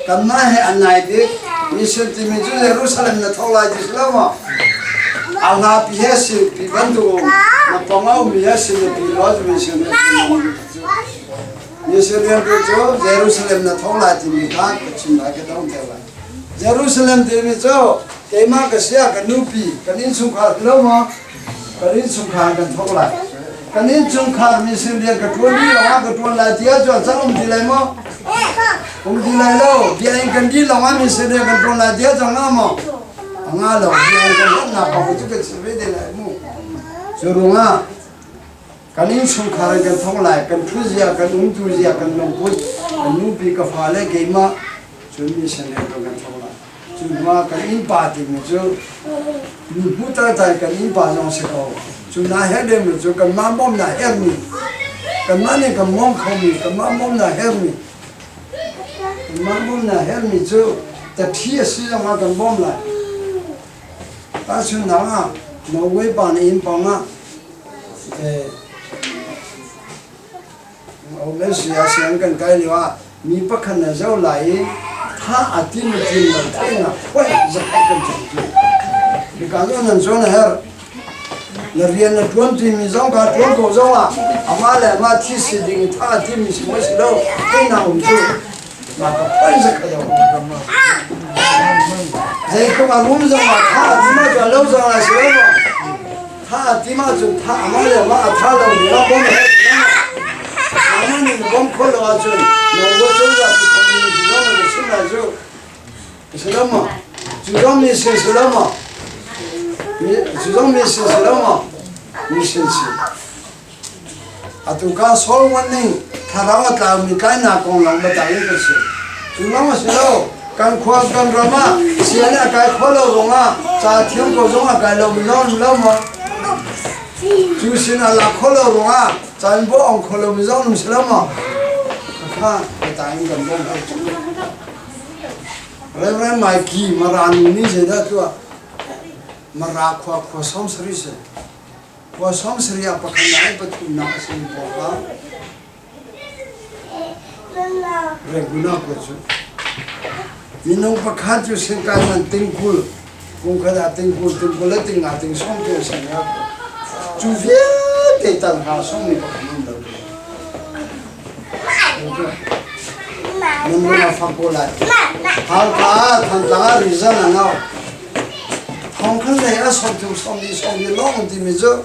Cầm máy hay anh này biết, mình xem thì mình chú Jerusalem là thâu lại chứ lắm mà. Anh ha bị hết sự bị vấn đồ, mà phòng áo bị hết sự bị lo cho mình xem mình xem liên tục cho Jerusalem là thâu lại thì mình khác chìm lại cái đông theo lại. Jerusalem thì mình cho cái mà cái xe cái nupi, cái nín sung khát lắm mà. cái này chung khá cần thâu lại cái này chung khá mình xem điện cái tuần đi là cái tuần lại tiếc cho chắc ông đi lại mà ông đi lại đâu đi anh cần đi là mình xem điện cái tuần lại tiếc cho ngã mà ngã đâu đi anh cần rất là bảo chú cái sự về đi lại mu rồi đúng không cái này chung khá cần thâu lại cần thu gì cần tu gì cần làm bút cần nuôi bị cái phá lại cái mà chúng mình xem điện cần thâu lại chúng mà cái in ba thì mình cho mình bút tay tay cái in ba trong sẽ có chúng ta hết đêm mình cho cái má bom là hết mình cái má này cái mông không mình cái má bom là hết mình cái má bom là hết mình choแต่ที่สิจะมากันบอมเลยถ้าชุนนังอ่ะเราไว้ปานอินปองอ่ะเอาเมื่อเสียเสียงกันไกลเลยว่ามีประคันเจ้าไหล他啊，听了听了，听了，喂，是还跟着做。你刚才能说呢？那边那专听你上课专口上啊，阿妈来嘛提示的，他听你什么时候？听那我们做，那个本事可要我们嘛。这个嘛，我们上嘛，他他妈就楼上了，是吧？他他妈就他阿妈来嘛，他老的那帮人，阿妈你帮可了啊，就那我走了就可以。是了嘛？就让你学习了嘛？就让你学习了嘛？你学习。啊，都讲说完呢，他让我打你干哪工人不打一个事，就让我学了，干活干什么？现在该快乐中啊，咋听过中啊？该了不了吗？就是那拉快乐中啊，咱不按快乐不让你是了吗？看，打一个工人。Reverend Mikey marani ni jeda tua marak kwa som sri se kwa som sri apa kana patu na asin boka reguna ko chu minong pakhat chu sin kan man tingkul kung kada tingkul ting na ting som ke san ya chu vie te tan ha som ni pakhan lo mình là phật cô lại hàng cả thằng cả reason là nào không khăn này á xong thì long thì mình chứ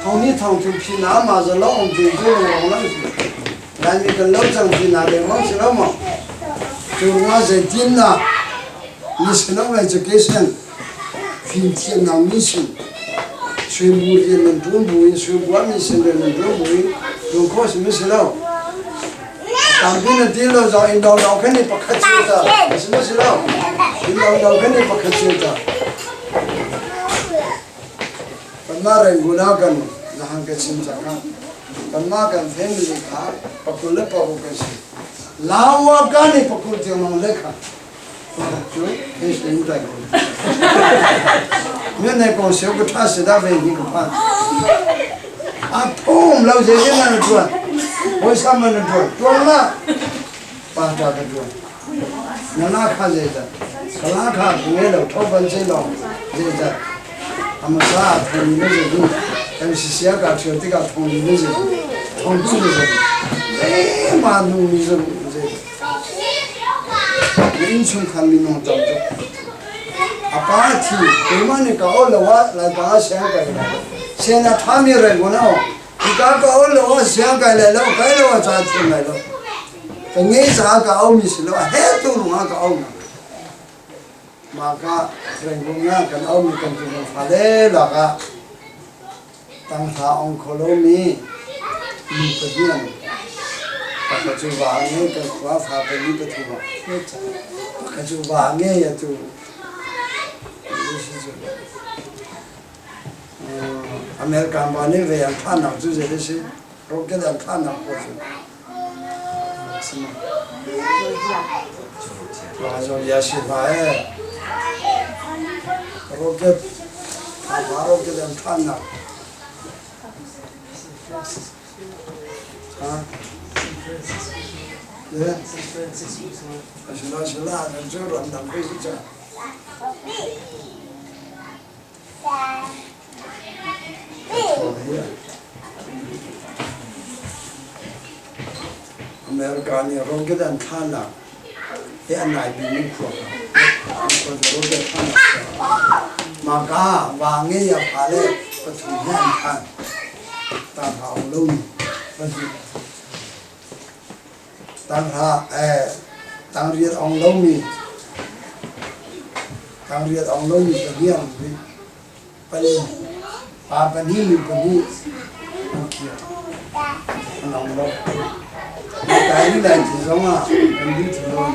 không ní thằng thì phi ná mà giờ long thì chứ long lắm lại mình cần lâu chẳng phi ná để mong chứ lắm mà từ ngoài giờ tin là national education phim thiên nào mission xuyên bùi thì mình tuôn bùi xuyên bùi mission thì mình tuôn bùi tuôn khó thì mission đâu当兵的地了，让引导老肯定不客气的，什么时候？引导老肯定不客气的。本来人古那个，那还个亲戚看，本来跟 family 看，不顾了不顾个事，老我干的不顾就弄来看，就开始应该个。原来讲小个差事大为一个判，啊，痛老些人那转。为什么能转了？把这个转，那哪看这个？可哪看不来了？头发这了，这个，他们啥同意的这种，但是写个车这个同意的这种，从这个人，哎嘛弄你这人群看你弄当中，把提对嘛你搞了我来把想改了，现在他们来过了，你搞了我想改来了，改了我咋听来了？你咋搞没事了？还都弄啊搞呢？maka renggunga kan om kan tu fale laga tang tha ong kholomi ni padian pakaju wange kan khwa pha pali pathuwa pakaju wange ya tu America mane ve yang thana ju je de si rocket yang thana ko ju Rajo yashi bae rocket rocket yang thana ya shila dan juro dan beja Amerika ni rocket yang thana ya nai bini ko rocket thana maka wangi ya pale petungan kan tan hao lung tan ha tan riết ong lông mi tan riết ong lông mi pehian mi pani pa pani mi pani kia ong lông cái này thì giống à em biết thì luôn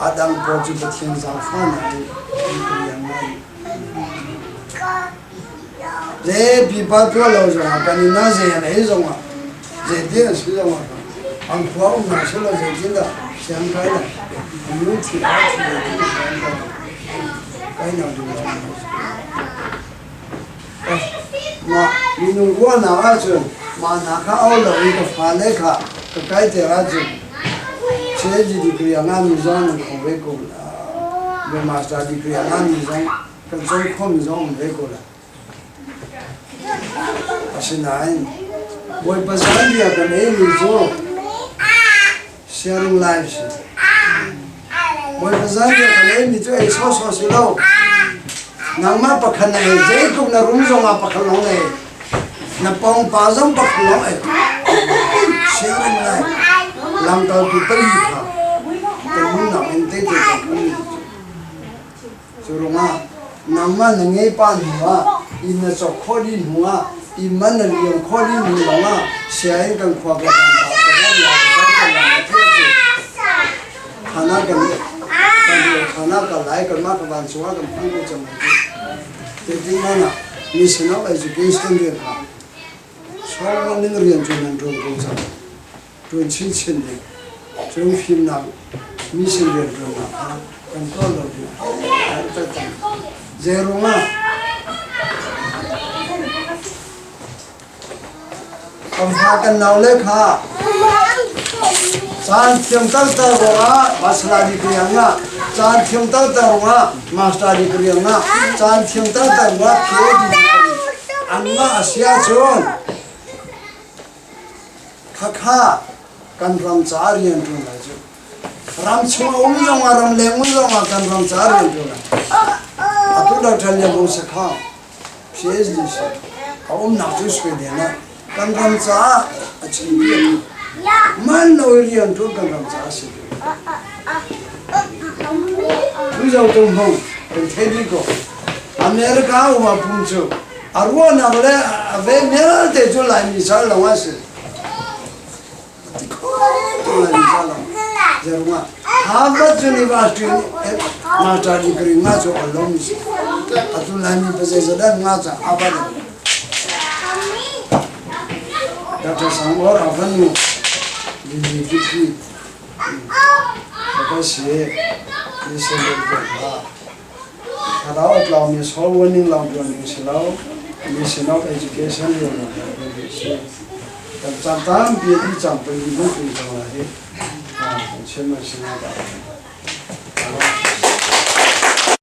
Adam có chụp được thiên sang phan này để bị bắt vào lâu rồi cái này nó gì này giống à dễ tiền sử dụng à anh khoa ông nào sẽ là dễ tiền là xem cái này nếu thì đã thì cái nào được mà mình qua nào á chứ mà nào khác ở là mình có phá lấy cả cái tiền á chứ chế gì thì cái anh mình giống mình không biết cũng về master thì cái anh mình giống cái giống không mình giống mình biết cũng là xin này với bây giờ thì cái này mình giống sharing lives với bây giờ thì cái này mình chơi so xí đâu nang ma pakhan này dễ cũng là rung rong à pakhan long này na pong pa giống pakhan long này sharing lives làm tao bị bari ha cái muốn nào anh thấy được không rồi mà nang ma là nghe pa nữa in là cho khó đi nữa in mà là liền khó đi nữa mà sharing cần khoa cái khana ka lai ka ma ka ban chuwa ka phang ko cham te ti ma na national education de ka so ning rian chu nan ro ko cha tun chin chin de chung phim na mission de ro na kan ko lo de ta ta zero ma kam ha kan naw le kha chan thiam tal ta ronga masala di krianga chan thiam tal ta ronga master di krianga chan thiam tal ta ronga phd di anga asia chon khakha kan ram charian tu la chu ram chuma ronga ram le ronga kan ram charian tu la atu da thanya bo se kha phd se kaum na tu spe de na kan ram cha achi bi man no rian tu kan ram cha se tu jau tu hong cái thế ko America uma punchu arwa na le ave mera te jo lai mi sa la wa se la mi sa la jeruma Harvard University master degree ma jo alum atu la mi pe se da ma cha abada Dr. Sangor Avanu di degree because this is Hello, allow me so winning long running slow, national education. Sometimes be a jumping, you don't